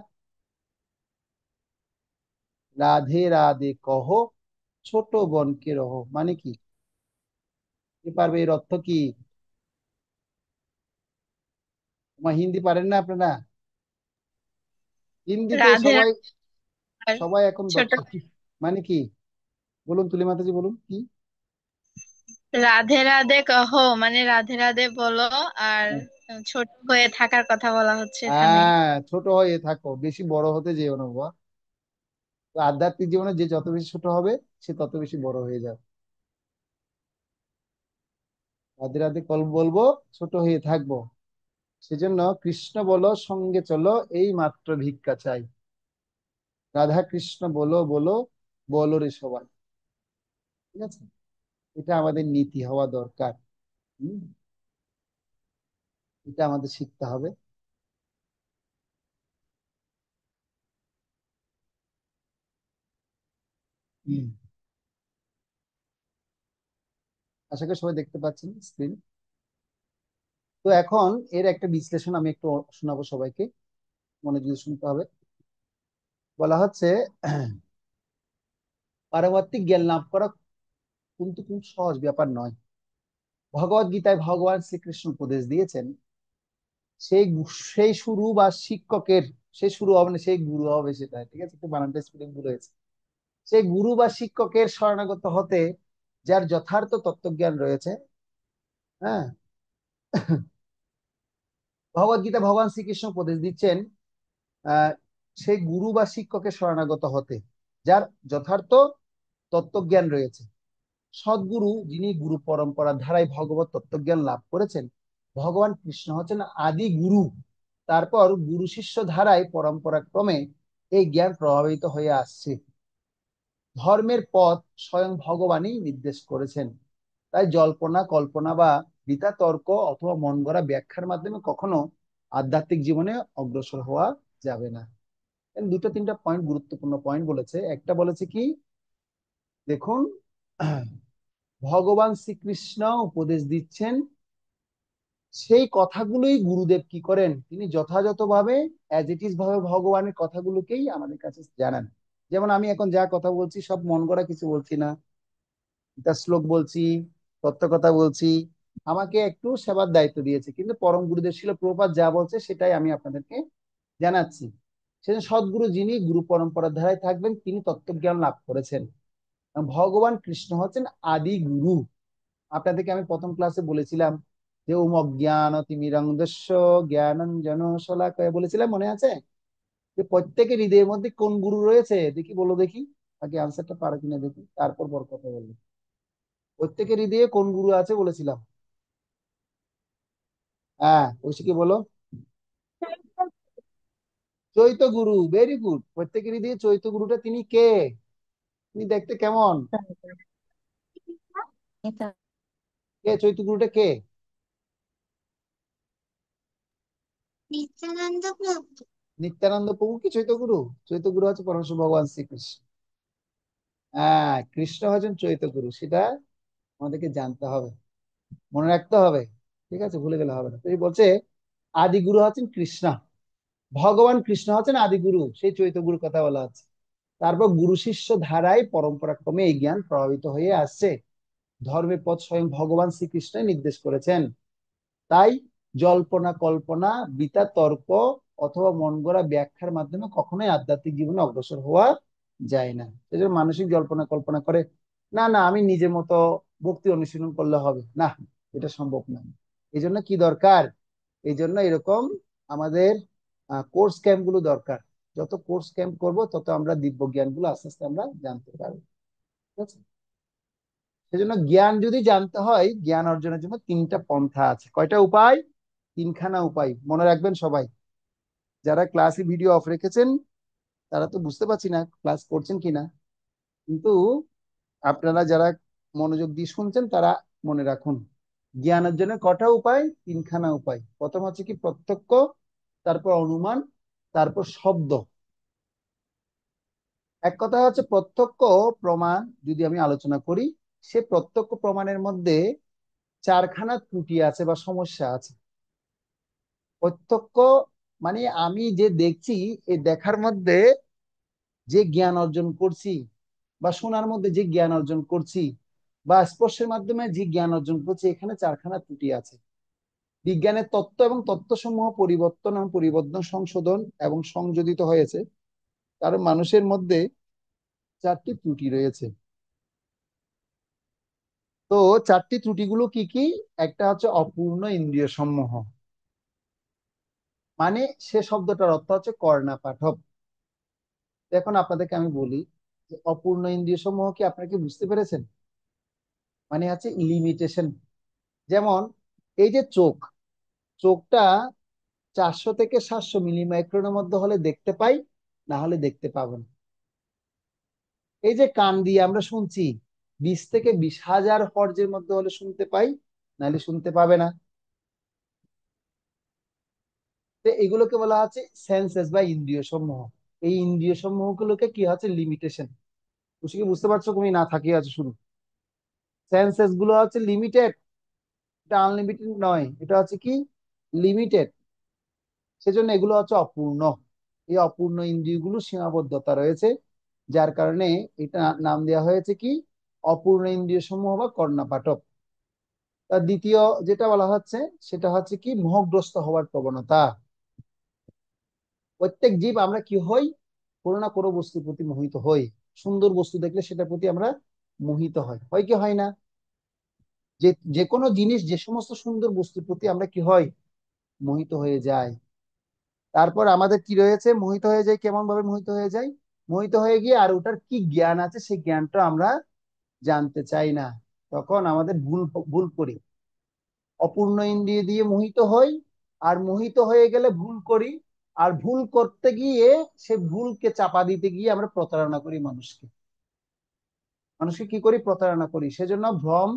রাধে রাধে কহ ছোট বোনকে রহ মানে কি? কে পারবে এর অর্থ কি? তোমার হিন্দি পারেন না আপনারা? হিন্দিতে রাধে সবাই, রাধে আর সবাই এখন ছোট, দক্ষ কি? মানে কি? বলুন তুলি মাতাজি, বলুন কি? রাধে রাধে কহ মানে রাধে রাধে বলো, আর ছোট হয়ে থাকার কথা বলা হচ্ছে এখানে। ছোট হয়ে থাকো, বেশি বড় হতে যেও না বাবা। তো আধ্যাত্মিক জীবনে যে যত বেশি ছোট হবে, সে তত বেশি বড় হয়ে যাবে। রাধে রাধে কল বলবো, ছোট হয়ে থাকবো। সেজন্য কৃষ্ণ বলো সঙ্গে চলো, এই মাত্র ভিক্ষা চাই। রাধা কৃষ্ণ বলো বলো, বলো রে সবাই। ঠিক আছে, এটা আমাদের নীতি হওয়া দরকার। হুম, এটা আমাদের শিখতে হবে। হুম, আশা করি সবাই দেখতে পাচ্ছেন স্ক্রিন। তো এখন এর একটা বিশ্লেষণ আমি একটু শোনাবো সবাইকে, মনোযোগ শুনতে হবে। বলা হচ্ছে পারমার্থিক জ্ঞান লাভ করা কিন্তু খুব সহজ ব্যাপার নয়। ভগবত গীতায় ভগবান শ্রীকৃষ্ণ উপদেশ দিয়েছেন, সেই সেই শুরু বা শিক্ষকের, সেই শুরু হবে না, সেই গুরু হবে, সেটা ঠিক আছে, একটু বানানটা স্পেলিং ভুল হয়েছে। সেই গুরু বা শিক্ষকের শরণাগত হতে, যার যথার্থ তত্ত্বজ্ঞান রয়েছে। হ্যাঁ, ভগবত গীতা ভগবান শ্রীকৃষ্ণ উপদেশ দিচ্ছেন আহ সেই গুরু বা শিক্ষকের শরণাগত হতে, যার যথার্থ তত্ত্বজ্ঞান রয়েছে। সদ্গুরু, যিনি গুরু পরম্পরার ধারায় ভগবত তত্ত্বজ্ঞান লাভ করেছেন, ভগবান কৃষ্ণ হচ্ছেন আদি গুরু। তারপর গুরু শিষ্য ধারায় পরম্পরা ক্রমে এই জ্ঞান প্রভাবিত হয়ে আসছে। ধর্মের পথ স্বয়ং ভগবানই নির্দেশ করেছেন। তাই জল্পনা কল্পনা বা বৃথা তর্ক অথবা মন গড়া ব্যাখ্যার মাধ্যমে কখনো আধ্যাত্মিক জীবনে অগ্রসর হওয়া যাবে না। দুটো তিনটা পয়েন্ট, গুরুত্বপূর্ণ পয়েন্ট বলেছে। একটা বলেছে কি, দেখুন, ভগবান শ্রীকৃষ্ণ উপদেশ দিচ্ছেন, সেই কথাগুলোই গুরুদেব কি করেন, তিনি যথাযথভাবে অ্যাজ ইট ইজ ভাবে ভগবানের কথাগুলোকেই আমাদের কাছে জানান। যেমন আমি এখন যা কথা বলছি সব মন গড়া কিছু বলছি না, তার শ্লোক বলছি, তত্ত্ব কথা বলছি। আমাকে একটু সেবার দায়িত্ব দিয়েছে, কিন্তু পরম গুরুদেব শিল প্রভুপাদ যা বলছে সেটাই আমি আপনাদেরকে জানাচ্ছি। সেজন্য সদ্গুরু, যিনি গুরু পরম্পরার ধারায় থাকবেন, তিনি তত্ত্বজ্ঞান লাভ করেছেন। ভগবান কৃষ্ণ হচ্ছেন আদি গুরু। আপনাদেরকে আমি প্রথম ক্লাসে বলেছিলাম যে ওম অজ্ঞান তিমিরন্ধস্য জ্ঞানাঞ্জন শলাকায় বলেছিলাম, মনে আছে? যে প্রত্যেকের হৃদয়ের মধ্যে কোন গুরু রয়েছে, দেখি বলো দেখি, আগে আনসারটা পারো কিনা দেখি, তারপর বড় কথা বলবো। প্রত্যেকের হৃদয়ে কোন গুরু আছে বলেছিলাম? হ্যাঁ, কৌশিকী বলো। চৈত গুরু, ভেরি গুড। প্রত্যেকেরই দিয়ে চৈত গুরুটা তিনি কে? তিনি দেখতে কেমন? কে চৈত গুরুটা কে? নিত্যানন্দ প্রভু। নিত্যানন্দ প্রভু কি চৈত গুরু? চৈত গুরু হচ্ছে পরমেশ্বর ভগবান শ্রীকৃষ্ণ। হ্যাঁ, কৃষ্ণ হচ্ছেন চৈত গুরু, সেটা আমাদেরকে জানতে হবে, মনে রাখতে হবে। ঠিক আছে, ভুলে গেলে হবে না। তো এই বলছে আদি গুরু হচ্ছেন কৃষ্ণ, ভগবান কৃষ্ণ হচ্ছেন আদি গুরু, সেই চৈত গুরুর কথা বলা আছে। তারপর গুরু শিষ্য ধারায় পরম্পরা ক্রমে এই জ্ঞান প্রভাবিত হয়ে আসছে, ধর্মের পথ স্বয়ং ভগবান শ্রীকৃষ্ণ নির্দেশ করেছেন। তাই জল্পনা কল্পনা, বৃথা তর্ক অথবা মন গড়া ব্যাখ্যার মাধ্যমে কখনোই আধ্যাত্মিক জীবনে অগ্রসর হওয়া যায় না। সেজন্য মানসিক জল্পনা কল্পনা করে, না না আমি নিজের মতো ভক্তি অনুশীলন করলে হবে না, এটা সম্ভব না। এই জন্য কি দরকার? এই জন্য এরকম আমাদের কোর্স ক্যাম্প গুলো দরকার। যত কোর্স ক্যাম্প করবো তত আমরা দিব্য জ্ঞান গুলো আস্তে আস্তে আমরা জানতে পারবো। ঠিক আছে, সেজন্য জ্ঞান যদি জানতে হয়, জ্ঞান অর্জনের জন্য তিনটা পন্থা আছে। কয়টা উপায়? তিনখানা উপায়, মনে রাখবেন সবাই। যারা ক্লাসে ভিডিও অফ রেখেছেন তারা তো বুঝতে পারছি না ক্লাস করছেন কিনা, কিন্তু আপনারা যারা মনোযোগ দিয়ে শুনছেন তারা মনে রাখুন, জ্ঞান অর্জনের কটা উপায়? তিনখানা উপায়। প্রথম হচ্ছে কি প্রত্যক্ষ, তারপর অনুমান, তারপর শব্দ। এক কথা হচ্ছে প্রত্যক্ষ প্রমাণ যদি আমি আলোচনা করি, সে প্রত্যক্ষ প্রমাণের মধ্যে চারখানা ত্রুটি আছে বা সমস্যা আছে। প্রত্যক্ষ মানে আমি যে দেখছি, এই দেখার মধ্যে যে জ্ঞান অর্জন করছি, বা শোনার মধ্যে যে জ্ঞান অর্জন করছি, বা স্পর্শের মাধ্যমে যে জ্ঞান অর্জন করছি, এখানে চারখানা ত্রুটি আছে। বিজ্ঞানের তত্ত্ব এবং তত্ত্বসমূহ পরিবর্তন এবং পরিবর্তন সংশোধন এবং সংযোজিত হয়েছে, কারণ মানুষের মধ্যে চারটি ত্রুটি রয়েছে। তো চারটি ত্রুটিগুলো কি কি? একটা হচ্ছে অপূর্ণ ইন্দ্রিয় সমূহ, মানে সে শব্দটার অর্থ হচ্ছে কর্ণা পাঠক। এখন আপনাদেরকে আমি বলি যে অপূর্ণ ইন্দ্রিয় সমূহ কি আপনারা কি বুঝতে পেরেছেন? মানে হচ্ছে লিমিটেশন। যেমন এই যে চোখ, চোখটা 400 থেকে 700 মিলিমাইক্রনের মধ্যে হলে দেখতে পাই, না হলে দেখতে পাবো না। এই যে কান দিয়ে আমরা শুনছি, 20 থেকে 20,000 হর্জের মধ্যে হলে শুনতে পাই, নাহলে শুনতে পাবে না। তো এগুলোকে বলা হচ্ছে সেন্সেস বা ইন্দ্রিয় সমূহ। এই ইন্দ্রিয় সমূহ গুলোকে কি হচ্ছে লিমিটেশন। বুঝি কি বুঝতে পারছো? তুমি না থাকিয়ে আছে শুরু, সেন্সেস গুলো হচ্ছে লিমিটেড, এটা আনলিমিটেড নয়, এটা হচ্ছে কি লিমিটেড। সেজন্য এগুলো হচ্ছে অপূর্ণ। এই অপূর্ণ ইন্দ্রিয়গুলো সীমাবদ্ধতা রয়েছে, যার কারণে এটা নাম দেওয়া হয়েছে কি অপূর্ণ ইন্দ্রিয় সমূহ বা কর্ণপাঠক। তার দ্বিতীয় যেটা বলা হচ্ছে সেটা হচ্ছে কি মোহগ্রস্ত হওয়ার প্রবণতা। প্রত্যেক জীব আমরা কি হই? কোনো না কোনো বস্তুর প্রতি মোহিত হই। সুন্দর বস্তু দেখলে সেটার প্রতি আমরা মোহিত হই, হয় কি হয় না? যে যে কোনো জিনিস, যে সমস্ত সুন্দর বস্তুর প্রতি আমরা কি হয়? মোহিত হয়ে যায়। তারপর আমাদের কি রয়েছে? মোহিত হয়ে যায়, কেমন ভাবে মোহিত হয়ে যায়? মোহিত হয়ে গিয়ে আর ওটার কি জ্ঞান আছে সেই জ্ঞানটা আমরা জানতে চাই না, তখন আমাদের ভুল ভুল করি। অপূর্ণ ইন্দ্রিয় দিয়ে মোহিত হই, আর মোহিত হয়ে গেলে ভুল করি, আর ভুল করতে গিয়ে সে ভুলকে চাপা দিতে গিয়ে আমরা প্রতারণা করি মানুষকে। মানুষকে কি করি? প্রতারণা করি। সেজন্য ভ্রম,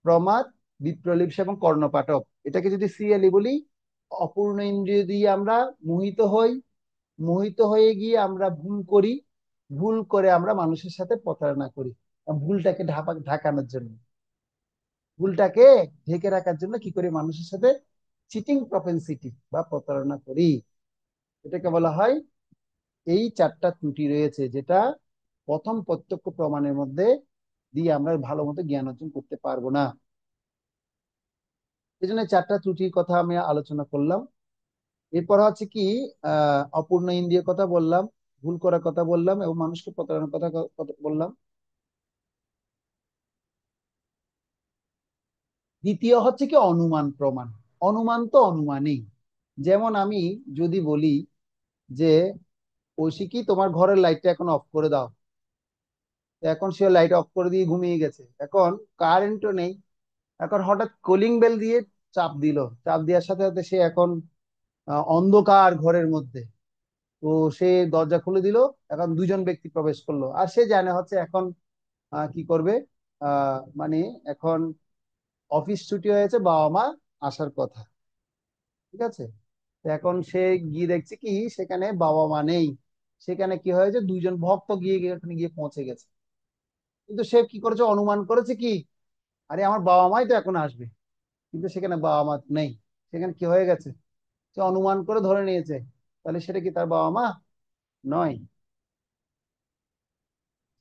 প্রমাদ, বিপ্রলিপস এবং কর্ণপাঠক, এটাকে যদি সিরিয়ালি বলি, অপূর্ণ ইন্দ্রিয় দিয়ে আমরা মোহিত হই, মোহিত হয়ে গিয়ে আমরা ভুল করি, ভুল করে আমরা মানুষের সাথে প্রতারণা করি। ভুলটাকে ঢাকানোর জন্য, ভুলটাকে ঢেকে রাখার জন্য কি করি? মানুষের সাথে চিটিং প্রপেন্সিটি বা প্রতারণা করি। এটাকে বলা হয়, এই চারটা ত্রুটি রয়েছে, যেটা প্রথম প্রত্যক্ষ প্রমাণের মধ্যে দিয়ে আমরা ভালো মতো জ্ঞান অর্জন করতে পারবো না। এই জন্য চারটা ত্রুটির কথা আমি আলোচনা করলাম। এরপর হচ্ছে কি অপূর্ণ ইন্দ্রিয়ের কথা বললাম, ভুল করার কথা বললাম, এবং মানুষকে প্রতারণার কথা কথা বললাম। দ্বিতীয় হচ্ছে কি অনুমান প্রমাণ। অনুমান তো অনুমানই। যেমন আমি যদি বলি যে ঐশী, তোমার ঘরের লাইটটা এখন অফ করে দাও, তো এখন সে লাইট অফ করে দিয়ে ঘুমিয়ে গেছে, এখন কারেন্টও নেই, এখন হঠাৎ কলিং বেল দিয়ে চাপ দিল। চাপ দেওয়ার সাথে সাথে সে এখন অন্ধকার ঘরের মধ্যে। তো সে দরজা খুলে দিল। এখন দুজন ব্যক্তি প্রবেশ করলো, আর সে জানে হচ্ছে এখন কি করবে। মানে এখন অফিস ছুটি হয়েছে, বাবা মা আসার কথা। ঠিক আছে। তো এখন সে গিয়ে দেখছে কি সেখানে বাবা মা নেই। সেখানে কি হয়েছে, দুইজন ভক্ত গিয়ে গিয়ে ওখানে গিয়ে পৌঁছে গেছে। কিন্তু সে কি করেছে, অনুমান করেছে কি, আরে আমার বাবা মাই তো এখন আসবে। কিন্তু সেখানে বাবা মা নেই। সেখানে কি হয়ে গেছে, সে অনুমান করে ধরে নিয়েছে, তাহলে সেটা কি তার বাবা মা নয়।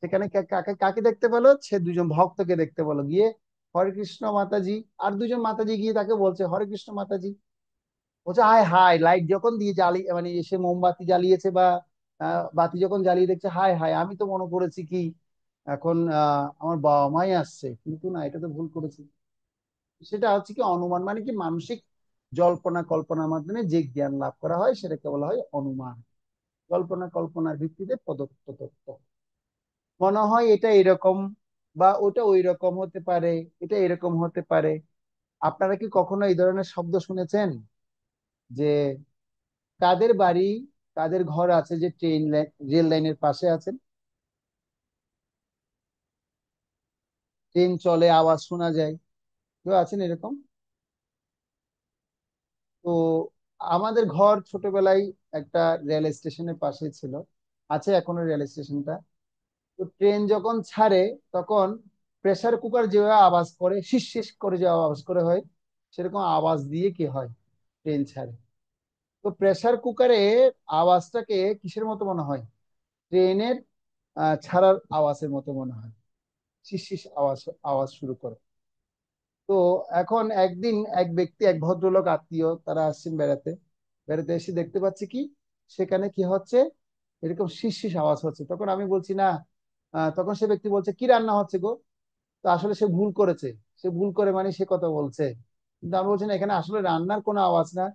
সেখানে কাকে কাকে দেখতে পেলো, সে দুজন ভক্তকে দেখতে পেলো গিয়ে, হরে কৃষ্ণ মাতাজি। আর দুজন মাতাজি গিয়ে তাকে বলছে, হরে কৃষ্ণ মাতাজি। বলছে হায় হায়, লাইট যখন দিয়ে জ্বালিয়ে মানে সে মোমবাতি জ্বালিয়েছে বা বাতি যখন জ্বালিয়ে দেখছে, হায় হায়, আমি তো মনে করেছি কি এখন আমার বাবা মাই আসছে, কিন্তু না, এটা তো ভুল করেছি। সেটা হচ্ছে কি অনুমান, মানে কি মানসিক জল্পনা কল্পনার মাধ্যমে যে জ্ঞান লাভ করা হয় সেটাকে বলা হয় অনুমান। কল্পনা কল্পনার ভিত্তিতে প্রদত্ত তথ্য। মনে হয় এটা এরকম বা ওটা ওই রকম হতে পারে, এটা এরকম হতে পারে। আপনারা কি কখনো এই ধরনের শব্দ শুনেছেন, যে কাদের বাড়ি, কাদের ঘর আছে যে ট্রেন লাইন রেল লাইনের পাশে আছেন, ট্রেন চলে আওয়াজ শোনা যায়, কেউ আছেন এরকম? তো আমাদের ঘর ছোটবেলায় একটা রেল স্টেশনের পাশে ছিল, আছে এখনো রেল স্টেশনটা। তো ট্রেন যখন ছাড়ে তখন প্রেসার কুকার যেভাবে আওয়াজ করে, শিস শিস করে যে আওয়াজ করে হয়, সেরকম আওয়াজ দিয়ে কি হয় ট্রেন ছাড়ে। তো প্রেসার কুকারে আওয়াজটাকে কিসের মতো মনে হয়, ট্রেনের ছাড়ার আওয়াজের মতো মনে হয়। শিস শিস আওয়াজ আওয়াজ শুরু করে। তো এখন একদিন এক ব্যক্তি, এক ভদ্রলোক আত্মীয়, তারা আসছেন বেড়াতে। বেড়াতে এসে দেখতে পাচ্ছি কি সেখানে কি হচ্ছে, এরকম শিস শিস আওয়াজ হচ্ছে। তখন আমি বলছি না, তখন সে ব্যক্তি বলছে কি রান্না হচ্ছে গো। তো আসলে সে ভুল করেছে। সে ভুল করে মানে সে কথা বলছে, কিন্তু আমি বলছি না, এখানে আসলে রান্নার কোনো আওয়াজ না।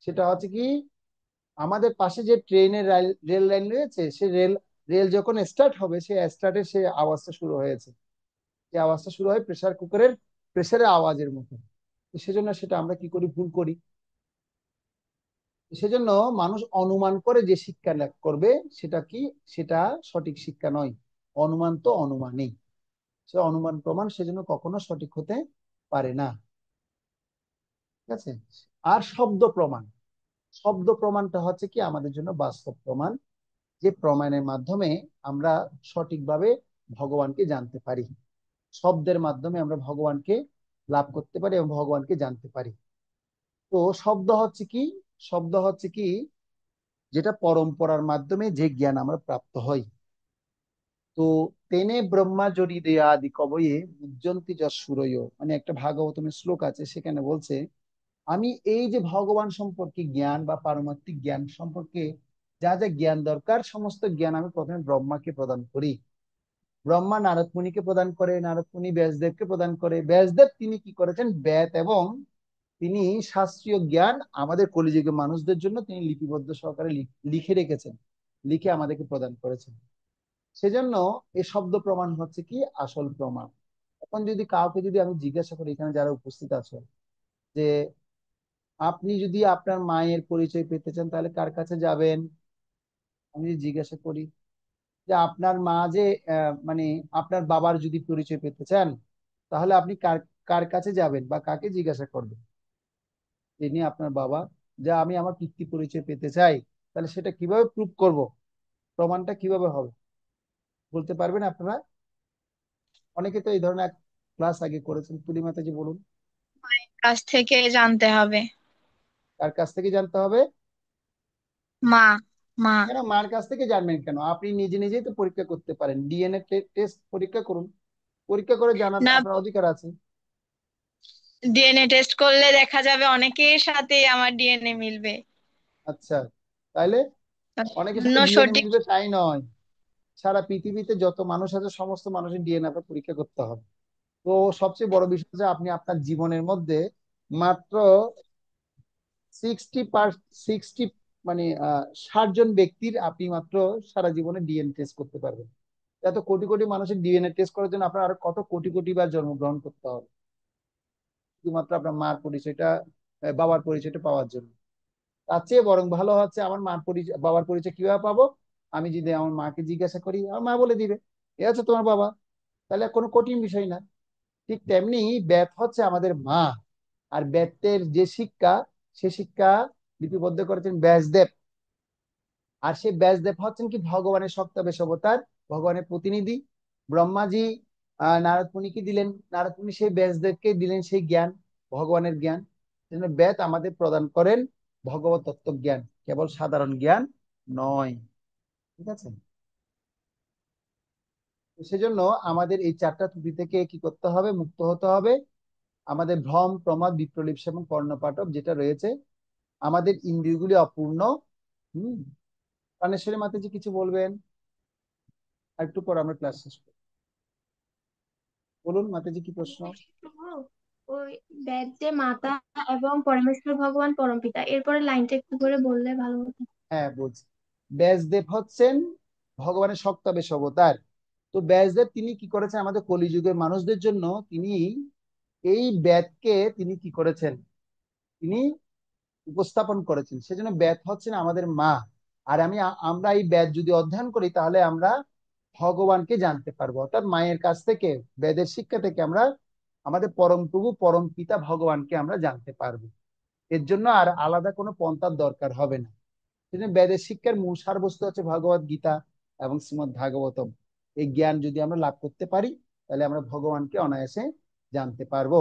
সেটা হচ্ছে কি, আমাদের পাশে যে ট্রেনের রেল লাইন রয়েছে, সে রেল রেল যখন স্টার্ট হবে, সে স্টার্টের সে আওয়াজটা শুরু হয়েছে। যে আওয়াজটা শুরু হয় প্রেসার কুকারের প্রেসারের আওয়াজের মতো। তো সেজন্য সেটা আমরা কি করি, ভুল করি। সেজন্য মানুষ অনুমান করে যে শিক্ষা লাভ করবে, সেটা কি, সেটা সঠিক শিক্ষা নয়। অনুমান তো অনুমানই, সে অনুমান প্রমাণ সেজন্য কখনো সঠিক হতে পারে না। ঠিক আছে। আর শব্দ প্রমাণ, শব্দ প্রমাণটা হচ্ছে কি আমাদের জন্য বাস্তব প্রমাণ, যে প্রমাণের মাধ্যমে আমরা সঠিকভাবে ভগবানকে জানতে পারি। শব্দের মাধ্যমে আমরা ভগবানকে লাভ করতে পারি এবং ভগবানকে জানতে পারি। তো শব্দ হচ্ছে কি, শব্দ হচ্ছে কি যেটা পরম্পরার মাধ্যমে যে জ্ঞান আমরা প্রাপ্ত হই। তো তেনে ব্রহ্মা জড়ি দেয়া আদি কবয়ে উজ্জন্তি যৎসূরয়, মানে একটা ভাগবতমের শ্লোক আছে, সেখানে বলছে আমি এই যে ভগবান সম্পর্কে জ্ঞান বা পারমার্থিক জ্ঞান সম্পর্কে যা যা জ্ঞান দরকার, সমস্ত জ্ঞান আমি প্রথমে ব্রহ্মাকে প্রদান করি। ব্রহ্মা নারদ মুনিকে প্রদান করে, নারদ মুনি ব্যাসদেবকে প্রদান করে, ব্যাসদেব তিনি কি করেছেন, বেদ এবং তিনি শাস্ত্রীয় জ্ঞান আমাদের কলিযুগের মানুষদের জন্য তিনি লিপিবদ্ধ সহকারে লিখে রেখেছেন, লিখে আমাদেরকে প্রদান করেছেন। সেজন্য এই শব্দ প্রমাণ হচ্ছে কি আসল প্রমাণ। এখন যদি কাউকে যদি আমি জিজ্ঞাসা করি, এখানে যারা উপস্থিত আছে, যে আপনি যদি আপনার মায়ের পরিচয় পেতে চান তাহলে কার কাছে যাবেন, আমি যদি জিজ্ঞাসা করি যে আপনার মা যে মানে আপনার বাবার যদি পরিচয় পেতে চান, তাহলে আপনি কার কার কাছে যাবেন বা কাকে জিজ্ঞাসা করবেন, তিনি আপনার বাবা। যা আমি আমার পিতৃ পরিচয় পেতে চাই, তাহলে সেটা কিভাবে প্রুভ করব, প্রমাণটা কিভাবে হবে, বলতে পারবেন আপনারা? অনেকে তো এই ধরনের ক্লাস আগে করেছেন, তুলি মাতাজি বলুন। কাছ থেকে জানতে হবে। কার কাছ থেকে জানতে হবে? মা। মা। কেন মার কাছ থেকে জানবেন কেন, আপনি নিজে নিজেই তো পরীক্ষা করতে পারেন, ডিএনএ টেস্ট পরীক্ষা করুন, পরীক্ষা করে জানার না, আপনার অধিকার আছে। ডিএনএ টেস্ট করলে দেখা যাবে অনেকের সাথে আমার ডিএনএ মিলবে। আচ্ছা, তাইলে অনেকের অন্য সাথে ডিএনএ সঠিক। মিলবে তাই নয়, সারা পৃথিবীতে যত মানুষ আছে সমস্ত মানুষের ডিএনএ আপনার পরীক্ষা করতে হবে। তো সবচেয়ে বড় বিষয় যে আপনি আপনার জীবনের মধ্যে মাত্র 60 মানে 60 জন ব্যক্তির আপনি মাত্র সারা জীবনে ডিএনএ টেস্ট করতে পারবেন। এত কোটি কোটি মানুষের ডিএনএ টেস্ট করার জন্য আপনার আরো কত কোটি কোটি বার জন্মগ্রহণ করতে হবে। শুধুমাত্র আপনার মার পরিচয়টা বাবার পরিচয়টা পাওয়ার জন্য। তার চেয়ে বরং ভালো হচ্ছে আমার মার পরিচয় বাবার পরিচয় কিভাবে পাবো, আমি যদি আমার মাকে জিজ্ঞাসা করি আমার মা বলে দিবে এ হচ্ছে তোমার বাবা, তাহলে কোনো কঠিন বিষয় না। ঠিক তেমনি বেদ হচ্ছে আমাদের মা, আর বেদের যে শিক্ষা সে শিক্ষা লিপিবদ্ধ করেছেন ব্যাসদেব। আর সেই ব্যাসদেব হচ্ছেন কি ভগবানের সপ্তাবেশ অবতার, ভগবানের প্রতিনিধি। ব্রহ্মাজি নারদ মুনিকে দিলেন, নারদ মুনি সেই ব্যাসদেবকে দিলেন সেই জ্ঞান, ভগবানের জ্ঞান। সেজন্য বেদ আমাদের প্রদান করেন ভগবত তত্ত্ব জ্ঞান, কেবল সাধারণ জ্ঞান নয়। ঠিক আছে, সেজন্য আমাদের এই 4টা ত্রুটি থেকে কি করতে হবে, মুক্ত হতে হবে। আমাদের ভ্রম প্রমাদ বিপ্রলিপস এবং কর্ণপাটব যেটা রয়েছে, আমাদের ইন্দ্রিয়গুলি অপূর্ণ। হম প্রাণেশ্বরী মাতাজি কিছু বলবেন? আর একটু পর আমরা ক্লাস শেষ করব। বলুন মাতাজি কি প্রশ্ন? ওই বেদ যে মাতা এবং পরমেশ্বর ভগবান পরমপিতা, এরপরে লাইনটা একটু করে বললে ভালো হতো। হ্যাঁ বলছি, ব্যাসদেব হচ্ছেন ভগবানের সপ্তাবেশ অবতার। তো ব্যাসদেব তিনি কি করেছেন আমাদের কলিযুগের মানুষদের জন্য, তিনি এই বেদকে তিনি কি করেছেন, তিনি উপস্থাপন করেছেন। সেজন্য বেদ হচ্ছেন আমাদের মা। আর আমরা এই বেদ যদি অধ্যয়ন করি তাহলে আমরা ভগবানকে জানতে পারবো, অর্থাৎ মায়ের কাছ থেকে বেদের শিক্ষা থেকে আমরা আমাদের পরম প্রভু পরম পিতা ভগবানকে আমরা জানতে পারবো। এর জন্য আর আলাদা কোনো পন্থার দরকার হবে না। সেজন্য বেদের শিক্ষার মূল সারবস্তু হচ্ছে ভগবত গীতা এবং শ্রীমদ্ ভাগবতম। এই জ্ঞান যদি আমরা লাভ করতে পারি তাহলে আমরা ভগবানকে অনায়াসে জানতে পারবো।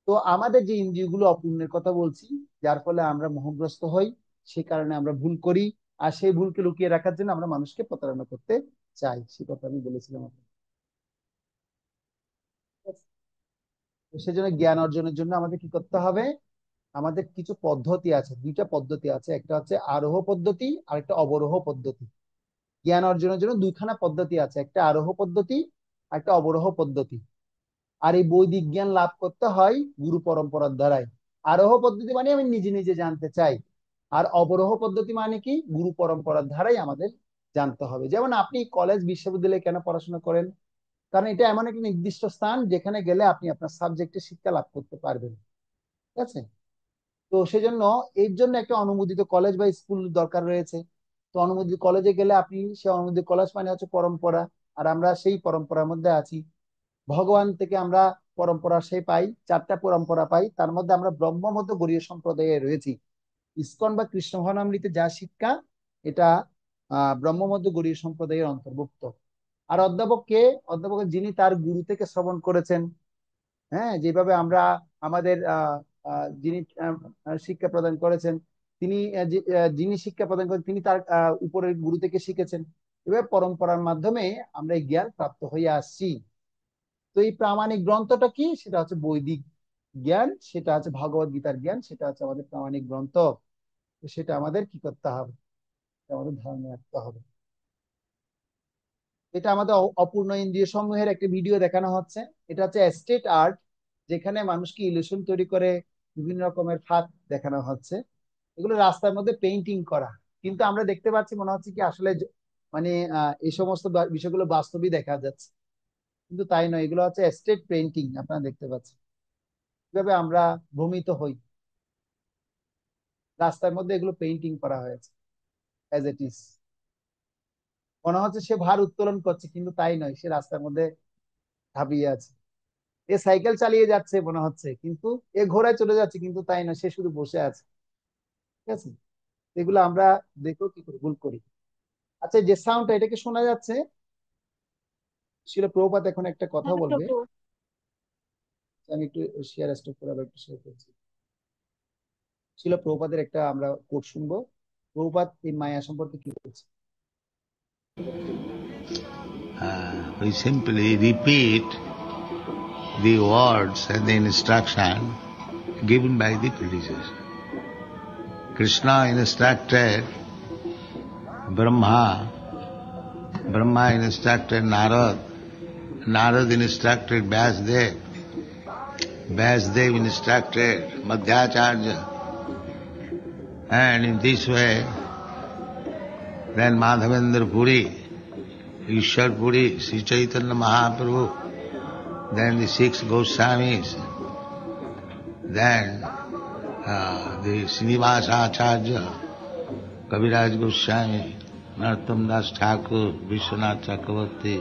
তো আমাদের যে ইন্দ্রিয়গুলো অপূর্ণের কথা বলছি, যার ফলে আমরা মোহগ্রস্ত হই, সে কারণে আমরা ভুল করি, আর সেই ভুলকে লুকিয়ে রাখার জন্য আমরা মানুষকে প্রতারণা করতে চাই, সে কথা আমি বলেছিলাম আপনাকে। তো সেজন্য জ্ঞান অর্জনের জন্য আমাদের কি করতে হবে, আমাদের কিছু পদ্ধতি আছে, 2টা পদ্ধতি আছে, একটা হচ্ছে আরোহ পদ্ধতি আর একটা অবরোহ পদ্ধতি। জ্ঞান অর্জনের জন্য 2খানা পদ্ধতি আছে, একটা আরোহ পদ্ধতি আর একটা অবরোহ পদ্ধতি। আর এই বৈদিক জ্ঞান লাভ করতে হয় গুরু পরম্পরার দ্বারাই। আরোহ পদ্ধতি মানে আমি নিজে নিজে জানতে চাই, আর অবরোহ পদ্ধতি মানে কি গুরু পরম্পরার ধারাই আমাদের জানতে হবে। যেমন আপনি কলেজ বিশ্ববিদ্যালয়ে কেন পড়াশোনা করেন, কারণ এটা এমন একটা নির্দিষ্ট স্থান যেখানে গেলে আপনি আপনার সাবজেক্টে শিক্ষা লাভ করতে পারবেন। ঠিক আছে, তো সেজন্য এর জন্য একটা অনুমোদিত কলেজ বা স্কুল দরকার রয়েছে। তো অনুমোদিত কলেজে গেলে আপনি সে অনুমোদিত কলেজ মানে হচ্ছে পরম্পরা, আর আমরা সেই পরম্পরার মধ্যে আছি। ভগবান থেকে আমরা পরম্পরা সেই পাই, 4টা পরম্পরা পাই, তার মধ্যে আমরা ব্রহ্মমত গরীয় সম্প্রদায়ে রয়েছি। ইসকন বা কৃষ্ণ ভাবনামৃতে যা শিক্ষা, এটা ব্রহ্মমধ্য গরীয় সম্প্রদায়ের অন্তর্ভুক্ত। আর অধ্যাপক কে? অধ্যাপক যিনি তার গুরু থেকে শ্রবণ করেছেন। হ্যাঁ, যেভাবে আমরা আমাদের যিনি শিক্ষা প্রদান করেছেন, তিনি যিনি শিক্ষা প্রদান করেন তিনি তার উপরের গুরু থেকে শিখেছেন। এভাবে পরম্পরার মাধ্যমে আমরা এই জ্ঞান প্রাপ্ত হয়ে আসছি। তো এই প্রামাণিক গ্রন্থটা কি, সেটা হচ্ছে বৈদিক জ্ঞান, সেটা হচ্ছে ভগবত গীতার জ্ঞান, সেটা হচ্ছে আমাদের প্রামাণিক গ্রন্থ। তো সেটা আমাদের কি করতে হবে, আমাদের ধারণা রাখতে হবে। এটা আমাদের অপূর্ণ ইন্দ্রিয় সমূহের একটা ভিডিও দেখানো হচ্ছে। এটা হচ্ছে স্ট্রিট আর্ট, যেখানে মানুষকে ইলিউশন তৈরি করে বিভিন্ন রকমের ফাঁদ দেখানো হচ্ছে। এগুলো রাস্তার মধ্যে পেইন্টিং করা, কিন্তু আমরা দেখতে পাচ্ছি মনে হচ্ছে কি আসলে মানে এই সমস্ত বিষয়গুলো বাস্তবই দেখা যাচ্ছে, কিন্তু তাই নয়। এগুলো হচ্ছে স্ট্রিট পেইন্টিং, আপনারা দেখতে পাচ্ছেন কিভাবে আমরা ভ্রমিত হই। রাস্তার মধ্যে এগুলো পেইন্টিং করা হয়েছে অ্যাজ ইট ইজ। মনে হচ্ছে সে ভার উত্তোলন করছে, কিন্তু তাই নয়, সে রাস্তার মধ্যে ঝাঁপিয়ে আছে। এ সাইকেল চালিয়ে যাচ্ছে মনে হচ্ছে, কিন্তু এ ঘোড়ায় চলে যাচ্ছে, কিন্তু তাই নয়, সে শুধু বসে আছে। ঠিক আছে, এগুলো আমরা দেখো কি করে ভুল করি। আচ্ছা, যে সাউন্ডটা, এটা কি শোনা যাচ্ছে? শিল প্রভুপাদ এখন একটা কথা হ্যাঁ বলবে, প্রভু। আমি একটু শেয়ার স্টপ করে আবার একটু শেয়ার করছি। শিল প্রভুপাদের একটা আমরা কোট শুনবো। প্রভুপাদ এই মায়া সম্পর্কে কি বলছে? We simply repeat the words and the instruction given by the predecessors. Krishna instructed Brahma, Brahma instructed Narad, Narad instructed Vyasdev, Vyasdev instructed Madhyacharya, and in this way then Madhavendra Puri, Ishwar Puri, Sri Chaitanya Mahaprabhu, then the 6 Goswamis, Then the Srinivasa Acharya, Kaviraj Goswami, Narottam Das Thakur, Vishwanath Chakravarti,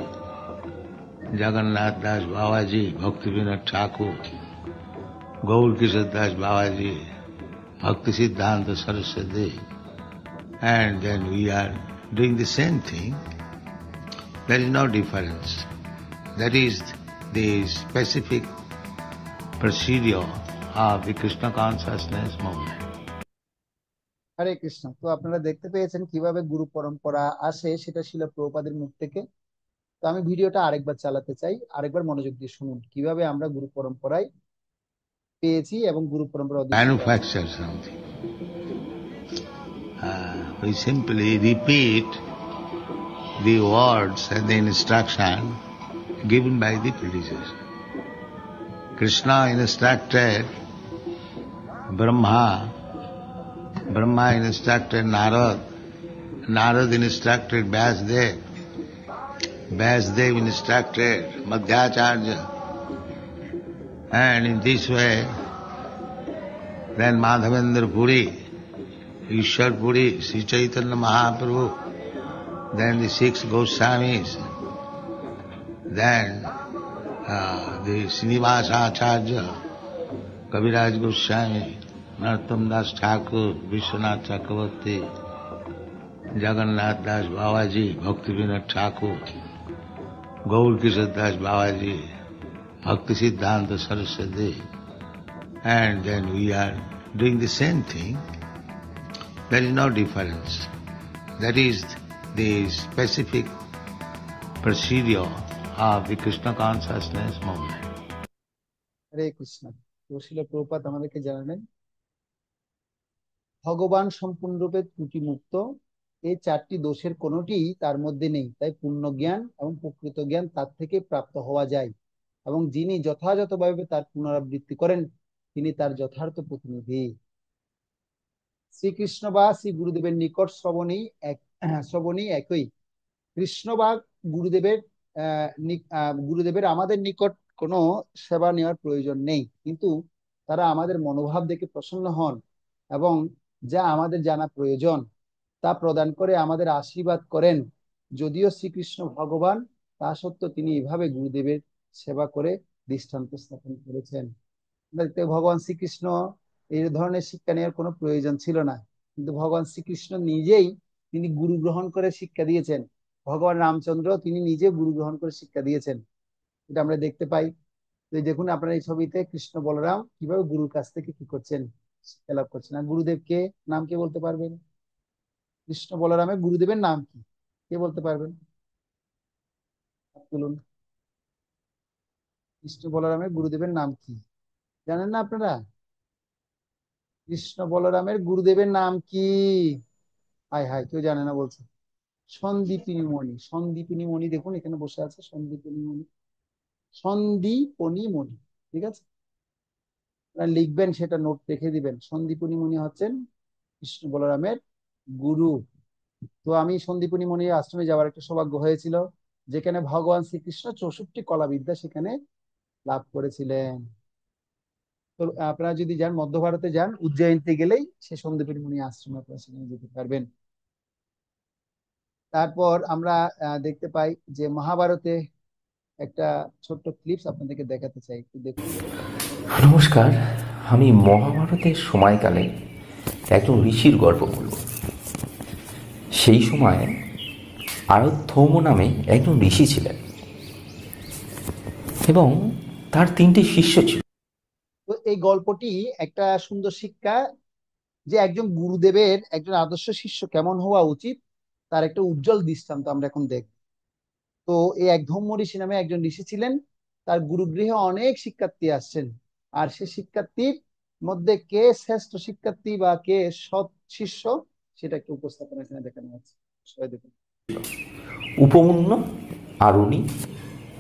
Jagannath Das Babaji, Bhakti Vinod Thakur, Gaur Kishore Das Babaji, Bhakti Siddhanta Saraswati, and then we are doing the same thing. There is no difference. That is the specific procedure of the Krishna consciousness movement. হরে কৃষ্ণ। তো আপনারা দেখতে পেয়েছেন কিভাবে গুরু পরম্পরা আসে, সেটা ছিল প্রভুপাদের মুখ থেকে। তো আমি ভিডিওটা আরেকবার চালাতে চাই, আরেকবার মনোযোগ দিয়ে শুনুন কিভাবে আমরা গুরু পরম্পরায় পেয়েছি এবং গুরু পরম্পরা Manufacture something. We simply repeat the words and the instruction given by the predecessor. Krishna instructed Brahma, Brahma instructed Narad, Narad instructed Vyasdev, Vyasdev instructed Madhyacharya, and in this way then Madhavendra Puri, Ishwar Puri, Sri Chaitanya Mahaprabhu, then the 6 Goswamis, then the Srinivasa Acharya, Kaviraj Goswami, Narottam Das Thakur, Vishwanath Chakravarti, Jagannath Das Babaji, Bhakti Vinod Thakur, Gaur Kishore Das Babaji, Bhakti Siddhanta Saraswati, and then we are doing the same thing. There is no difference. That is the specific procedure of the Krishna consciousness movement. হরে কৃষ্ণ। তো শিল প্রভুপাদ আমাদেরকে জানালেন ভগবান সম্পূর্ণরূপে ত্রুটি মুক্ত, এই 4টি দোষের কোনোটি তার মধ্যে নেই, তাই পূর্ণ জ্ঞান এবং প্রকৃত জ্ঞান তার থেকে প্রাপ্ত হওয়া যায়, এবং যিনি যথাযথভাবে তার পুনরাবৃত্তি করেন তিনি তার যথার্থ প্রতিনিধি। শ্রীকৃষ্ণ বা শ্রী গুরুদেবের নিকট শ্রবণী একই। কৃষ্ণ বা গুরুদেবের গুরুদেবের আমাদের নিকট কোনো সেবা নেওয়ার প্রয়োজন নেই, কিন্তু তারা আমাদের মনোভাব দেখে প্রসন্ন হন এবং যা আমাদের জানা প্রয়োজন তা প্রদান করে আমাদের আশীর্বাদ করেন। যদিও শ্রীকৃষ্ণ ভগবান, তা সত্ত্বেও তিনি এভাবে গুরুদেবের সেবা করে দৃষ্টান্ত স্থাপন করেছেন। ভগবান শ্রীকৃষ্ণ এই ধরনের শিক্ষা নেওয়ার কোনো প্রয়োজন ছিল না, কিন্তু ভগবান শ্রীকৃষ্ণ নিজেই তিনি গুরু গ্রহণ করে শিক্ষা দিয়েছেন। ভগবান রামচন্দ্র তিনি নিজে গুরু গ্রহণ করে শিক্ষা দিয়েছেন, এটা আমরা দেখতে পাই। তো দেখুন আপনারা এই ছবিতে কৃষ্ণ বলরাম কিভাবে গুরুর কাছ থেকে কি করছেন, শিক্ষা লাভ করছেন। আর গুরুদেবকে নাম কে বলতে পারবেন? কৃষ্ণ বলরামের গুরুদেবের নাম কি, কে বলতে পারবেন? বলুন, কৃষ্ণ বলরামের গুরুদেবের নাম কি জানেন না আপনারা? কৃষ্ণ বলরামের গুরুদেবের নাম কি? হায় হায়, কেউ জানে না বলছে। সন্দীপিনী মণি। সন্দীপিনী মণি, দেখুন এখানে বসে আছে সন্দীপিনী মণি, সন্দীপনী মণি, ঠিক আছে? আপনারা লিখবেন, সেটা নোট রেখে দিবেন। সন্দীপনী মণি হচ্ছেন কৃষ্ণ বলরামের গুরু। তো আমি সন্দীপনী মণি আশ্রমে যাওয়ার একটা সৌভাগ্য হয়েছিল, যেখানে ভগবান শ্রীকৃষ্ণ 64 কলাবিদ্যা সেখানে লাভ করেছিলেন। তো আপনারা যদি যান, মধ্য ভারতে যান, উজ্জয়িনীতে গেলেই সে সন্দীপনী মণি আশ্রমে আপনারা সেখানে যেতে পারবেন। তারপর আমরা দেখতে পাই যে মহাভারতে একটা ছোট্ট ক্লিপস আপনাদেরকে দেখাতে চাই, একটু দেখুন। নমস্কার, আমি মহাভারতের সময়কালে একজন ঋষির গল্প বলব। সেই সময় আরথৌম নামে একজন ঋষি ছিলেন এবং তার 3টি শিষ্য ছিল। তো এই গল্পটি একটা সুন্দর শিক্ষা, যে একজন গুরুদেবের একজন আদর্শ শিষ্য কেমন হওয়া উচিত তার একটা উজ্জ্বল দৃষ্টান্ত আমরা এখন দেখব। তো এই একধৌম ঋষি নামে একজন ঋষি ছিলেন, তার গুরুগৃহে অনেক শিক্ষার্থী আসছেন, আর সে শিক্ষার্থীর মধ্যে কে শ্রেষ্ঠ শিক্ষার্থী বা কে সৎ শিষ্য সেটা একটু উপস্থাপন এখানে দেখানো হচ্ছে, সবাই দেখুন। উপমন্য, আরুণী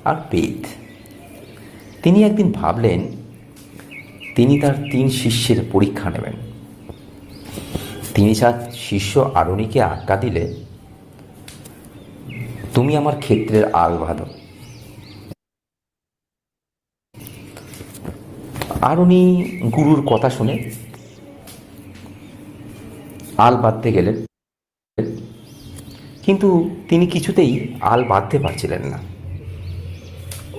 আর বেদ। তিনি একদিন ভাবলেন তিনি তার 3 শিষ্যের পরীক্ষা নেবেন। তিনি তার শিষ্য আরুণীকে আজ্ঞা দিলে, তুমি আমার ক্ষেত্রের আল বাঁধো। আরুনি গুরুর কথা শুনে আল বাঁধতে গেলেন, কিন্তু তিনি কিছুতেই আল বাঁধতে পারছিলেন না।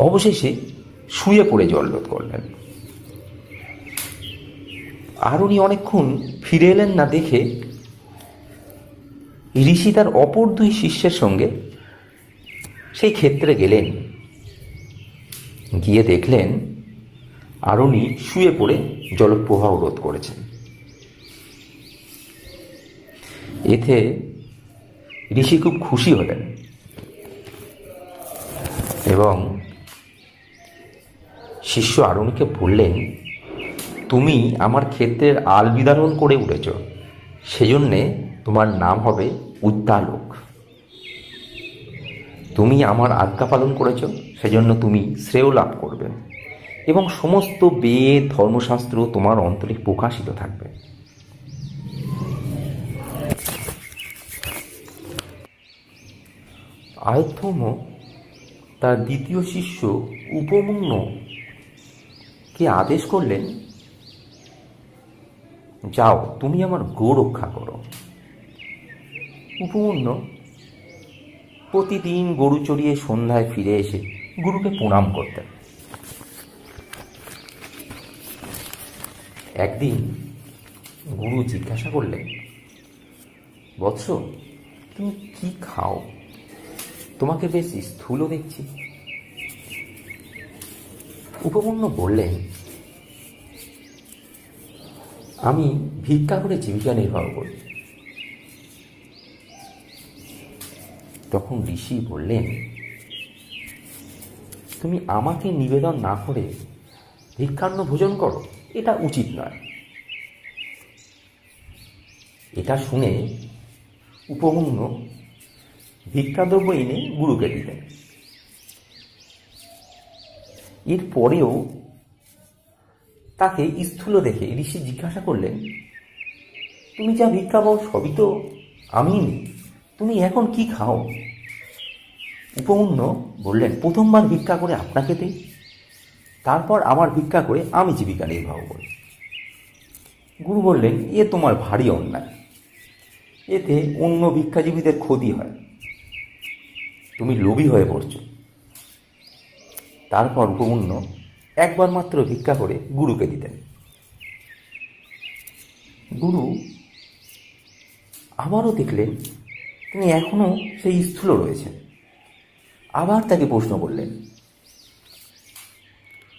অবশেষে শুয়ে পড়ে জলরোধ করলেন। আরুনি অনেকক্ষণ ফিরে এলেন না দেখে ঋষি তার অপর দুই শিষ্যের সঙ্গে সেই ক্ষেত্রে গেলেন। গিয়ে দেখলেন আরুনি শুয়ে পড়ে জলপ্রবাহ রোধ করেছেন। এতে ঋষি খুব খুশি হলেন এবং শিষ্য আরুনিকে বললেন, তুমি আমার ক্ষেত্রের আল বিদারণ করে উঠেছ, সেজন্যে তোমার নাম হবে উদ্দালক। তুমি আমার আজ্ঞা পালন করেছ, সেজন্য তুমি শ্রেয় লাভ করবে এবং সমস্ত বেদ ধর্মশাস্ত্র তোমার অন্তরে প্রকাশিত থাকবে। আয়ুর্ধর্ম তার দ্বিতীয় শিষ্য উপমন্যুকে আদেশ করলেন, যাও তুমি আমার গো রক্ষা করো। উপমন্যু প্রতিদিন গরু চড়িয়ে সন্ধ্যায় ফিরে এসে গুরুকে প্রণাম করতেন। একদিন গুরু জিজ্ঞাসা করলেন, বৎস, তুমি কি খাও? তোমাকে বেশ স্থূল দেখছি। উপমন্যু বললেন, আমি ভিক্ষা করে জীবিকা নির্বাহ করি। তখন ঋষি বললেন, তুমি আমাকে নিবেদন না করে ভিক্ষান্ন ভোজন করো, এটা উচিত নয়। এটা শুনে উপমন্যু ভিক্ষাদ্রব্য এনে গুরুকে দিলেন। এরপরেও তাকে স্থূল দেখে ঋষি জিজ্ঞাসা করলেন, তুমি যা ভিক্ষা পাও সবই তো আমি নিই, তুমি এখন কি খাও? উপমন্যু বললেন, প্রথমবার ভিক্ষা করে আপনাকে দিই, তারপর আমার ভিক্ষা করে আমি জীবিকা নির্বাহ করি। গুরু বললেন, এ তোমার ভারী অন্যায়, এতে অন্য ভিক্ষাজীবীদের ক্ষতি হয়, তুমি লোভী হয়ে পড়ছো। তারপর উপমন্যু একবার মাত্র ভিক্ষা করে গুরুকে দিতেন। গুরু আবারও দেখলেন তিনি এখনো সেই স্থূল রয়েছেন। আবার তাকে প্রশ্ন করলেন,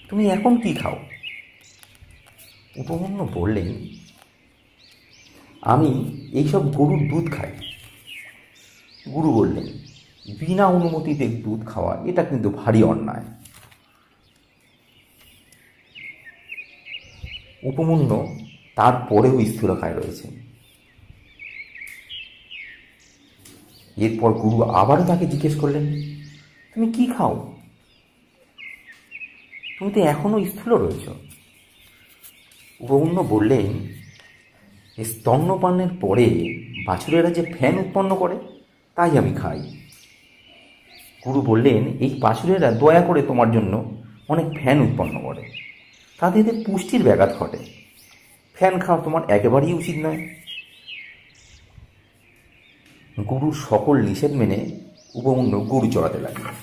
তুমি এখন কি খাও? উপমন্যু বললেন, আমি এইসব গরুর দুধ খাই। গুরু বললেন, বিনা অনুমতিতে দুধ খাওয়া এটা কিন্তু ভারী অন্যায়। উপমন্যু তারপরেও স্থূলকায় রয়েছে। এরপর গুরু আবারও তাকে জিজ্ঞেস করলেন, তুমি কি খাও? তুমি তো এখনো স্থূল রয়েছ। উপমন্যু বললেন, স্তন্যপানের পরে বাছুরেরা যে ফ্যান উৎপন্ন করে তাই আমি খাই। গুরু বললেন, এই বাছুরেরা দয়া করে তোমার জন্য অনেক ফ্যান উৎপন্ন করে, তাতে এদের পুষ্টির ব্যাঘাত ঘটে। ফ্যান খাওয়া তোমার একেবারেই উচিত নয়। গুরুর সকল নিষেধ মেনে উপমন্যু গরু চড়াতে লাগলেন।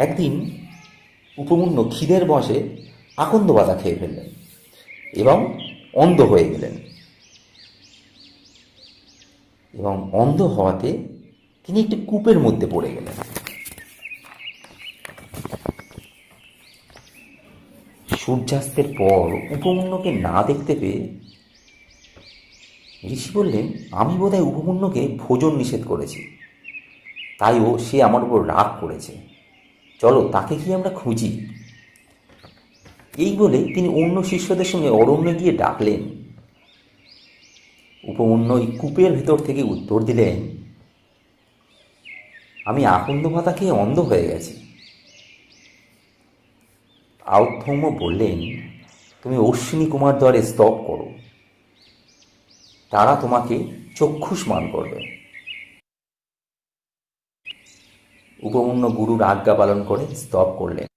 একদিন উপমন্যু খিদের বশে আকন্দ পাতা খেয়ে ফেললেন এবং অন্ধ হয়ে গেলেন। এবং অন্ধ হওয়াতে তিনি একটি কূপের মধ্যে পড়ে গেলেন। সূর্যাস্তের পর উপমন্যুকে না দেখতে পেয়ে ঋষি বললেন, আমি বোধহয় উপমন্যুকে ভোজন নিষেধ করেছি, তাই সে আমার উপর রাগ করেছে, চলো তাকে কি আমরা খুঁজি। এই বলে তিনি অন্য শিষ্যদের সঙ্গে অরণ্যে গিয়ে ডাকলেন। উপমন্যু ওই কূপের ভেতর থেকে উত্তর দিলেন, আমি আকন্দ পাতা খেয়ে অন্ধ হয়ে গেছি। আয়ুর্ধর্ম বললেন, তুমি অশ্বিনী কুমার দ্বারে স্তব করো, তারা তোমাকে চক্ষুষ্মান করবে। উপমন্যু গুরুর আজ্ঞা পালন করে স্তব করলেন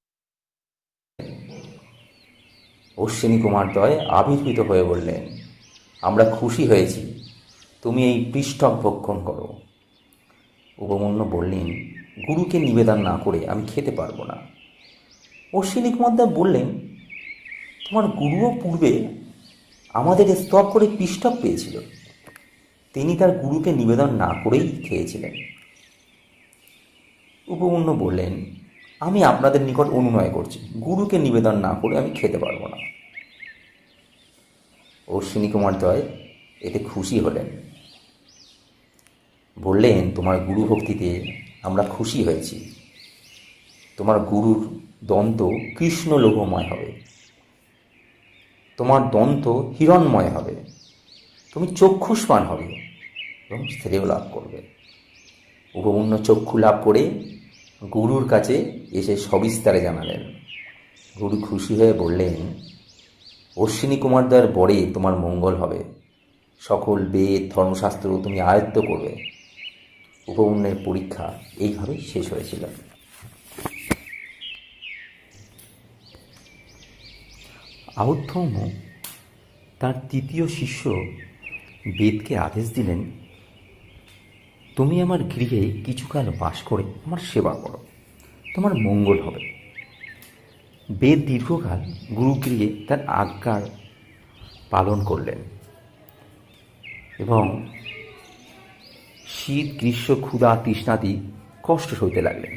অশ্বিনী কুমারদ্বয় আবির্ভূত হয়ে বললেন, আমরা খুশি হয়েছি, তুমি এই পৃষ্ঠক ভক্ষণ করো। উপমন্যু বললেন, গুরুকে নিবেদন না করে আমি খেতে পারবো না। অশ্বিনী কুমারদ্বয় বললেন, তোমার গুরুও পূর্বে আমাদের স্তব করে পৃষ্ঠক পেয়েছিল, তিনি তার গুরুকে নিবেদন না করেই খেয়েছিলেন। উপমন্যু বললেন, আমি আপনাদের নিকট অনুনয় করছি, গুরুকে নিবেদন না করে আমি খেতে পারবো না। অশ্বিনী কুমারদ্বয় এতে খুশি হলেন, বললেন, তোমার গুরু ভক্তিতে আমরা খুশি হয়েছি। তোমার গুরুর দন্ত কৃষ্ণ লোহময় হবে, তোমার দন্ত হিরণময় হবে, তুমি চক্ষুষ্মান হবে এবং শ্রেয় লাভ করবে। উপমন্যু চক্ষু লাভ করে গুরুর কাছে এসে সবিস্তারে জানালেন। গুরু খুশি হয়ে বললেন, অশ্বিনী কুমারদ্বয়ের বরে তোমার মঙ্গল হবে, সকল বেদ ধর্মশাস্ত্র তুমি আয়ত্ত করবে। উপমন্যুর পরীক্ষা এইভাবে শেষ হয়েছিল। আউদ্ধৌম তার তৃতীয় শিষ্য বেদকে আদেশ দিলেন, তুমি আমার গৃহে কিছুকাল বাস করে আমার সেবা করো, তোমার মঙ্গল হবে। বেদ দীর্ঘকাল গুরুগৃহে তার আজ্ঞার পালন করলেন এবং শীত গ্রীষ্ম ক্ষুধা তৃষ্ণাদি কষ্ট সইতে লাগলেন।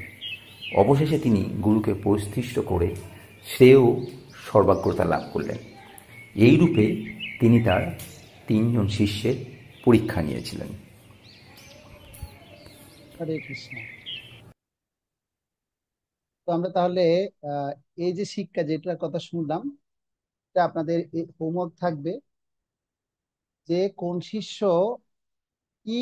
অবশেষে তিনি গুরুকে পরিতুষ্ট করে শ্রেয় সর্বাগ্রতা লাভ করলেন। এইরূপে তিনি তার 3 জন শিষ্যের পরীক্ষা নিয়েছিলেন। হরে কৃষ্ণ। তো আমরা তাহলে এই যে শিক্ষা যেটার কথা শুনলাম, এটা আপনাদের হোমওয়ার্ক থাকবে যে কোন শিষ্য কি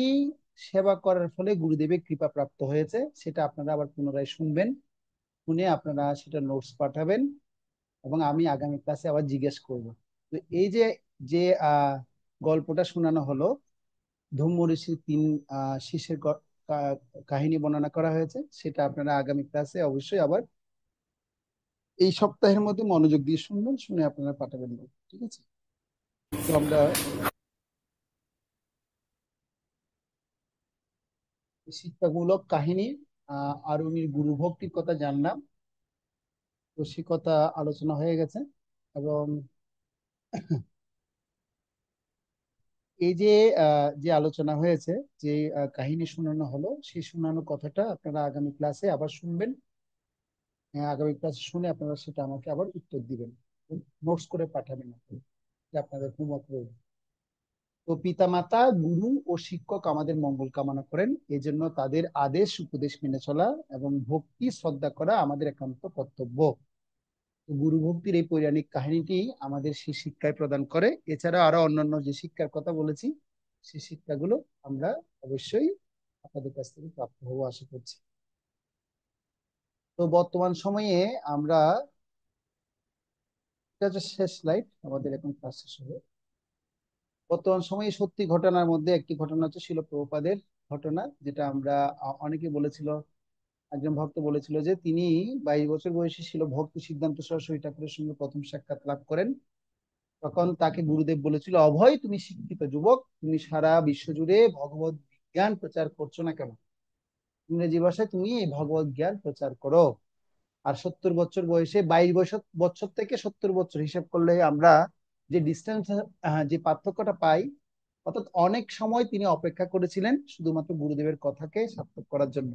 সেবা করার ফলে গুরুদেবের কৃপা প্রাপ্ত হয়েছে, সেটা আপনারা আবার পুনরায় শুনবেন, শুনে আপনারা সেটা নোটস পাঠাবেন এবং আমি আগামী ক্লাসে আবার জিজ্ঞেস করব। তো এই যে যে গল্পটা শোনানো হলো, ধম্ম ঋষির 3 শিষ্যের কাহিনী বর্ণনা করা হয়েছে, সেটা আপনারা আগামী ক্লাসে অবশ্যই আবার এই সপ্তাহের মধ্যে মনোযোগ দিয়ে শুনবেন, শুনে আপনারা পাঠাবেন। ঠিক আছে? তো আমরা শিক্ষামূলক কাহিনী আর উনি গুরু ভক্তির কথা জানলাম, তো সে কথা আলোচনা হয়ে গেছে। এবং এই যে যে আলোচনা হয়েছে, যে কাহিনী শোনানো হলো, সেই শোনানো কথাটা আপনারা আগামী ক্লাসে আবার শুনবেন। আগামী ক্লাসে শুনে আপনারা সেটা আমাকে আবার উত্তর দিবেন, নোটস করে পাঠাবেন, যে আপনাদের হোমওয়ার্ক রইল। তো পিতা মাতা গুরু ও শিক্ষক আমাদের মঙ্গল কামনা করেন, এই জন্য তাদের আদেশ উপদেশ মেনে চলা এবং ভক্তি শ্রদ্ধা করা আমাদের একান্ত কর্তব্য। গুরু ভক্তির এই পৌরাণিক কাহিনীটি আমাদের সেই শিক্ষায় প্রদান করে। এছাড়া আরো অন্যান্য যে শিক্ষার কথা বলেছি, সেই শিক্ষাগুলো আমরা অবশ্যই আপনাদের কাছ থেকে প্রাপ্ত হবো আশা করছি। তো বর্তমান সময়ে আমরা, এটা হচ্ছে শেষ স্লাইড, আমাদের এখন ক্লাস শেষ হবে। বর্তমান সময়ে সত্যি ঘটনার মধ্যে একটি ঘটনা হচ্ছে শিল প্রভুপাদের ঘটনা, যেটা আমরা অনেকে বলেছিল, একজন ভক্ত বলেছিল যে তিনি 22 বছর বয়সে শিল ভক্তি সিদ্ধান্ত সরস্বতী ঠাকুরের সঙ্গে প্রথম সাক্ষাৎ লাভ করেন। তখন তাকে গুরুদেব বলেছিল, অভয় তুমি শিক্ষিত যুবক, তুমি সারা বিশ্ব জুড়ে ভগবত জ্ঞান প্রচার করছো না কেন? ইংরেজি ভাষায় তুমি এই ভগবত জ্ঞান প্রচার করো। আর 70 বছর বয়সে, 22 বছর থেকে 70 বছর হিসাব করলে আমরা যে ডিস্টেন্স, যে পার্থক্যটা পাই, অর্থাৎ অনেক সময় তিনি অপেক্ষা করেছিলেন শুধুমাত্র গুরুদেবের কথাকে সার্থক করার জন্য।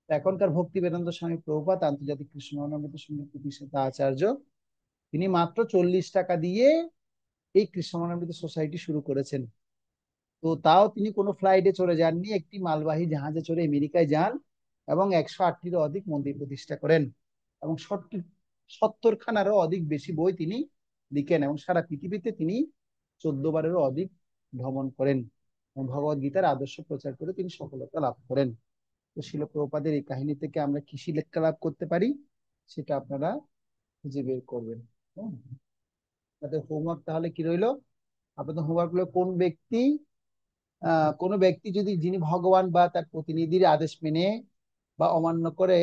এখনকার ভক্তি বেদান্ত স্বামী প্রভুপাদ আন্তর্জাতিক কৃষ্ণ মহানন্দ সঙ্গীত প্রতিষ্ঠাতা আচার্য, তিনি মাত্র 40 টাকা দিয়ে এই কৃষ্ণ মহানন্দ সোসাইটি শুরু করেছেন। তো তাও তিনি কোনো ফ্লাইটে চলে যাননি, একটি মালবাহী জাহাজে চড়ে আমেরিকায় যান এবং 108টিরও অধিক মন্দির প্রতিষ্ঠা করেন এবং 70খানারও অধিক বেশি বই তিনি লিখেন এবং সারা পৃথিবীতে তিনি 14 বারেরও অধিক ভ্রমণ করেন এবং ভগবত গীতার আদর্শ প্রচার করে তিনি সফলতা লাভ করেন। তো শিল প্রভুপাদের এই কাহিনী থেকে আমরা কি শিক্ষা লাভ করতে পারি, সেটা আপনারা খুঁজে বের করবেন। আপনাদের হোমওয়ার্ক তাহলে কি রইলো? আপনাদের হোমওয়ার্ক হলো, কোনো ব্যক্তি যদি, যিনি ভগবান বা তার প্রতিনিধির আদেশ মেনে বা অমান্য করে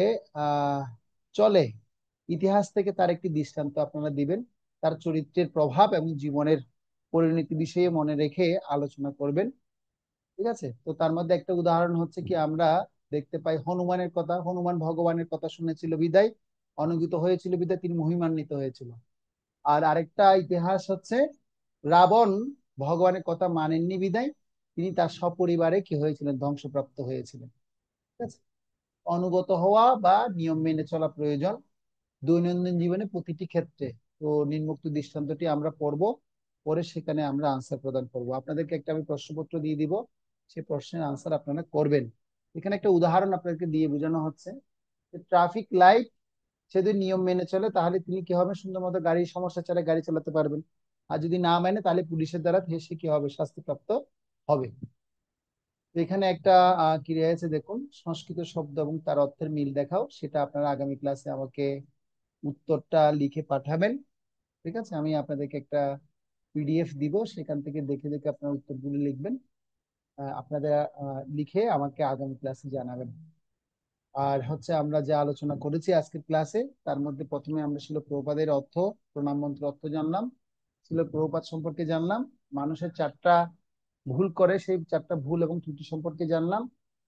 চলে, ইতিহাস থেকে তার একটি দৃষ্টান্ত আপনারা দিবেন। তার চরিত্রের প্রভাব এবং জীবনের পরিণতি বিষয়ে মনে রেখে আলোচনা করবেন। ঠিক আছে, তো তার মধ্যে একটা উদাহরণ হচ্ছে কি, আমরা দেখতে পাই হনুমানের কথা। হনুমান ভগবানের কথা শুনেছিল বিদায়, অনুগত হয়েছিল বিদায় তিনি মহিমান্বিত হয়েছিল। আর আরেকটা ইতিহাস হচ্ছে রাবণ ভগবানের কথা মানেননি বিদায় তিনি তার সপরিবারে কি হয়েছিলেন, ধ্বংসপ্রাপ্ত হয়েছিলেন। ঠিক আছে, অনুগত হওয়া বা নিয়ম মেনে চলা প্রয়োজন দৈনন্দিন জীবনে প্রতিটি ক্ষেত্রে। তো নিম্নোক্ত দৃষ্টান্তটি আমরা পড়ব, পরে সেখানে আমরা আনসার প্রদান করব। আপনাদেরকে একটা আমি প্রশ্নপত্র দিয়ে দিব, সেই প্রশ্নের আনসার আপনারা করবেন। এখানে একটা উদাহরণ আপনাদেরকে দিয়ে বোঝানো হচ্ছে যে ট্রাফিক লাইট সে যদি নিয়ম মেনে চলে তাহলে তিনি কি হবে, সুন্দর মতো গাড়ির সমস্যা ছাড়া গাড়ি চালাতে পারবেন। আর যদি না মানে তাহলে পুলিশের দ্বারা সে কি হবে, শাস্তিপ্রাপ্ত হবে। তো এখানে একটা ক্রিয়া আছে, দেখুন, সংস্কৃত শব্দ এবং তার অর্থের মিল দেখাও। সেটা আপনারা আগামী ক্লাসে আমাকে উত্তরটা লিখে পাঠাবেন। ঠিক আছে, আমি আপনাদেরকে একটা পিডিএফ দিব, সেখান থেকে দেখে দেখে আপনারা উত্তরগুলি লিখবেন। আপনাদের লিখে আমাকে আগামী ক্লাসে জানাবেন। আর হচ্ছে আমরা যে আলোচনা করেছি আজকের ক্লাসে, তার মধ্যে প্রথমে আমরা শিল প্রভুপাদের অর্থ, প্রণাম মন্ত্রের অর্থ জানলাম, শিল প্রভুপাদ সম্পর্কে জানলাম, মানুষের চারটা ভুল করে সেই চারটা ভুল এবং ত্রুটি সম্পর্কে জানলাম,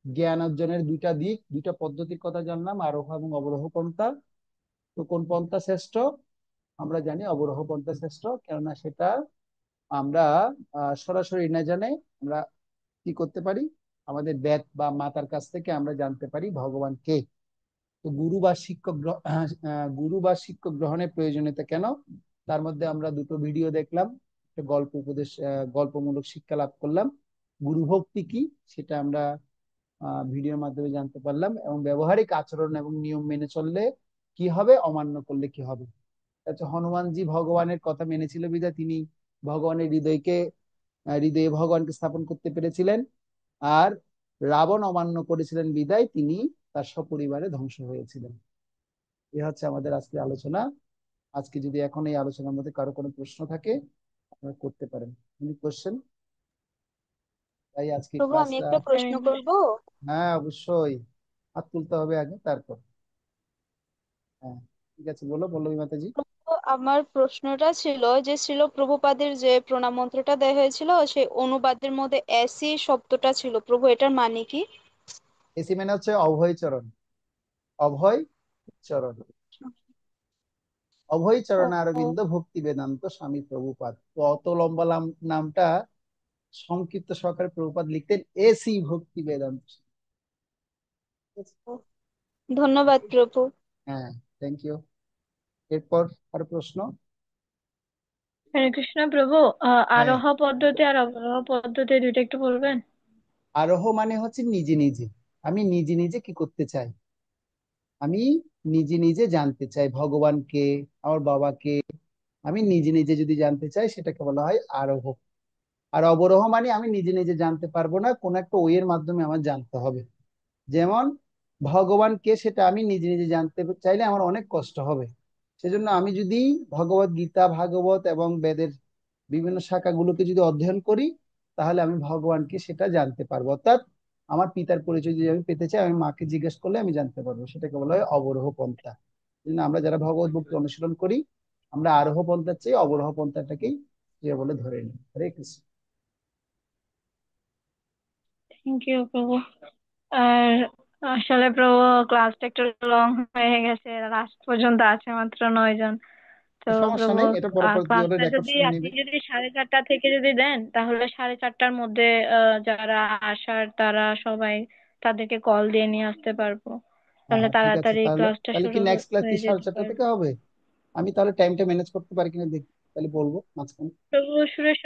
জ্ঞান অর্জনের দুইটা দিক, দুইটা পদ্ধতির কথা জানলাম, আরোহ এবং অবরোহ পন্থা। তো কোন পন্থা শ্রেষ্ঠ? আমরা জানি অবরোহ পন্থা শ্রেষ্ঠ, কেননা সেটা আমরা সরাসরি না জানে আমরা কি করতে পারি, আমাদের বেদ বা মাতার কাছ থেকে আমরা জানতে পারি ভগবান কে। তো গুরু বা শিক্ষক গ্রহণের প্রয়োজনীয়তা কেন, তার মধ্যে আমরা দুটো ভিডিও দেখলাম, একটা গল্প উপদেশ, গল্পমূলক শিক্ষা লাভ করলাম। গুরু ভক্তি কি সেটা আমরা ভিডিওর মাধ্যমে জানতে পারলাম, এবং ব্যবহারিক আচরণ এবং নিয়ম মেনে চললে কি হবে, অমান্য করলে কি হবে। আচ্ছা, হনুমানজি ভগবানের কথা মেনেছিল বিধায় তিনি ভগবানের হৃদয়ে ভগবানকে স্থাপন করতে পেরেছিলেন। আর রাবণ অমান্য করেছিলেন বিধায় তিনি তার সপরিবারে ধ্বংস হয়েছিলেন। এ হচ্ছে আমাদের আজকে আলোচনা। আজকে যদি এখন এই আলোচনার মধ্যে কারো কোনো প্রশ্ন থাকে আপনারা করতে পারেন। Any question? তাই আজকে প্রভু আমি ক্লাসটা, একটা প্রশ্ন করব। হ্যাঁ অবশ্যই, হাত তুলতে হবে আগে, তারপর। হ্যাঁ ঠিক আছে, বলো বলো মাতাজি। তো আমার প্রশ্নটা ছিল যে ছিল প্রভুপাদের যে প্রণাম মন্ত্রটা দেয়া হয়েছিল সেই অনুবাদের মধ্যে এসি শব্দটা ছিল, প্রভু এটার মানে কি? এসি মানে হচ্ছে অভয় চরণ। অভয় চরণ, অভয় চরণ অরবিন্দ ভক্তি বেদান্ত স্বামী প্রভুপাদ। তো অত লম্বা নামটা সংক্ষিপ্ত সহকারে প্রভুপাদ লিখতেন এসি ভক্তি বেদান্ত। ধন্যবাদ প্রভু। হ্যাঁ, থ্যাংক ইউ। এরপর আর প্রশ্ন? হরে কৃষ্ণ প্রভু। হ্যাঁ, আরোহ পদ্ধতি আর অবরোহ পদ্ধতি দুইটা একটু বলবেন? আরোহ মানে হচ্ছে নিজে নিজে, আমি নিজে নিজে কি করতে চাই, আমি নিজে নিজে জানতে চাই ভগবানকে, আমার বাবাকে, আমি নিজে নিজে যদি জানতে চাই সেটাকে বলা হয় আরোহ। আর অবরোহ মানে আমি নিজে নিজে জানতে পারবো না, কোন একটা ওয়ের মাধ্যমে আমার জানতে হবে। যেমন ভগবানকে সেটা আমি নিজে নিজে জানতে চাইলে আমার অনেক কষ্ট হবে। সেজন্য আমি যদি ভগবত গীতা, ভাগবত এবং বেদের বিভিন্ন শাখাগুলোকে যদি অধ্যয়ন করি তাহলে আমি ভগবানকে সেটা জানতে পারবো। অর্থাৎ আমার পিতার পরিচয় যদি আমি পেতে চাই, আমি মাকে জিজ্ঞেস করলে আমি জানতে পারবো। সেটাকে বলা হয় অবরোহ পন্থা। কিন্তু আমরা যারা ভগবত ভক্তি অনুশীলন করি আমরা আরোহ পন্থার চেয়ে অবরোহ পন্থাটাকেই বলে ধরে নিই। হরে কৃষ্ণ। থ্যাংক ইউ প্রভু। আর আসলে প্রভু ক্লাসটা একটু লং হয়ে গেছে, লাস্ট পর্যন্ত আছে মাত্র 9 জন। তো সমস্যা প্রভু নেই, এটা পরবর্তীতে ক্লাসটা রেকর্ড যদি শুনে আপনি নেবে। যদি 4:30 থেকে যদি দেন তাহলে 4:30টার মধ্যে যারা আসার তারা সবাই তাদেরকে কল দিয়ে নিয়ে আসতে পারবো, হ্যাঁ তাহলে হ্যাঁ ঠিক আছে, তাড়াতাড়ি তাহলে ক্লাসটা তাহলে শুরু কি নেক্সট ক্লাস কি হয়ে সাড়ে যেতে চারটা পারবে। থেকে হবে? আমি তাহলে টাইমটা ম্যানেজ করতে পারি কিনা দেখি, তাহলে বলবো মাঝখানে। প্রভু সুরেশ